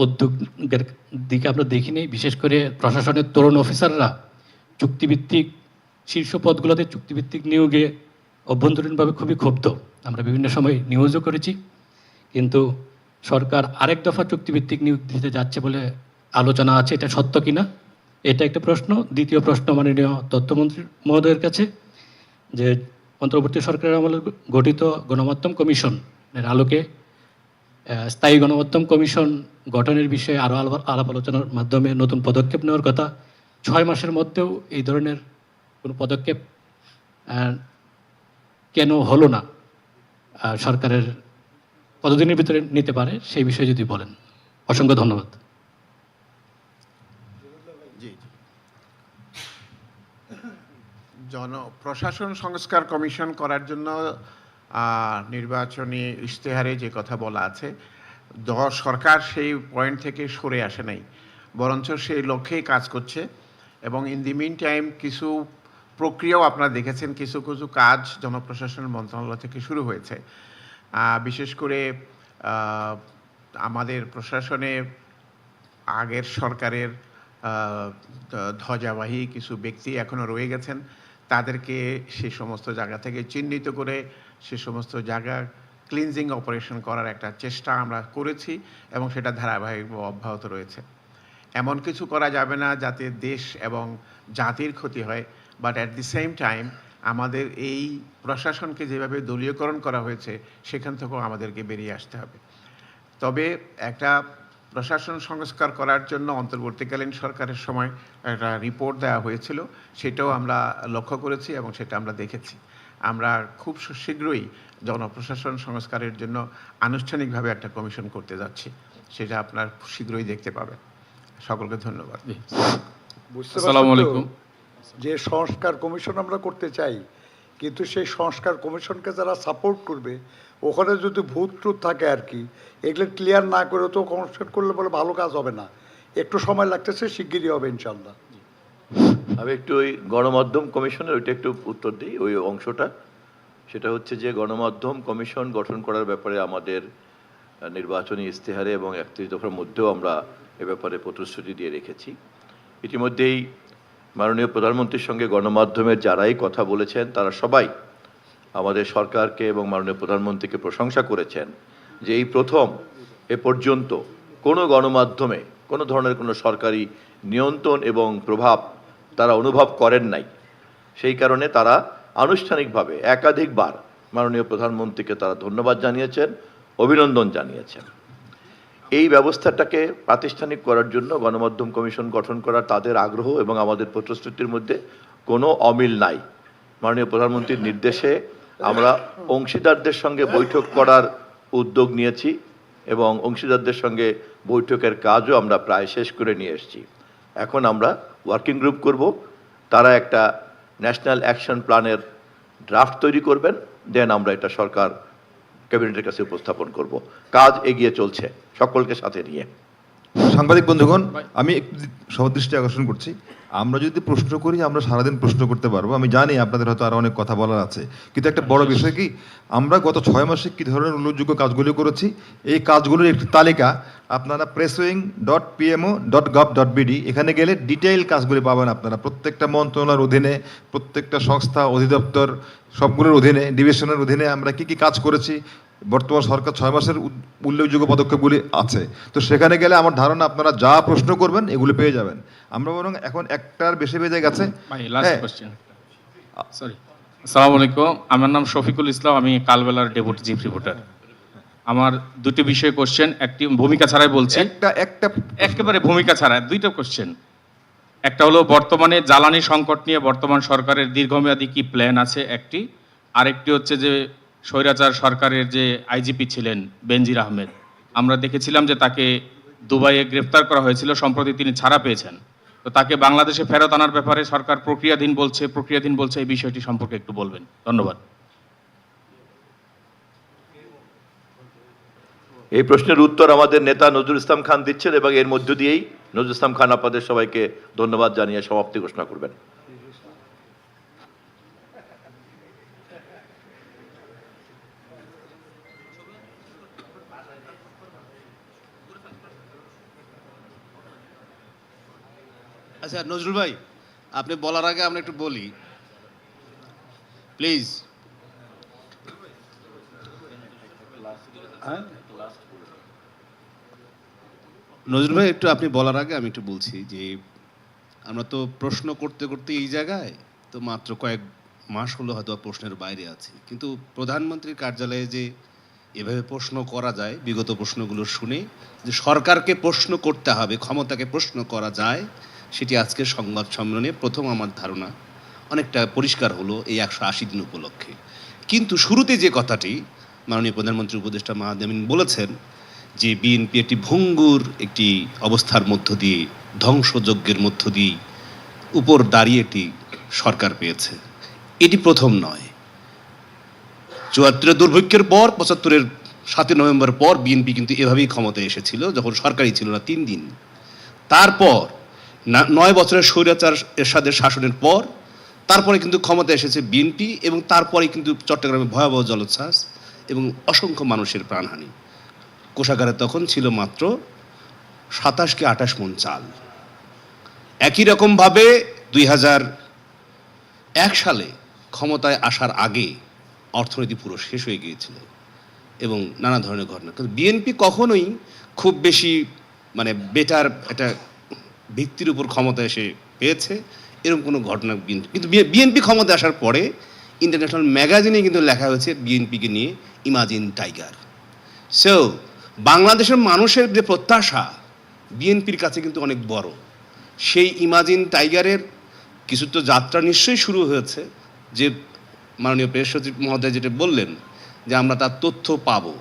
উদ্যোগের দিকে আমরা দেখিনি। বিশেষ করে প্রশাসনের তরুণ অফিসাররা চুক্তিভিত্তিক শীর্ষ পদগুলোতে চুক্তিভিত্তিক নিয়োগে অভ্যন্তরীণভাবে খুবই ক্ষুব্ধ। আমরা বিভিন্ন সময় নিউজও করেছি, কিন্তু সরকার আরেক দফা চুক্তিভিত্তিক নিয়োগ দিতে যাচ্ছে বলে আলোচনা আছে। এটা সত্য কিনা, এটা একটা প্রশ্ন। দ্বিতীয় প্রশ্ন মাননীয় তথ্যমন্ত্রী মহোদয়ের কাছে, যে অন্তর্বর্তী সরকারের আমলে গঠিত গণমাধ্যম কমিশনের আলোকে স্থায়ী গণমাধ্যম কমিশন গঠনের বিষয়ে আরও আলাপ আলোচনার মাধ্যমে নতুন পদক্ষেপ নেওয়ার কথা। 6 মাসের মধ্যেও এই ধরনের কোনো পদক্ষেপ কেন হলো না, সরকারের কতদিনের ভিতরে নিতে পারে সেই বিষয়ে যদি বলেন। অসংখ্য ধন্যবাদ। প্রশাসন সংস্কার কমিশন করার জন্য নির্বাচনী ইশতেহারে যে কথা বলা আছে, সরকার সেই পয়েন্ট থেকে সরে আসে নাই, বরঞ্চ সেই লক্ষ্যেই কাজ করছে। এবং ইন দি মিন টাইম কিছু প্রক্রিয়াও আপনারা দেখেছেন, কিছু কিছু কাজ জনপ্রশাসন মন্ত্রণালয় থেকে শুরু হয়েছে। বিশেষ করে আমাদের প্রশাসনে আগের সরকারের ধ্বজাবাহী কিছু ব্যক্তি এখনও রয়ে গেছেন, তাদেরকে সে সমস্ত জায়গা থেকে চিহ্নিত করে সে সমস্ত জায়গা ক্লিনজিং অপারেশন করার একটা চেষ্টা আমরা করেছি এবং সেটা ধারাবাহিকভাবে অব্যাহত রয়েছে। এমন কিছু করা যাবে না যাতে দেশ এবং জাতির ক্ষতি হয়, but at the same time আমাদের এই প্রশাসনকে যেভাবে দলীয়করণ করা হয়েছে সেখান থেকেও আমাদেরকে বেরিয়ে আসতে হবে। তবে একটা প্রশাসন সংস্কার করার জন্য অন্তর্বর্তীকালীন সরকারের সময় একটা রিপোর্ট দেওয়া হয়েছিল, সেটাও আমরা লক্ষ্য করেছি এবং সেটা আমরা দেখেছি। আমরা খুব শীঘ্রই জনপ্রশাসন সংস্কারের জন্য আনুষ্ঠানিকভাবে একটা কমিশন করতে যাচ্ছি, সেটা আপনার শীঘ্রই দেখতে পাবেন। সকলকে ধন্যবাদ। আসসালামু আলাইকুম। যে সংস্কার কমিশন আমরা করতে চাই, কিন্তু সেই সংস্কার কমিশনকে যারা সাপোর্ট করবে, ওখানে যদি ভূত টুত থাকে আর কি, এগুলো ক্লিয়ার না করে তো কনস্ট্রাক্ট করলে বলে ভালো কাজ হবে না। একটু সময় লাগতেছে, শিগগিরই হবে ইনশাল্লাহ। আমি একটু ওই গণমাধ্যম কমিশনের ওইটা একটু উত্তর দিই, ওই অংশটা। সেটা হচ্ছে যে গণমাধ্যম কমিশন গঠন করার ব্যাপারে আমাদের নির্বাচনী ইশতেহারে এবং 31 দফার মধ্যেও আমরা এ ব্যাপারে প্রতিশ্রুতি দিয়ে রেখেছি। ইতিমধ্যেই মাননীয় প্রধানমন্ত্রীর সঙ্গে গণমাধ্যমের যারাই কথা বলেছেন তারা সবাই আমাদের সরকারকে এবং মাননীয় প্রধানমন্ত্রীকে প্রশংসা করেছেন যে এই প্রথম এ পর্যন্ত কোনো গণমাধ্যমে কোনো ধরনের কোনো সরকারি নিয়ন্ত্রণ এবং প্রভাব তারা অনুভব করেন নাই। সেই কারণে তারা আনুষ্ঠানিকভাবে একাধিকবার মাননীয় প্রধানমন্ত্রীকে তারা ধন্যবাদ জানিয়েছেন, অভিনন্দন জানিয়েছেন। এই ব্যবস্থাটাকে প্রাতিষ্ঠানিক করার জন্য গণমাধ্যম কমিশন গঠন করার তাদের আগ্রহ এবং আমাদের প্রতিশ্রুতির মধ্যে কোনো অমিল নাই। মাননীয় প্রধানমন্ত্রীর নির্দেশে আমরা অংশীদারদের সঙ্গে বৈঠক করার উদ্যোগ নিয়েছি এবং অংশীদারদের সঙ্গে বৈঠকের কাজও আমরা প্রায় শেষ করে নিয়ে এসেছি। এখন আমরা ওয়ার্কিং গ্রুপ করব, তারা একটা ন্যাশনাল অ্যাকশন প্ল্যানের ড্রাফট তৈরি করবেন, দেন আমরা এটা সরকার ক্যাবিনেটের কাছে উপস্থাপন করব। কাজ এগিয়ে চলছে সকলকে সাথে নিয়ে। সাংবাদিক বন্ধুগণ, আমি একটু সবার দৃষ্টি আকর্ষণ করছি, আমরা যদি প্রশ্ন করি আমরা সারাদিন প্রশ্ন করতে পারবো। আমি জানি আপনাদের হয়তো আরও অনেক কথা বলার আছে, কিন্তু একটা বড় বিষয় কি, আমরা গত 6 মাসে কী ধরনের উল্লেখযোগ্য কাজগুলি করেছি, এই কাজগুলির একটি তালিকা আপনারা presswing.pmo.gov.bd এখানে গেলে ডিটেইল কাজগুলি পাবেন আপনারা। প্রত্যেকটা মন্ত্রণালয়ের অধীনে, প্রত্যেকটা সংস্থা, অধিদপ্তর সবগুলোর অধীনে, ডিভিশনের অধীনে আমরা কী কী কাজ করেছি, বর্তমান সরকার 6 মাসের উল্লেখযোগ্য পদক্ষেপগুলি আছে। তো সেখানে গেলে আমার ধারণা আপনারা যা প্রশ্ন করবেন এগুলি পেয়ে যাবেন। আমরা বরং এখন 1টার বেশি বেজে গেছে। আসসালামু আলাইকুম, আমার নাম শফিকুল ইসলাম, আমি কালবেলার ডেপুটি চিফ রিপোর্টার। আমার দুটি বিষয়ে কোশ্চেন, একটি ভূমিকা ছাড়াই বলছি, একেবারে ভূমিকা ছাড়া দুইটা কোশ্চেন। একটা হলো বর্তমানে জ্বালানি সংকট নিয়ে বর্তমান সরকারের দীর্ঘমেয়াদী কি প্ল্যান আছে একটি, আরেকটি হচ্ছে যে স্বৈরাচার সরকারের যে আইজিপি ছিলেন বেনজির আহমেদ, আমরা দেখেছিলাম যে তাকে দুবাইয়ে গ্রেফতার করা হয়েছিল, সম্প্রতি তিনি ছাড়া পেয়েছেন, তো তাকে বাংলাদেশে ফেরত আনার ব্যাপারে সরকার প্রক্রিয়াধীন বলছে, এই বিষয়টি সম্পর্কে একটু বলবেন, ধন্যবাদ। এই প্রশ্নের উত্তর আমাদের নেতা নজরুল ইসলাম খান দিচ্ছেন এবং এর মধ্য দিয়েই নজরুল ইসলাম খান আপনাদের সবাইকে ধন্যবাদ জানিয়ে সমাপ্তি ঘোষণা করবেন। আচ্ছা নজরুল ভাই, আপনি বলার আগে আমরা একটু বলি প্লিজ। নজরুল ভাই একটু আপনি বলার আগে আমি একটু বলছি যে আমরা তো প্রশ্ন করতে করতে এই জায়গায় তো মাত্র কয়েক মাস হলো হয়তো প্রশ্নের বাইরে আছি, কিন্তু প্রধানমন্ত্রীর কার্যালয়ে যে এভাবে প্রশ্ন করা যায়, বিগত প্রশ্নগুলো শুনে যে সরকারকে প্রশ্ন করতে হবে, ক্ষমতাকে প্রশ্ন করা যায়, সেটি আজকের সংবাদ সম্মেলনে প্রথম আমার ধারণা অনেকটা পরিষ্কার হলো এই 180 দিন উপলক্ষে। কিন্তু শুরুতে যে কথাটি মাননীয় প্রধানমন্ত্রী উপদেষ্টা মাহমুদুল আমিন বলেছেন যে বিএনপি একটি ভঙ্গুর একটি অবস্থার মধ্য দিয়ে, ধ্বংসযজ্ঞের মধ্য দিয়ে উপর দাঁড়িয়ে একটি সরকার পেয়েছে, এটি প্রথম নয়। 74 দুর্ভিক্ষের পর 75-এর 7 নভেম্বর পর বিএনপি কিন্তু এভাবেই ক্ষমতায় এসেছিল, যখন সরকারই ছিল না 3 দিন। তারপর 9 বছরের স্বৈরাচার এরশাদের শাসনের পর তারপরে কিন্তু ক্ষমতা এসেছে বিএনপি, এবং তারপরে কিন্তু চট্টগ্রামে ভয়াবহ জলোচ্ছ্বাস এবং অসংখ্য মানুষের প্রাণহানি। কোষাগারে তখন ছিল মাত্র 27 কি 28 মণ চাল। একই রকমভাবে 2001 সালে ক্ষমতায় আসার আগে অর্থনীতি পুরো শেষ হয়ে গিয়েছিল এবং নানা ধরনের ঘটনা। কিন্তু বিএনপি কখনোই খুব বেশি মানে বেটার একটা ভিত্তির উপর ক্ষমতা এসে পেয়েছে এরকম কোনো ঘটনা কিন্তু বিএনপি ক্ষমতা আসার পরে ইন্টারন্যাশনাল ম্যাগাজিনে কিন্তু লেখা হয়েছে বিএনপিকে নিয়ে ইমাজিন টাইগার। সো বাংলাদেশের মানুষের যে প্রত্যাশা বিএনপির কাছে কিন্তু অনেক বড়, সেই ইমাজিন টাইগারের কিছু তো যাত্রা নিশ্চয়ই শুরু হয়েছে, যে মাননীয় প্রেস সচিব মহোদয় যেটা বললেন যে আমরা তার তথ্য পাবো।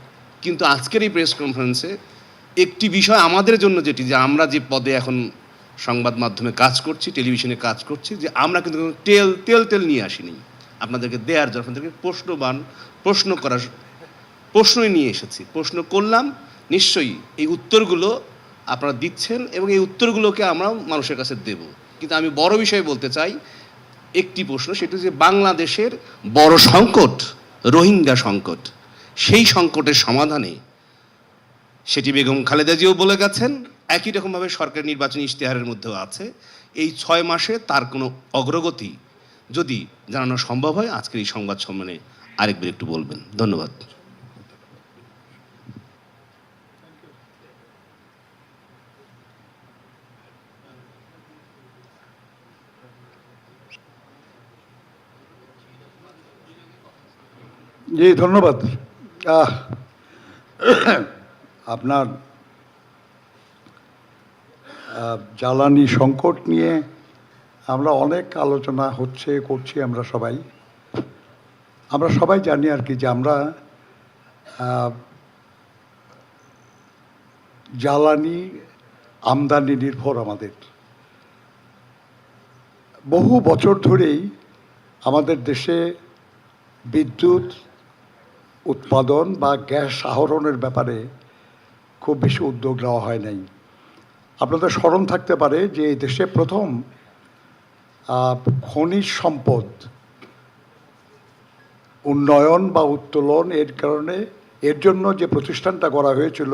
কিন্তু আজকের এই প্রেস কনফারেন্সে একটি বিষয় আমাদের জন্য যেটি, যে আমরা যে পদে এখন সংবাদ মাধ্যমে কাজ করছি, টেলিভিশনে কাজ করছি, যে আমরা কিন্তু তেল নিয়ে আসিনি আপনাদেরকে দেওয়ার জন্য, আপনাদেরকে প্রশ্ন করার প্রশ্নই নিয়ে এসেছি, প্রশ্ন করলাম, নিশ্চয়ই এই উত্তরগুলো আপনারা দিচ্ছেন এবং এই উত্তরগুলোকে আমরা মানুষের কাছে দেব। কিন্তু আমি বড় বিষয় বলতে চাই, একটি প্রশ্ন, সেটা যে বাংলাদেশের বড় সংকট রোহিঙ্গা সংকট, সেই সংকটের সমাধানে সেটি বেগম খালেদা জিয়াও বলে গেছেন, একই রকমভাবে সরকার নির্বাচনী ইশতেহারের মধ্যেও আছে। এই 6 মাসে তার কোনো অগ্রগতি যদি জানানো সম্ভব হয় আজকের এই সংবাদ সম্মেলনে আরেকবার একটু বলবেন, ধন্যবাদ। জি ধন্যবাদ। আপনার জ্বালানি সংকট নিয়ে আমরা অনেক আলোচনা করছি আমরা সবাই জানি আর কি, যে আমরা জ্বালানি আমদানি নির্ভর। আমাদের বহু বছর ধরেই আমাদের দেশে বিদ্যুৎ উৎপাদন বা গ্যাস আহরণের ব্যাপারে খুব বেশি উদ্যোগ নেওয়া হয় নাই। আপনাদের স্মরণ থাকতে পারে যে এই দেশে প্রথম খনিজ সম্পদ উন্নয়ন বা উত্তোলন এর জন্য যে প্রতিষ্ঠানটা করা হয়েছিল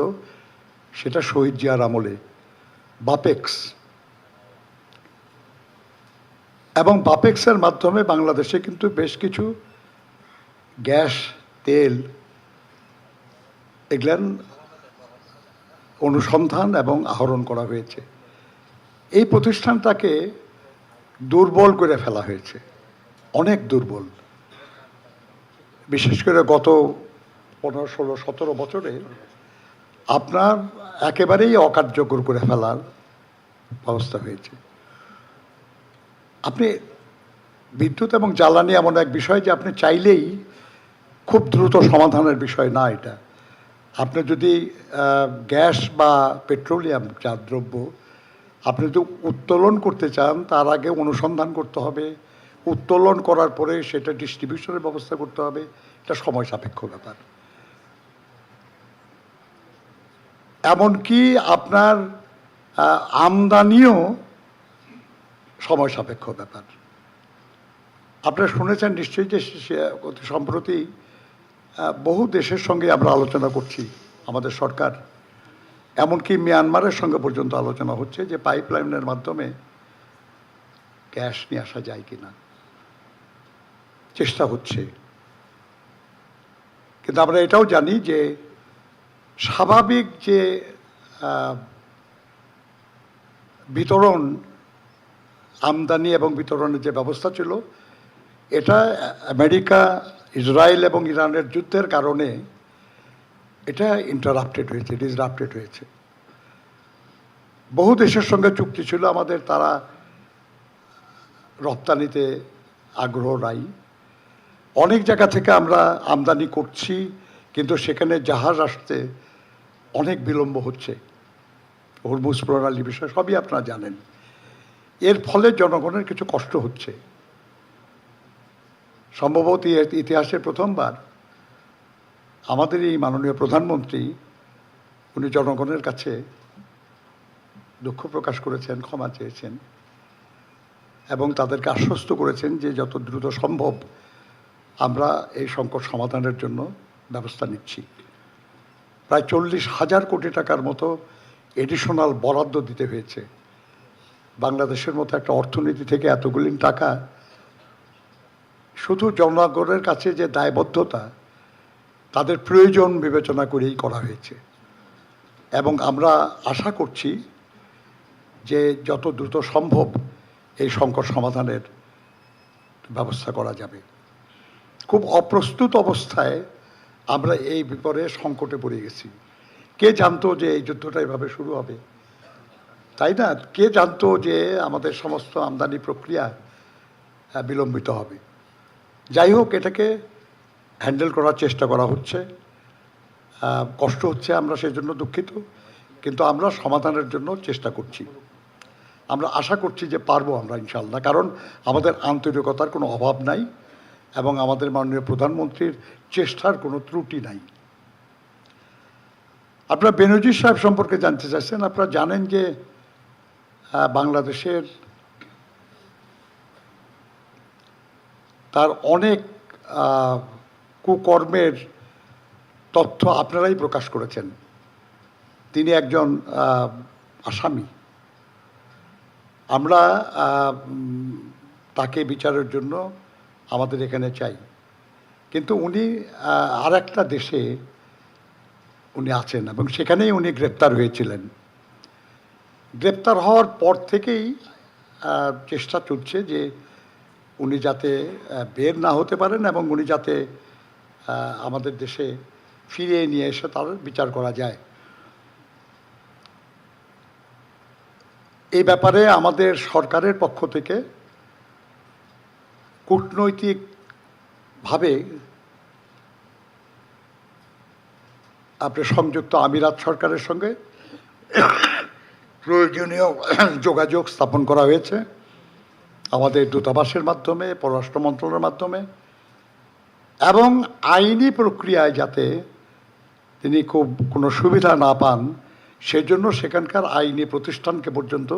সেটা শহীদ জিয়ার আমলে, বাপেক্স। এবং বাপেক্সের মাধ্যমে বাংলাদেশে কিন্তু বেশ কিছু গ্যাস, তেল এগুলান অনুসন্ধান এবং আহরণ করা হয়েছে। এই প্রতিষ্ঠানটাকে দুর্বল করে ফেলা হয়েছে, অনেক দুর্বল। বিশেষ করে গত 15, 16, 17 বছরে আপনার একেবারেই অকার্যকর করে ফেলার ব্যবস্থা হয়েছে। আপনি বিদ্যুৎ এবং জ্বালানি এমন এক বিষয় যে আপনি চাইলেই খুব দ্রুত সমাধানের বিষয় না এটা। আপনি যদি গ্যাস বা পেট্রোলিয়াম জাত দ্রব্য আপনি যদি উত্তোলন করতে চান, তার আগে অনুসন্ধান করতে হবে, উত্তোলন করার পরে সেটা ডিস্ট্রিবিউশনের ব্যবস্থা করতে হবে। এটা সময় সাপেক্ষ ব্যাপার। এমনকি আপনার আমদানিও সময় সাপেক্ষ ব্যাপার। আপনারা শুনেছেন নিশ্চয়ই যে অতি সম্প্রতি বহু দেশের সঙ্গে আমরা আলোচনা করছি, আমাদের সরকার, এমনকি মিয়ানমারের সঙ্গে পর্যন্ত আলোচনা হচ্ছে যে পাইপলাইনের মাধ্যমে গ্যাস নিয়ে আসা যায় কিনা, চেষ্টা হচ্ছে। কিন্তু আমরা এটাও জানি যে স্বাভাবিক যে বিতরণ, আমদানি এবং বিতরণের যে ব্যবস্থা ছিল, এটা আমেরিকা, ইসরায়েল এবং ইরানের যুদ্ধের কারণে এটা ইন্টারাপ্টেড হয়েছে, ডিসরাপ্টেড হয়েছে। বহু দেশের সঙ্গে চুক্তি ছিল আমাদের, তারা রপ্তানিতে আগ্রহ নাই। অনেক জায়গা থেকে আমরা আমদানি করছি, কিন্তু সেখানে জাহাজ আসতে অনেক বিলম্ব হচ্ছে। হরমুজ প্রণালী বিষয় সবই আপনারা জানেন। এর ফলে জনগণের কিছু কষ্ট হচ্ছে। সম্ভবত ইতিহাসে প্রথমবার আমাদের এই মাননীয় প্রধানমন্ত্রী, উনি জনগণের কাছে দুঃখ প্রকাশ করেছেন, ক্ষমা চেয়েছেন এবং তাদেরকে আশ্বস্ত করেছেন যে যত দ্রুত সম্ভব আমরা এই সংকট সমাধানের জন্য ব্যবস্থা নিচ্ছি। প্রায় 40,000 কোটি টাকার মতো এডিশনাল বরাদ্দ দিতে হয়েছে। বাংলাদেশের মতো একটা অর্থনীতি থেকে এতগুলি টাকা শুধু জনগণের কাছে যে দায়বদ্ধতা, তাদের প্রয়োজন বিবেচনা করেই করা হয়েছে। এবং আমরা আশা করছি যে যত দ্রুত সম্ভব এই সংকট সমাধানের ব্যবস্থা করা যাবে। খুব অপ্রস্তুত অবস্থায় আমরা এই বিপরে সংকটে পড়ে গেছি। কে জানতো যে এই যুদ্ধটা এভাবে শুরু হবে, তাই না? কে জানতো যে আমাদের সমস্ত আমদানি প্রক্রিয়া বিলম্বিত হবে? যাই হোক, এটাকে হ্যান্ডেল করার চেষ্টা করা হচ্ছে। কষ্ট হচ্ছে, আমরা সেই জন্য দুঃখিত, কিন্তু আমরা সমাধানের জন্য চেষ্টা করছি। আমরা আশা করছি যে পারবো আমরা ইনশাল্লাহ, কারণ আমাদের আন্তরিকতার কোনো অভাব নাই এবং আমাদের মাননীয় প্রধানমন্ত্রীর চেষ্টার কোনো ত্রুটি নাই। আপনারা বেনজির সাহেব সম্পর্কে জানতে চাইছেন। আপনারা জানেন যে বাংলাদেশের তার অনেক কুকর্মের তথ্য আপনারাই প্রকাশ করেছেন। তিনি একজন আসামি। আমরা তাকে বিচারের জন্য আমাদের এখানে চাই, কিন্তু উনি আর একটা দেশে উনি আছেন এবং সেখানেই উনি গ্রেপ্তার হয়েছিলেন। গ্রেপ্তার হওয়ার পর থেকেই চেষ্টা চলছে যে উনি যাতে বের না হতে পারেন এবং উনি যাতে আমাদের দেশে ফিরিয়ে নিয়ে এসে তার বিচার করা যায়। এই ব্যাপারে আমাদের সরকারের পক্ষ থেকে কূটনৈতিকভাবে আপনার সংযুক্ত আমিরাত সরকারের সঙ্গে প্রয়োজনীয় যোগাযোগ স্থাপন করা হয়েছে, আমাদের দূতাবাসের মাধ্যমে, পররাষ্ট্র মন্ত্রণালয়ের মাধ্যমে, এবং আইনি প্রক্রিয়ায় যাতে তিনি খুব কোনো সুবিধা না পান সেজন্য সেখানকার আইনি প্রতিষ্ঠানকে পর্যন্ত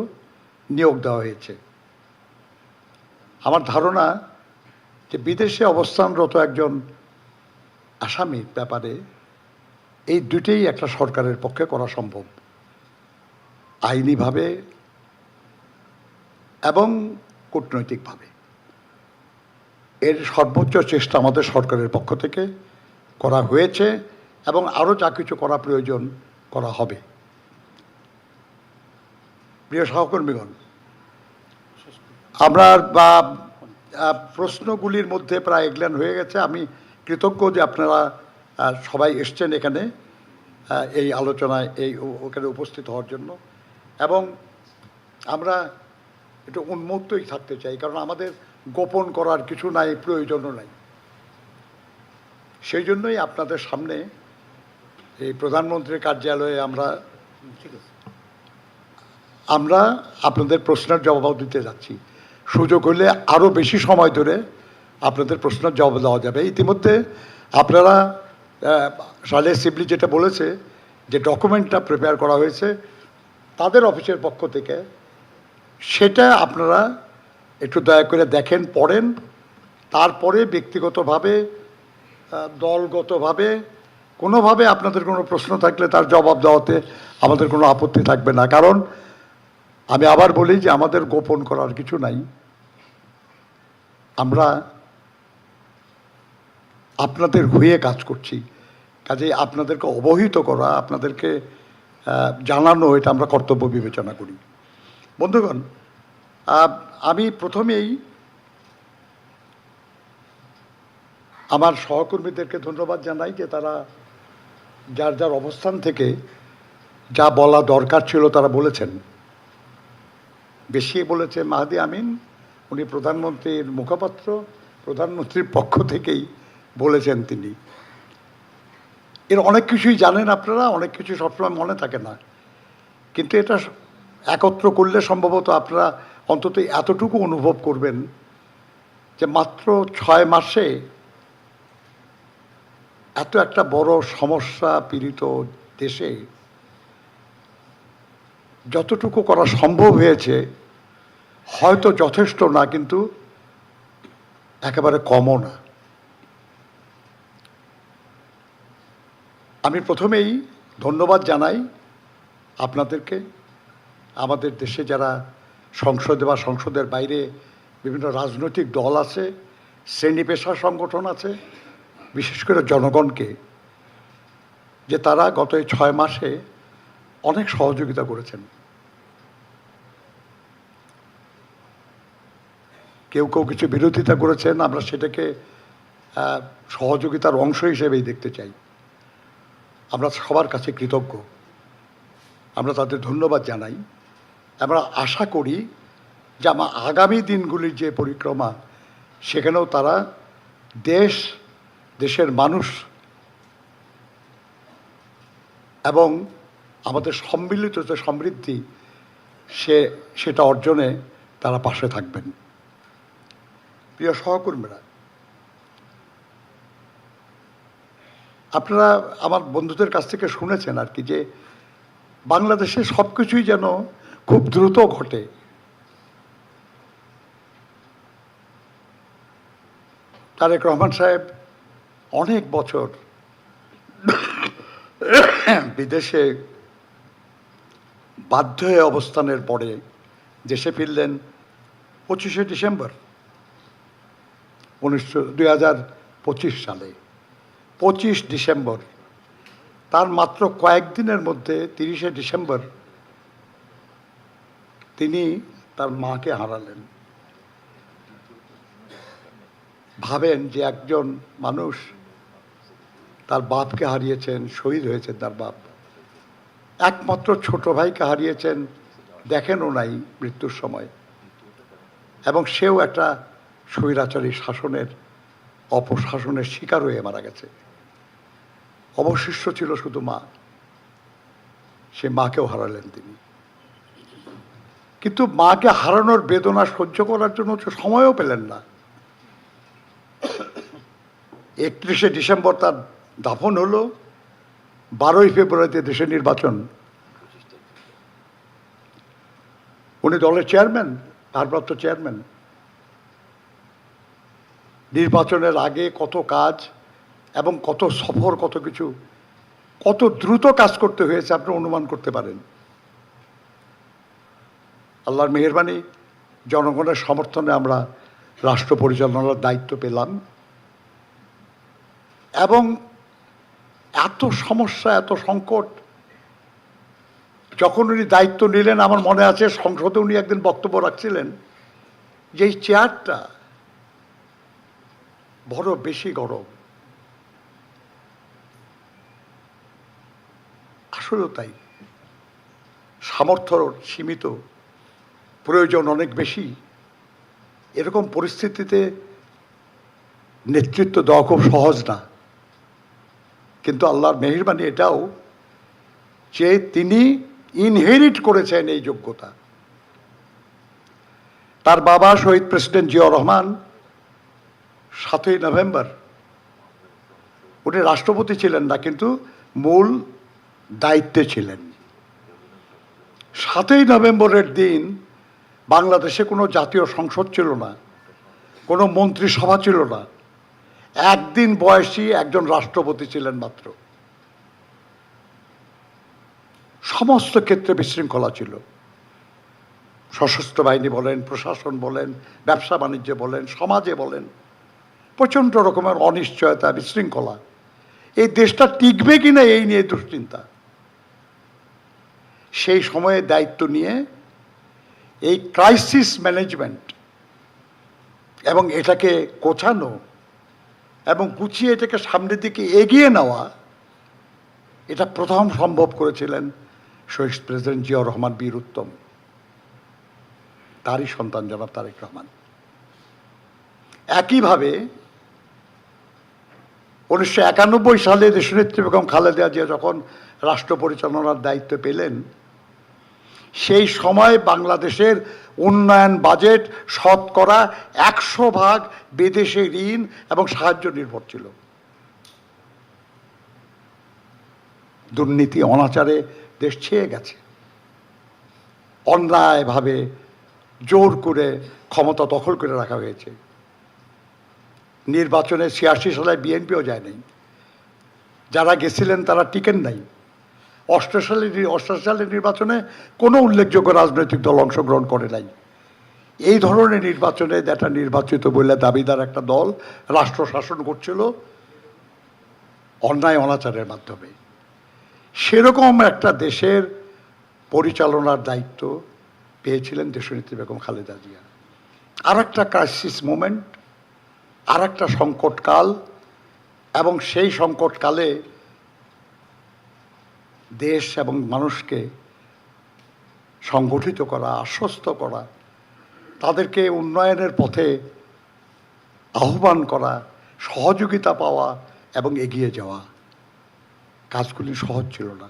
নিয়োগ দেওয়া হয়েছে। আমার ধারণা যে বিদেশে অবস্থানরত একজন আসামির ব্যাপারে এই দুটেই একটা সরকারের পক্ষে করা সম্ভব, আইনিভাবে এবং কূটনৈতিকভাবে। এর সর্বোচ্চ চেষ্টা আমাদের সরকারের পক্ষ থেকে করা হয়েছে এবং আরও যা কিছু করা প্রয়োজন করা হবে। প্রিয় সহকর্মীগণ, আমরা প্রশ্নগুলির মধ্যে প্রায় এগলান হয়ে গেছে। আমি কৃতজ্ঞ যে আপনারা সবাই এসছেন এখানে এই আলোচনায় ওখানে উপস্থিত হওয়ার জন্য, এবং আমরা একটু উন্মুক্তই থাকতে চাই, কারণ আমাদের গোপন করার কিছু নাই, প্রয়োজনও নাই। সেই জন্যই আপনাদের সামনে এই প্রধানমন্ত্রীর কার্যালয়ে আমরা আপনাদের প্রশ্নের জবাব দিতে যাচ্ছি। সুযোগ হলে আরও বেশি সময় ধরে আপনাদের প্রশ্নের জবাব দেওয়া যাবে। ইতিমধ্যে আপনারা সালে সিবলি যেটা বলেছে যে ডকুমেন্টটা প্রিপেয়ার করা হয়েছে তাদের অফিসের পক্ষ থেকে, সেটা আপনারা একটু দয়া করে দেখেন, পড়েন, তারপরে ব্যক্তিগতভাবে দলগতভাবে কোনোভাবে আপনাদের কোনো প্রশ্ন থাকলে তার জবাব দেওয়াতে আমাদের কোনো আপত্তি থাকবে না। কারণ আমি আবার বলি যে আমাদের গোপন করার কিছু নাই। আমরা আপনাদের হয়ে কাজ করছি, কাজেই আপনাদেরকে অবহিত করা, আপনাদেরকে জানানো, এটা আমরা কর্তব্য বিবেচনা করি। বন্ধুগণ, আমি প্রথমেই আমার সহকর্মীদেরকে ধন্যবাদ জানাই যে তারা যার যার অবস্থান থেকে যা বলা দরকার ছিল তারা বলেছেন। বেশি বলেছে মাহাদি আমিন, উনি প্রধানমন্ত্রীর মুখপাত্র, প্রধানমন্ত্রীর পক্ষ থেকেই বলেছেন তিনি। এর অনেক কিছুই জানেন আপনারা, অনেক কিছু সবসময় মনে থাকে না, কিন্তু এটা একত্র করলে সম্ভবত আপনারা অন্তত এতটুকু অনুভব করবেন যে মাত্র 6 মাসে এত একটা বড় সমস্যা পীড়িত দেশে যতটুকু করা সম্ভব হয়েছে হয়তো যথেষ্ট না, কিন্তু একেবারে কমও না। আমি প্রথমেই ধন্যবাদ জানাই আপনাদেরকে, আমাদের দেশে যারা সংসদে বা সংসদের বাইরে বিভিন্ন রাজনৈতিক দল আছে, শ্রেণী পেশা সংগঠন আছে, বিশেষ করে জনগণকে, যে তারা গত এই 6 মাসে অনেক সহযোগিতা করেছেন। কেউ কেউ কিছু বিরোধিতা করেছেন, আমরা সেটাকে সহযোগিতার অংশ হিসেবেই দেখতে চাই। আমরা সবার কাছে কৃতজ্ঞ, আমরা তাদের ধন্যবাদ জানাই। আমরা আশা করি যে আমার আগামী দিনগুলির যে পরিক্রমা, সেখানেও তারা দেশের মানুষ এবং আমাদের সম্মিলিত যে সমৃদ্ধি সেটা অর্জনে তারা পাশে থাকবেন। প্রিয় সহকর্মীরা, আপনারা আমার বন্ধুদের কাছ থেকে শুনেছেন আর কি, যে বাংলাদেশে সব কিছুই যেন খুব দ্রুত ঘটে। তারেক রহমান সাহেব অনেক বছর বিদেশে বাধ্য হয়ে অবস্থানের পরে দেশে ফিরলেন 25শে ডিসেম্বর 2025 সালে। 25 ডিসেম্বর, তার মাত্র কয়েকদিনের মধ্যে 30শে ডিসেম্বর তিনি তার মাকে হারালেন। ভাবেন যে একজন মানুষ তার বাপকে হারিয়েছেন, শহীদ হয়েছেন তার বাপ, একমাত্র ছোট ভাইকে হারিয়েছেন, দেখেনও নাই মৃত্যুর সময়, এবং সেও একটা স্বৈরাচারী শাসনের অপশাসনের শিকার হয়ে মারা গেছে। অবশিষ্ট ছিল শুধু মা, সে মাকেও হারালেন তিনি। কিন্তু মাকে হারানোর বেদনা সহ্য করার জন্য সময়ও পেলেন না। 31শে ডিসেম্বর তার দাফন হলো, 12ই ফেব্রুয়ারিতে দেশে নির্বাচন। উনি দলের চেয়ারম্যান, ভারপ্রাপ্ত চেয়ারম্যান। নির্বাচনের আগে কত কাজ এবং কত সফর, কত কিছু, কত দ্রুত কাজ করতে হয়েছে আপনি অনুমান করতে পারেন। আল্লাহর মেহেরবানি, জনগণের সমর্থনে আমরা রাষ্ট্র পরিচালনার দায়িত্ব পেলাম, এবং এত সমস্যা, এত সংকট যখন উনি দায়িত্ব নিলেন, আমার মনে আছে সংসদে উনি একদিন বক্তব্য রাখছিলেন যে এই চেয়ারটা বড় বেশি গরম, আসলেও তাই, সামর্থ্য সীমিত, প্রয়োজন অনেক বেশি। এরকম পরিস্থিতিতে নেতৃত্ব দেওয়া খুব সহজ না, কিন্তু আল্লাহর মেহেরবানি এটাও যে তিনি ইনহেরিট করেছেন এই যোগ্যতা। তার বাবা শহীদ প্রেসিডেন্ট জিয়াউর রহমান 7ই নভেম্বর, উনি রাষ্ট্রপতি ছিলেন না, কিন্তু মূল দায়িত্বে ছিলেন। 7ই নভেম্বরের দিন বাংলাদেশে কোনো জাতীয় সংসদ ছিল না, কোনো মন্ত্রিসভা ছিল না, একদিন বয়সী একজন রাষ্ট্রপতি ছিলেন মাত্র। সমস্ত ক্ষেত্রে বিশৃঙ্খলা ছিল, সশস্ত্র বাহিনী বলেন, প্রশাসন বলেন, ব্যবসা বাণিজ্যে বলেন, সমাজে বলেন, প্রচণ্ড রকমের অনিশ্চয়তা, বিশৃঙ্খলা। এই দেশটা টিকবে কিনা এই নিয়ে দুশ্চিন্তা। সেই সময়ে দায়িত্ব নিয়ে এই ক্রাইসিস ম্যানেজমেন্ট এবং এটাকে গোছানো এবং গুছিয়ে এটাকে সামনের দিকে এগিয়ে নেওয়া, এটা প্রথম সম্ভব করেছিলেন শহীদ প্রেসিডেন্ট জিয়াউর রহমান বীর উত্তম, তারই সন্তান জনাব তারেক রহমান। একইভাবে 1991 সালে দেশনেত্রী বেগম খালেদা জিয়া যখন রাষ্ট্র পরিচালনার দায়িত্ব পেলেন, সেই সময় বাংলাদেশের উন্নয়ন বাজেট 100% বিদেশি ঋণ এবং সাহায্য নির্ভর ছিল। দুর্নীতি অনাচারে দেশ ছেয়ে গেছে, অন্যায়ভাবে জোর করে ক্ষমতা দখল করে রাখা হয়েছে। নির্বাচনে 86 সালে বিএনপিও যায় নাই, যারা গেছিলেন তারা টিকেন নাই। 88 সালের নির্বাচনে কোনো উল্লেখযোগ্য রাজনৈতিক দল অংশগ্রহণ করে নাই। এই ধরনের নির্বাচনে একটা নির্বাচিত বলে দাবিদার একটা দল রাষ্ট্র শাসন করছিল অন্যায় অনাচারের মাধ্যমে। সেরকম একটা দেশের পরিচালনার দায়িত্ব পেয়েছিলেন দেশনেত্রী বেগম খালেদা জিয়া। আর একটা ক্রাইসিস মোমেন্ট, আর একটা সংকটকাল, এবং সেই সংকটকালে দেশ এবং মানুষকে সংগঠিত করা, আশ্বস্ত করা, তাদেরকে উন্নয়নের পথে আহ্বান করা, সহযোগিতা পাওয়া এবং এগিয়ে যাওয়া, কাজগুলি সহজ ছিল না।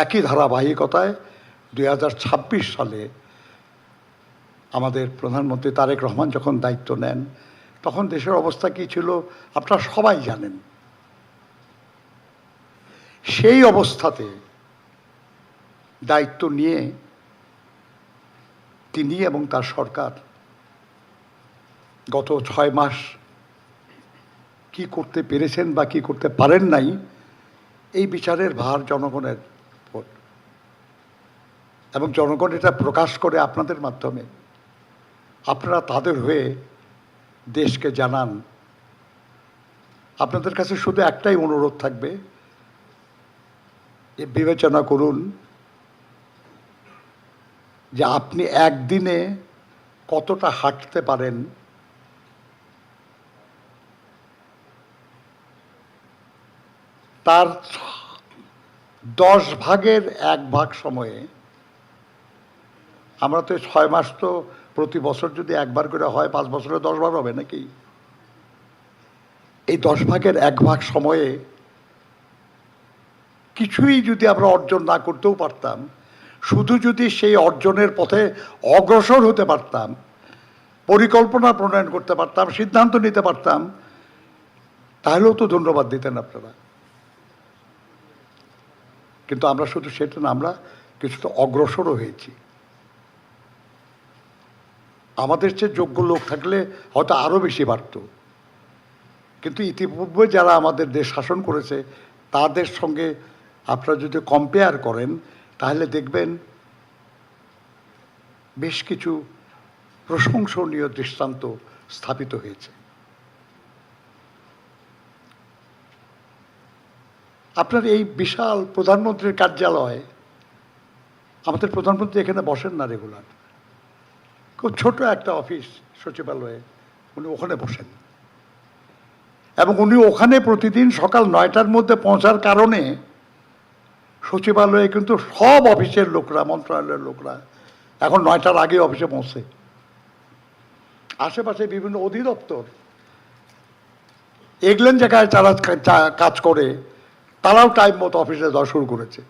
একই ধারাবাহিকতায় 2026 সালে আমাদের প্রধানমন্ত্রী তারেক রহমান যখন দায়িত্ব নেন, তখন দেশের অবস্থা কী ছিল আপনারা সবাই জানেন। সেই অবস্থাতে দায়িত্ব নিয়ে তিনি এবং তার সরকার গত 6 মাস কি করতে পেরেছেন বা কি করতে পারেন নাই, এই বিচারের ভার জনগণের উপর, এবং জনগণ এটা প্রকাশ করে আপনাদের মাধ্যমে। আপনারা তাদের হয়ে দেশকে জানান। আপনাদের কাছে শুধু একটাই অনুরোধ থাকবে, বিবেচনা করুন যে আপনি একদিনে কতটা হাঁটতে পারেন। তার 10 ভাগের 1 ভাগ সময়ে, আমরা তো 6 মাস, তো প্রতি বছর যদি একবার করে হয় 5 বছরে 10 বার হবে নাকি? এই 10 ভাগের 1 ভাগ সময়ে কিছুই যদি আমরা অর্জন না করতেও পারতাম, শুধু যদি সেই অর্জনের পথে অগ্রসর হতে পারতাম, পরিকল্পনা প্রণয়ন করতে পারতাম, সিদ্ধান্ত নিতে পারতাম, তাহলেও তো ধন্যবাদ দিতেন আপনারা। কিন্তু আমরা শুধু সেটা না, আমরা কিছুটা অগ্রসরও হয়েছি। আমাদের চেয়ে যোগ্য লোক থাকলে হয়তো আরও বেশি বাড়ত, কিন্তু ইতিপূর্বে যারা আমাদের দেশ শাসন করেছে তাদের সঙ্গে আপনারা যদি কম্পেয়ার করেন, তাহলে দেখবেন বেশ কিছু প্রশংসনীয় দৃষ্টান্ত স্থাপিত হয়েছে। আপনার এই বিশাল প্রধানমন্ত্রীর কার্যালয়, আমাদের প্রধানমন্ত্রী এখানে বসেন না রেগুলার, খুব ছোট একটা অফিস সচিবালয়ে, উনি ওখানে বসেন, এবং উনি ওখানে প্রতিদিন সকাল 9টার মধ্যে পৌঁছার কারণে সচিবালয়ে কিন্তু সব অফিসের লোকরা, মন্ত্রণালয়ের লোকরা এখন 9টার আগে অফিসে পৌঁছে। আশেপাশে বিভিন্ন অধিদপ্তর এগলেন জায়গায় যারা কাজ করে তারাও টাইম মতো অফিসে যাওয়া শুরু করেছে।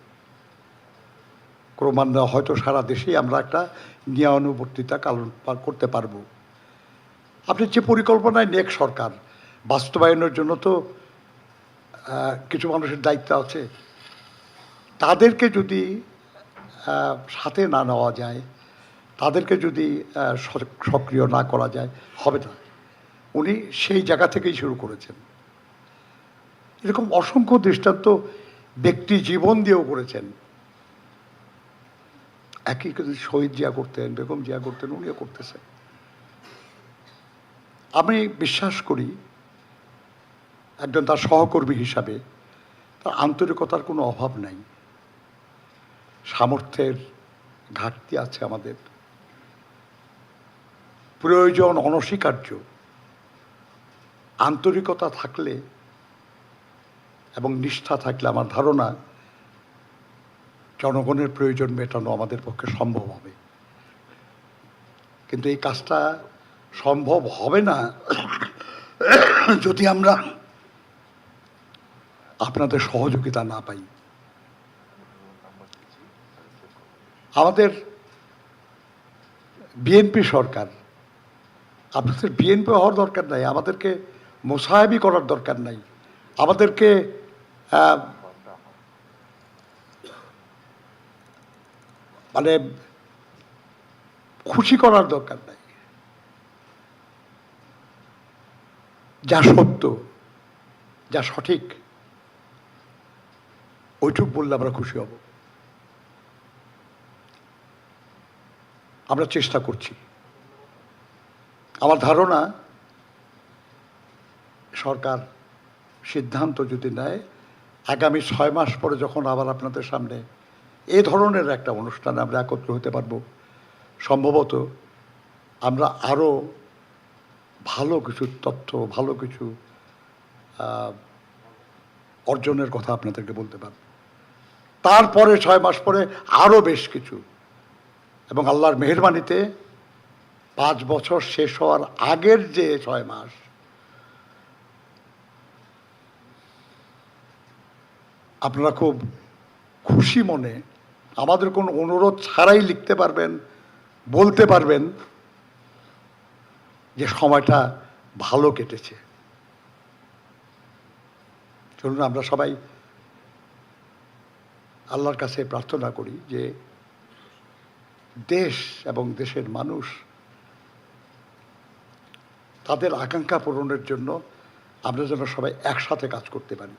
ক্রমান্বয়ে হয়তো সারা দেশেই আমরা একটা নিয়মানুবর্তিতা করতে পারবো। আপনি যে পরিকল্পনায় নেক সরকার বাস্তবায়নের জন্য তো কিছু মানুষের দায়িত্ব আছে, তাদেরকে যদি সাথে না নেওয়া যায়, তাদেরকে যদি সক্রিয় না করা যায় হবে না। উনি সেই জায়গা থেকেই শুরু করেছেন। এরকম অসংখ্য দৃষ্টান্ত ব্যক্তি জীবন দিয়েও করেছেন। একই কিন্তু শহীদ জিয়া করতেন, বেগম জিয়া করতেন, উনিও করতেছেন। আমি বিশ্বাস করি একজন তার সহকর্মী হিসাবে তার আন্তরিকতার কোনো অভাব নাই। সামর্থ্যের ঘাটতি আছে আমাদের, প্রয়োজন অনস্বীকার্য। আন্তরিকতা থাকলে এবং নিষ্ঠা থাকলে আমার ধারণা জনগণের প্রয়োজন মেটানো আমাদের পক্ষে সম্ভব হবে। কিন্তু এই কাজটা সম্ভব হবে না যদি আমরা আপনাদের সহযোগিতা না পাই। আমাদের বিএনপি সরকার, আপনাদের বিএনপি হওয়ার দরকার নাই, আমাদেরকে মোসাহেবি করার দরকার নাই, আমাদেরকে মানে খুশি করার দরকার নাই। যা সত্য, যা সঠিক, ওইটুক বললে আমরা খুশি হব। আমরা চেষ্টা করছি। আমার ধারণা সরকার সিদ্ধান্ত যদি নেয়, আগামী 6 মাস পরে যখন আবার আপনাদের সামনে এ ধরনের একটা অনুষ্ঠানে আমরা একত্র হতে পারবো, সম্ভবত আমরা আরও ভালো কিছু তথ্য, ভালো কিছু অর্জনের কথা আপনাদেরকে বলতে পারব। তারপরে 6 মাস পরে আরও বেশ কিছু, এবং আল্লাহর মেহেরবানিতে 5 বছর শেষ হওয়ার আগের যে 6 মাস, আপনারা খুব খুশি মনে আমাদের কোনো অনুরোধ ছাড়াই লিখতে পারবেন, বলতে পারবেন যে সময়টা ভালো কেটেছে। চলুন আমরা সবাই আল্লাহর কাছে প্রার্থনা করি যে দেশ এবং দেশের মানুষ তাদের আকাঙ্ক্ষা পূরণের জন্য আমরা যেন সবাই একসাথে কাজ করতে পারি।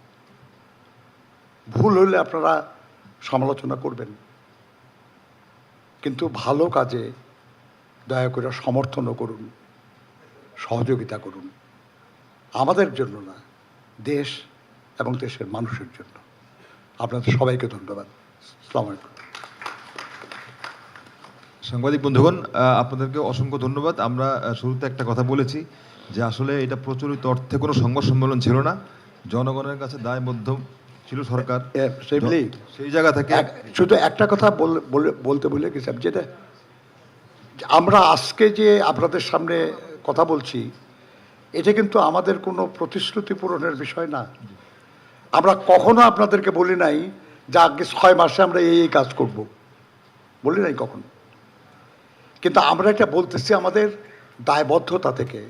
ভুল হলে আপনারা সমালোচনা করবেন, কিন্তু ভালো কাজে দয়া করে সমর্থনও করুন, সহযোগিতা করুন, আমাদের জন্য না, দেশ এবং দেশের মানুষের জন্য। আপনাদের সবাইকে ধন্যবাদ। আসসালামু আলাইকুম। সাংবাদিক বন্ধুগণ, আপনাদেরকে অসংখ্য ধন্যবাদ। আমরা শুরুতে একটা কথা বলেছি যে আসলে এটা প্রচলিত অর্থে কোনো সংবাদ সম্মেলন ছিল না, জনগণের কাছে দায়বদ্ধ ছিল সরকার। সেই জায়গা থেকে শুধু একটা কথা বলতে ভুলে গেছিলাম, যেটা আমরা আজকে যে আপনাদের সামনে কথা বলছি, এটা কিন্তু আমাদের কোনো প্রতিশ্রুতি পূরণের বিষয় না। আমরা কখনো আপনাদেরকে বলি নাই যে আগে 6 মাসে আমরা এই কাজ করব, বলি নাই কখনো। কিন্তু আমরা এটা বলতেছি আমাদের দায়বদ্ধতা থেকে,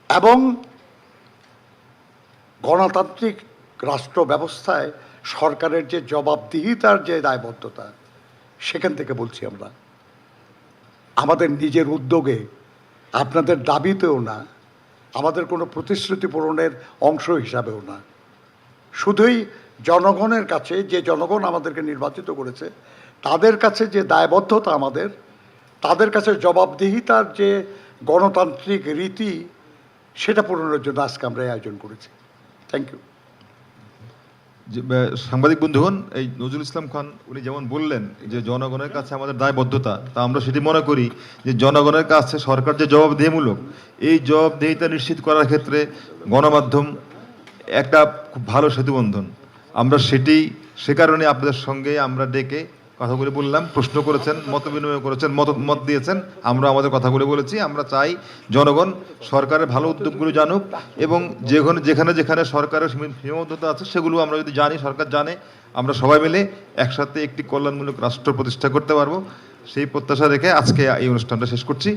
এবং গণতান্ত্রিক রাষ্ট্র ব্যবস্থায় সরকারের যে জবাবদিহিতার যে দায়বদ্ধতা, সেখান থেকে বলছি আমরা। আমাদের নিজের উদ্যোগে, আপনাদের দাবিতেও না, আমাদের কোনো প্রতিশ্রুতি পূরণের অংশ হিসাবেও না। শুধুই জনগণের কাছে, যে জনগণ আমাদেরকে নির্বাচিত করেছে, তাদের কাছে যে দায়বদ্ধতা আমাদের, তাদের কাছে জবাবদিহিতার যে গণতান্ত্রিক রীতি, সেটা পূরণের জন্য আজকে আমরা এই আয়োজন করেছি। Thank you. সাংবাদিক বন্ধুগণ, এই নজরুল ইসলাম খান উনি যেমন বললেন যে জনগণের কাছে আমাদের দায়বদ্ধতা, তা আমরা সেটি মনে করি যে জনগণের কাছে সরকার যে জবাবদিহিমূলক, এই জবাবদিহিতা নিশ্চিত করার ক্ষেত্রে গণমাধ্যম একটা খুব ভালো সেতুবন্ধন। আমরা সে কারণে আপনাদের সঙ্গে আমরা ডেকে কথাগুলি বললাম, প্রশ্ন করেছেন, মত বিনিময় করেছেন, মত দিয়েছেন, আমরা আমাদের কথাগুলি বলেছি। আমরা চাই জনগণ সরকারের ভালো উদ্যোগগুলো জানুক এবং যেখানে যেখানে সরকারের সীমাবদ্ধতা আছে সেগুলো আমরা যদি জানি, সরকার জানে, আমরা সবাই মিলে একসাথে একটি কল্যাণমূলক রাষ্ট্র প্রতিষ্ঠা করতে পারবো। সেই প্রত্যাশা রেখে আজকে এই অনুষ্ঠানটা শেষ করছি।